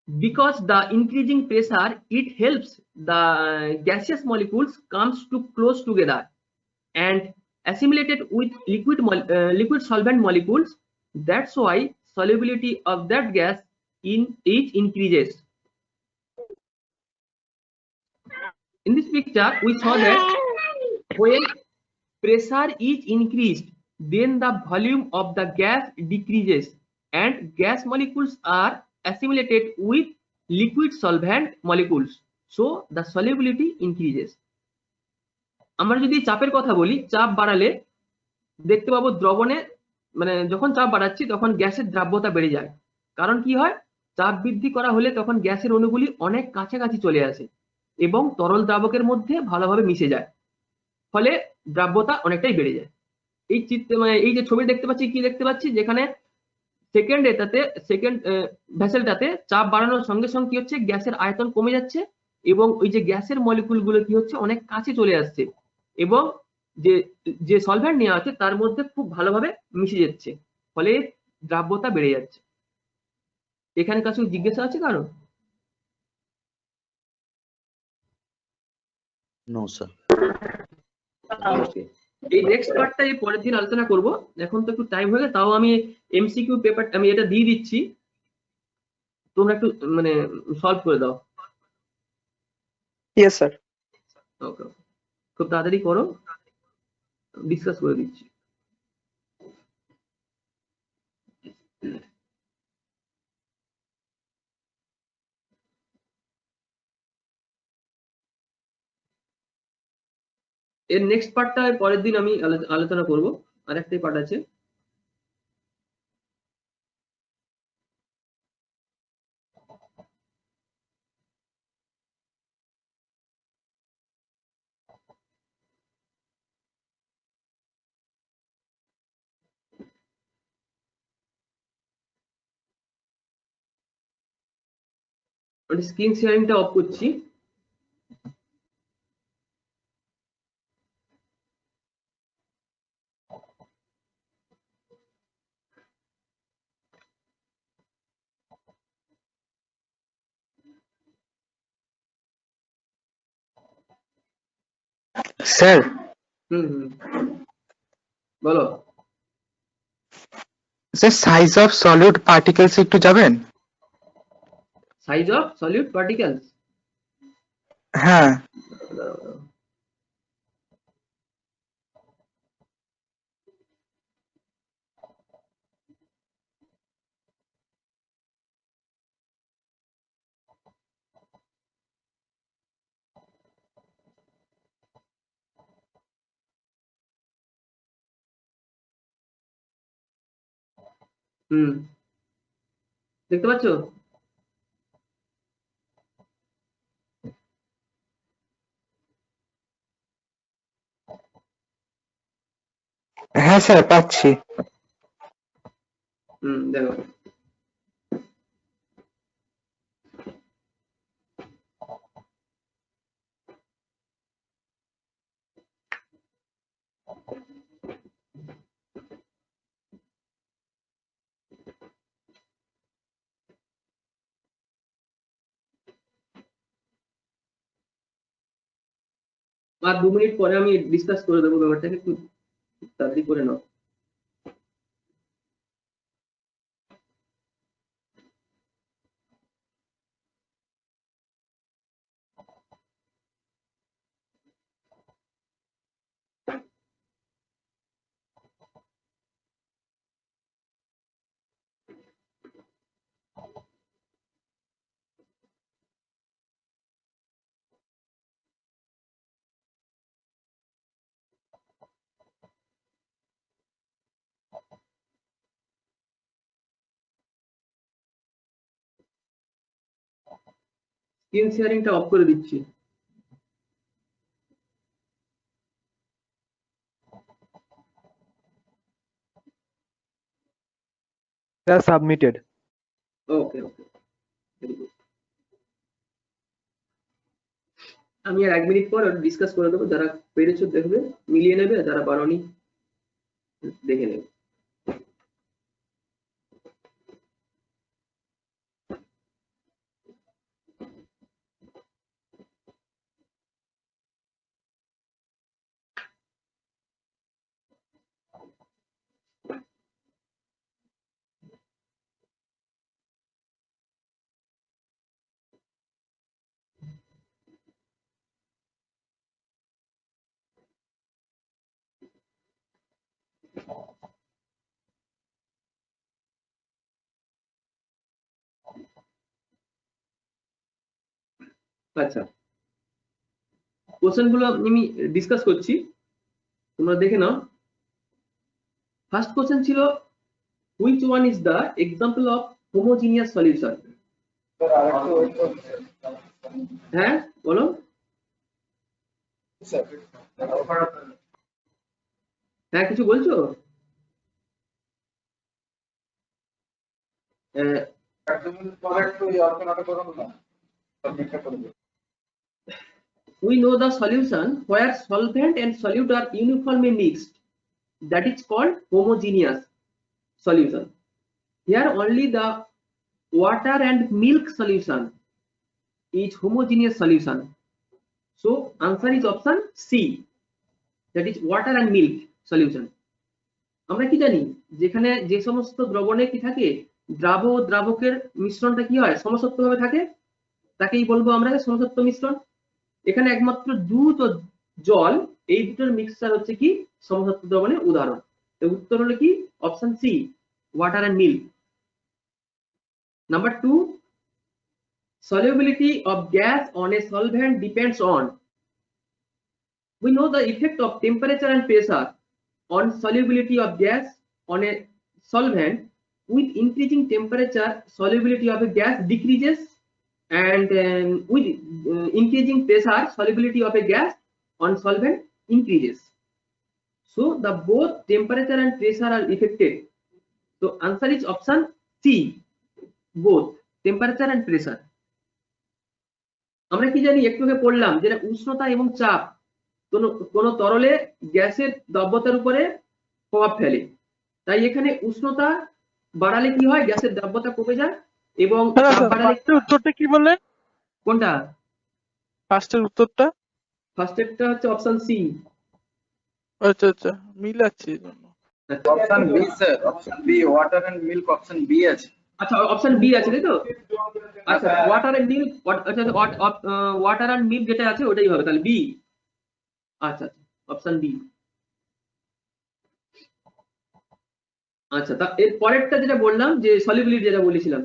because the increasing pressure, it helps the gaseous molecules comes to close together and assimilated with liquid solvent molecules. That's why solubility of that gas increases. In this picture we saw that when pressure is increased then the volume of the gas decreases and gas molecules are assimilated with liquid solvent molecules, so the solubility increases. আমরা যদি চাপের কথা বলি, চাপ বাড়ালে দেখতে পাবো দ্রবণে, মানে যখন চাপ বাড়াচ্ছি তখন গ্যাসের দ্রাব্যতা বেড়ে যায়। কারণ কি হয়, চাপ বৃদ্ধি করা হলে তখন গ্যাসের অণুগুলি অনেক কাছাকাছি চলে আসে এবং তরল দ্রাবকের মধ্যে ভালোভাবে মিশে যায়, ফলে দ্রাব্যতা অনেকটাই বেড়ে যায়। এই চিত্রে মানে এই যে ছবি দেখতে পাচ্ছি, কি দেখতে পাচ্ছি, যেখানে সেকেন্ড ভেসেলটাতে চাপ বাড়ানোর সঙ্গে সঙ্গে কি হচ্ছে, গ্যাসের আয়তন কমে যাচ্ছে এবং ওই যে গ্যাসের মলিকুল গুলো কি হচ্ছে, অনেক কাছে চলে আসছে এবং যে সলভেন্ট নেওয়া আছে তার মধ্যে খুব ভালোভাবে মিশে যাচ্ছে, ফলে দ্রাব্যতা বেড়ে যাচ্ছে। এখানে কাছে জিজ্ঞাসা আছে কারণ? No sir. এই নেক্সট পার্টটা এই পরের দিন আলোচনা করব, এখন তো একটু টাইম হয়ে গেছে, তাও আমি এমসিকিউ পেপার আমি এটা দিয়ে দিচ্ছি, তোমরা একটু মানে সলভ করে দাও। Yes sir. ওকে, খুব তাড়াতাড়ি করো, ডিসকাস করে দিচ্ছি। এর নেক্সট পার্টটা পরের দিন আমি আলোচনা করব, আর একটাই পার্ট আছে। আমি স্ক্রিন শেয়ারিংটা অফ করছি। স্যার বলো sir, size of solid particles একটু যাবেন? Size of solid particles? হ্যাঁ। দেখতে পাচ্ছ? হ্যাঁ স্যার, পাচ্ছি। দেখো আর 2 মিনিট পরে আমি ডিসকাস করে দেবো ব্যাপারটাকে, একটু তাড়াতাড়ি করে নাও। স্ক্রিন শেয়ারিংটা অফ করে দিচ্ছি। সাবমিটেড। ওকে ওকে, ভেরি গুড। আমি আর 1 মিনিট পর ডিসকাস করে দেবো, যারা পেরেছো দেখবে মিলিয়ে নেবে, যারা পারোনি দেখে নেবে। আচ্ছা, কোশ্চেন গুলো আমি ডিসকাস করছি, তোমরা দেখে নাও। ফার্স্ট কোশ্চেন ছিল which one is the example of homogeneous solution. হ্যাঁ বলো। হ্যাঁ কিছু বলছো? We know the solution where solvent and solute are uniformly mixed, that is called homogeneous solution. Here only the water and milk solution is homogeneous solution. So answer is option C, that is water and milk solution. আমরা কি জানি যেখানে যে সমস্ত দ্রবণে কি থাকে দ্রাব ও দ্রাবকের মিশ্রণটা কি হয় সমসত্বভাবে থাকে, তাকেই বলবো আমরা সমসত্ব মিশ্রণ। এখানে একমাত্র দুধ ও জল এই দুটোর মিক্সচার হচ্ছে কি সমসত্ব দ্রবণের উদাহরণ। উত্তর হলো কি option C, water and milk. Number 2, solubility of gas on a solvent depends on, we know the effect of temperature and pressure on solubility of gas on a solvent. With increasing temperature, solubility of a gas decreases, and with increasing pressure, solubility of a gas on solvent increases. So the both temperature and pressure are affected. So answer is option C, both temperature and pressure. আমরা কি জানি একটু আগে পড়লাম যে উষ্ণতা এবং চাপ কোন তরলে গ্যাসের দ্রব্যতার উপরে প্রভাব ফেলে। তাই এখানে উষ্ণতা বাড়ালে কি হয় গ্যাসের দ্রব্যতা কমে যায় এবং চাপ বাড়ালে উত্তরটা কি বললেন? কোনটা ফার্স্টের উত্তরটা? ফার্স্টেরটা হচ্ছে অপশন সি। আচ্ছা আচ্ছা মিলাচ্ছি জন্য। Option B sir, option B water and milk, option B আছে। আচ্ছা অপশন বি আছে তাই তো? আচ্ছা ওয়াটার এন্ড মিল্ক, আচ্ছা ওয়াটার এন্ড মিল্ক যেটা আছে ওটাই হবে তাহলে বি। আচ্ছা অপশন বি। আচ্ছা তা এর পরেরটা যেটা বললাম যে সলিবিলিটি যেটা বলেছিলাম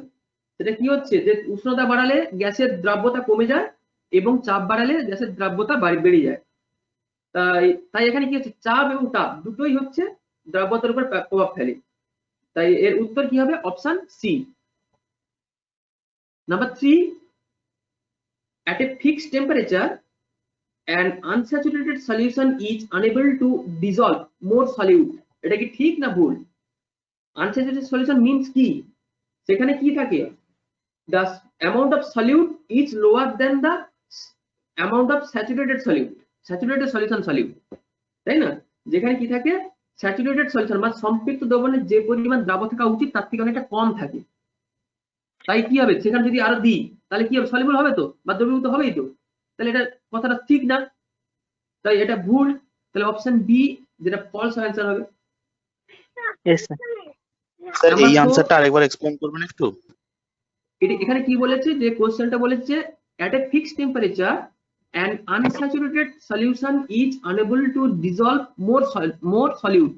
সেটা কি হচ্ছে যে উষ্ণতা বাড়ালে গ্যাসের দ্রাব্যতা কমে যায় এবং চাপ বাড়ালে গ্যাসের দ্রাব্যতা বেড়ে যায়। তাই এখানে কি হচ্ছে চাপ এবং তাপ দুটোই হচ্ছে দ্রাব্যতার উপর প্রভাব ফেলে। তাই এর উত্তর কি হবে option C. Number 3, at a fixed temperature an unsaturated solution is unable to dissolve more solute. এটা কি ঠিক না ভুল? unsaturated solution means কি সেখানে কি থাকে the amount of solute is lower than the amount of saturated solute, saturated solution solute, তাই না? যেখানে কি থাকে স্যাচুরেটেড সলিউশন মানে সম্পৃক্ত দ্রবণের যে পরিমাণ দ্রাব্য থাকা উচিত তার থেকে অনেকটা কম থাকে। তাই কি হবে সেখানে যদি আরো দিই তাহলে কি হবে সলিউবল হবে তো বা দ্রবীভূত হবেই তো, তাহলে এটা কথাটা ঠিক না, তাই এটা ভুল। তাহলে অপশন বি যেটা ফলস অ্যানসার হবে। স্যার এই আনসারটা আরেকবার এক্সপ্লেইন করবেন একটু? এখানে কি বলেছে যে কোশ্চেনটা বলেছে at a fixed temperature an unsaturated solution is unable to dissolve more solute,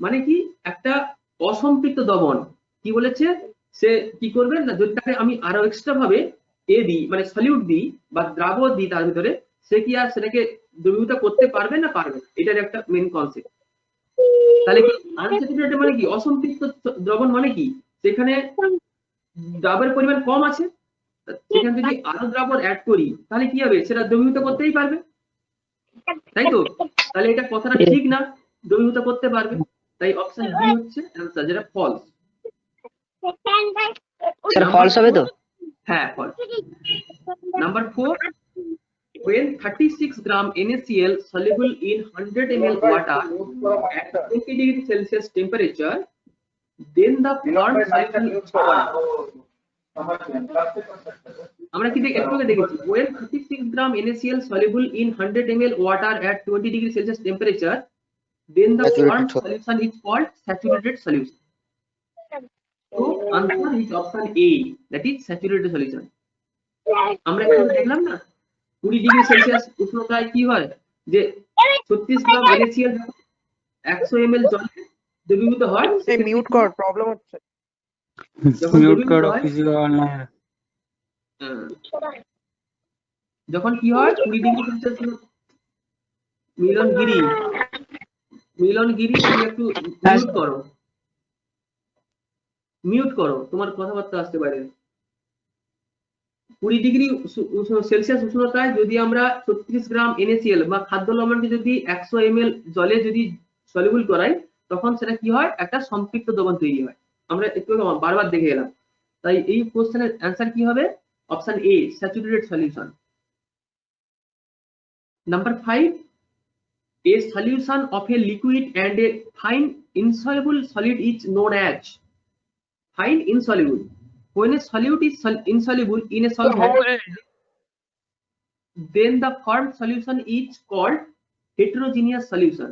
মানে কি একটা অসম্পৃক্ত দ্রবণ কি বলেছে সে কি করবে না যদি তাকে আমি আরো এক্সট্রা ভাবে এ দিই মানে সলিউট দিই বা দ্রাবক দিই তার ভিতরে সে কি আর সেটাকে দ্রবীভূত করতে পারবে না পারবে, এটার একটা মেইন কনসেপ্ট। তাহলে কি আনস্যাচুরেটেড মানে কি অসম্পৃক্ত দ্রবণ মানে কি সেখানে দ্রাবকের পরিমাণ কম আছে, সেখানে যদি আরো দ্রাবক অ্যাড করি তাহলে কি হবে সেটা দ্রবীভূত করতেই পারবে, তাই তো? তাহলে এটা কথাটা ঠিক না, দ্রবীভূত করতে পারবে। তাই অপশন বি হচ্ছে অ্যানসার যেটা ফলস। স্যার ফলস হবে তো? হ্যাঁ false. Number 4, when 36 gram NaCl soluble in 100 ml water at 20 degree Celsius temperature, then the formed solution is called, আমরা কি একটু দেখেছি when 36 gram NaCl soluble in 100 ml water at 20 degree Celsius temperature, then the formed solution is called saturated solution. So answer is option A, that is saturated solution. আমরা একটু দেখলাম না 20 degree Celsius উষ্ণতায় কি হয় যে 36 গ্রাম NaCl 100 ml জলে দ্রবীভূত হয়। এই মিউট কর প্রবলেম হচ্ছে। মিউট করো ফিজিক্যাল অনলাইন। যখন কি হয় 20 ডিগ্রি সেলসিয়াস মিলন গিরি তুমি একটু মিউট করো, তোমার কথাবার্তা আসতে পারে। 20 ডিগ্রি সেলসিয়াস উষ্ণতায় যদি আমরা 36 গ্রাম NaCl বা খাদ্য লবণকে যদি 100 ml জলে যদি সলিউবল করাই, তখন সেটা কি হয়, একটা সম্পৃক্ত দ্রবণ তৈরি হয়। আমরা একটু বারবার দেখে এলাম। তাই এই কোশ্চেনের অ্যান্সার কি হবে? Option A, saturated solution. Number 5, a solution of a liquid and a fine insoluble solid is known as fine insoluble. When a solute is insoluble in a solvent, then the formed solution is called heterogeneous solution.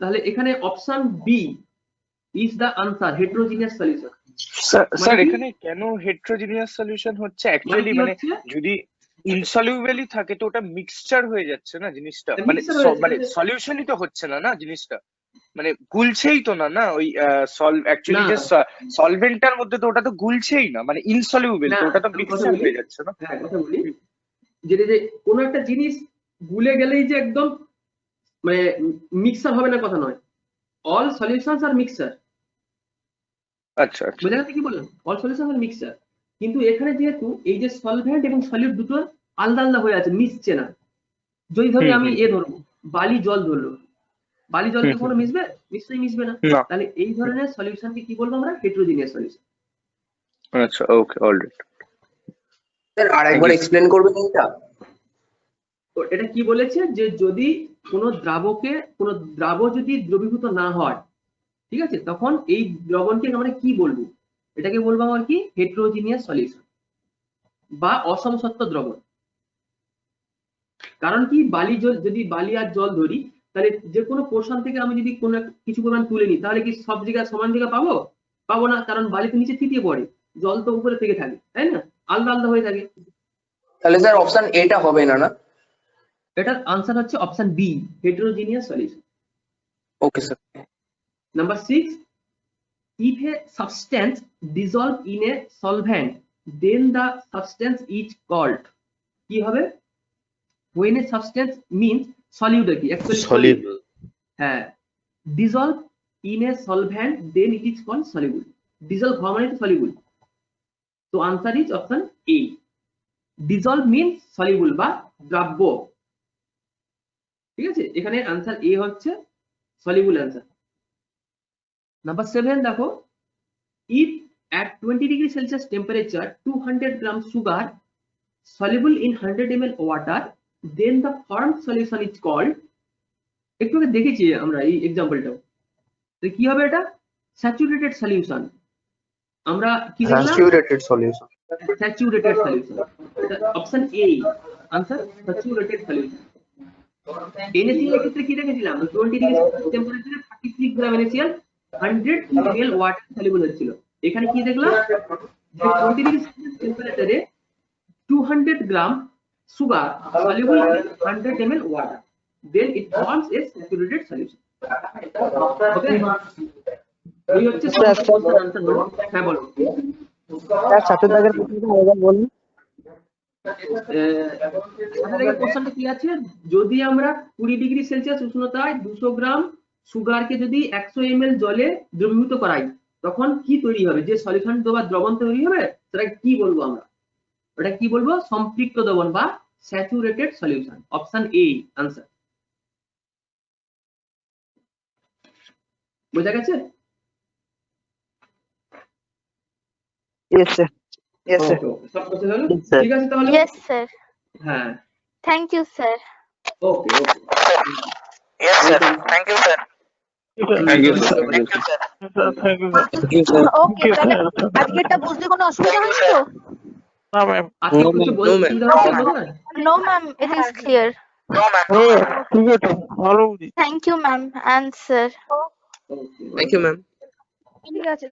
তাহলে এখানে option B is the answer, heterogeneous solution. Sir এখানে কেন হেটেরোজিনিয়াস solution হচ্ছে? Actually মানে যদি ইনসলিউবেলই থাকে তো ওটা মিক্সচার হয়ে যাচ্ছে না জিনিসটা, মানে সলিউশনই তো হচ্ছে না জিনিসটা, মানে গুলছেই তো না ওই অ্যাকচুয়ালি যে সলভেন্টটার মধ্যে তো ওটা তো গুলছেই না, মানে ইনসলিউবেল, তো ওটা তো মিক্সচার হয়ে যাচ্ছে না। হ্যাঁ, কথা বলি যে কোনো একটা জিনিস গুলে গেলেই যে একদম মানে মিক্সার হবে না কথা নয়, অল সলিউশনস আর মিক্সার। আচ্ছা, বুঝা গেছে কি বললাম? অল সলিউশনস আর মিক্সার। কিন্তু এখানে যেহেতু এই যে সলভেন্ট এবং সলিড দুটো আলাদা আলাদা হয়ে আছে, মিশছে না। যদি ধরি আমি ধরবো বালি জল ধরলো, বালি জল কি কোনো মিশবে? নিশ্চয়ই মিশবে না। তাহলে এই ধরনের সলিউশনকে কি বলবো আমরা? হেটেরোজিনিয়াস সলিউশন। আচ্ছা, ওকে, অলরাইট। স্যার আরেকবার এক্সপ্লেইন করবেন এটা? এটা কি বলেছে যে যদি কোনো দ্রাব যদি দ্রবীভূত না হয়, ঠিক আছে, তখন এই দ্রবণকে আমরা কি বলবো? এটাকে বলবো আমরা কি? হেটেরোজিনিয়াস সলিউশন বা অসমসত্ব দ্রবণ। কারণ কি, যদি বালি আর জল ধরি, তাহলে যে কোনো পোর্শন থেকে আমি যদি কোনো কিছু পরিমাণ তুলে নিই, তাহলে কি সব জায়গায় সমান জায়গা পাবো না, কারণ বালি তো নিচে থিতিয়ে পড়ে, জল তো উপরে থেকে থাকে, তাই না? আলাদা আলাদা হয়ে থাকে। তাহলে স্যার অপশন এটা হবে না? এটার আনসার হচ্ছে option B, heterogeneous solution. Okay sir. Number 6, if a substance dissolve in a solvent, then the substance is called, কি হবে? when a substance means solute কি actually soluble, হ্যাঁ, dissolve in a solvent then it is called soluble. dissolve হওয়া মানে soluble, তো answer is option A, dissolve means soluble বা দ্রাব্য। ঠিক আছে, এখানে আনসার এ হচ্ছে সলিউবল আনসার। নাম্বার 7 দেখো, if at 20 degree Celsius temperature 200 gram sugar soluble in 100 ml water, then the formed solution is called, একটু আগে দেখেছি আমরা এই এক্সাম্পলটাও, তো কি হবে এটা? Saturated solution. আমরা কি দেখলাম? Saturated solution. Saturated solution, option A answer, saturated solution. NaCl এর ক্ষেত্রে কি দেখেছিলাম? 20 ডিগ্রি টেম্পারেচারে 36 gram NaCl 100 ml water soluble হচ্ছিল। এখানে কি দেখলাম? 20 ডিগ্রি টেম্পারেচারে 200 gram sugar soluble in 100 ml water, then it forms a saturated solution. Okay, এই হচ্ছে আনসার হলো। হ্যাঁ বলো স্যার, সাথে দাগের প্রশ্নটা আরেকবার বলুন। কোশ্চেনটা কি আছে? যদি আমরা 20 ডিগ্রি সেলসিয়াস উষ্ণতায় 200 গ্রাম সুগারকে যদি 100 ml জলে দ্রবীভূত করাই, তখন কি তৈরি হবে? যে সলিউশন বা দ্রবণ তৈরি হবে, সেটা কি বলবো আমরা? ওটা কি বলবো? সম্পৃক্ত দ্রবণ বা saturated solution. Option A answer. বোঝা গেছে? Yes sir. Yes, sir. সব কথা হলো? ঠিক আছে তাহলে? Yes, sir. হ্যাঁ। Thank you, sir. Okay. Yes, sir. Thank you, sir. Thank you sir. Okay, তাহলে আজকেরটা বুঝতে কোনো অসুবিধা হয়নি তো? না ম্যাম। আজকে কিছু বলতে No, ma'am. It is clear. ঠিক আছে, ভালো বুঝি। Thank you, ma'am. And sir. Thank you ma'am. ঠিক আছে।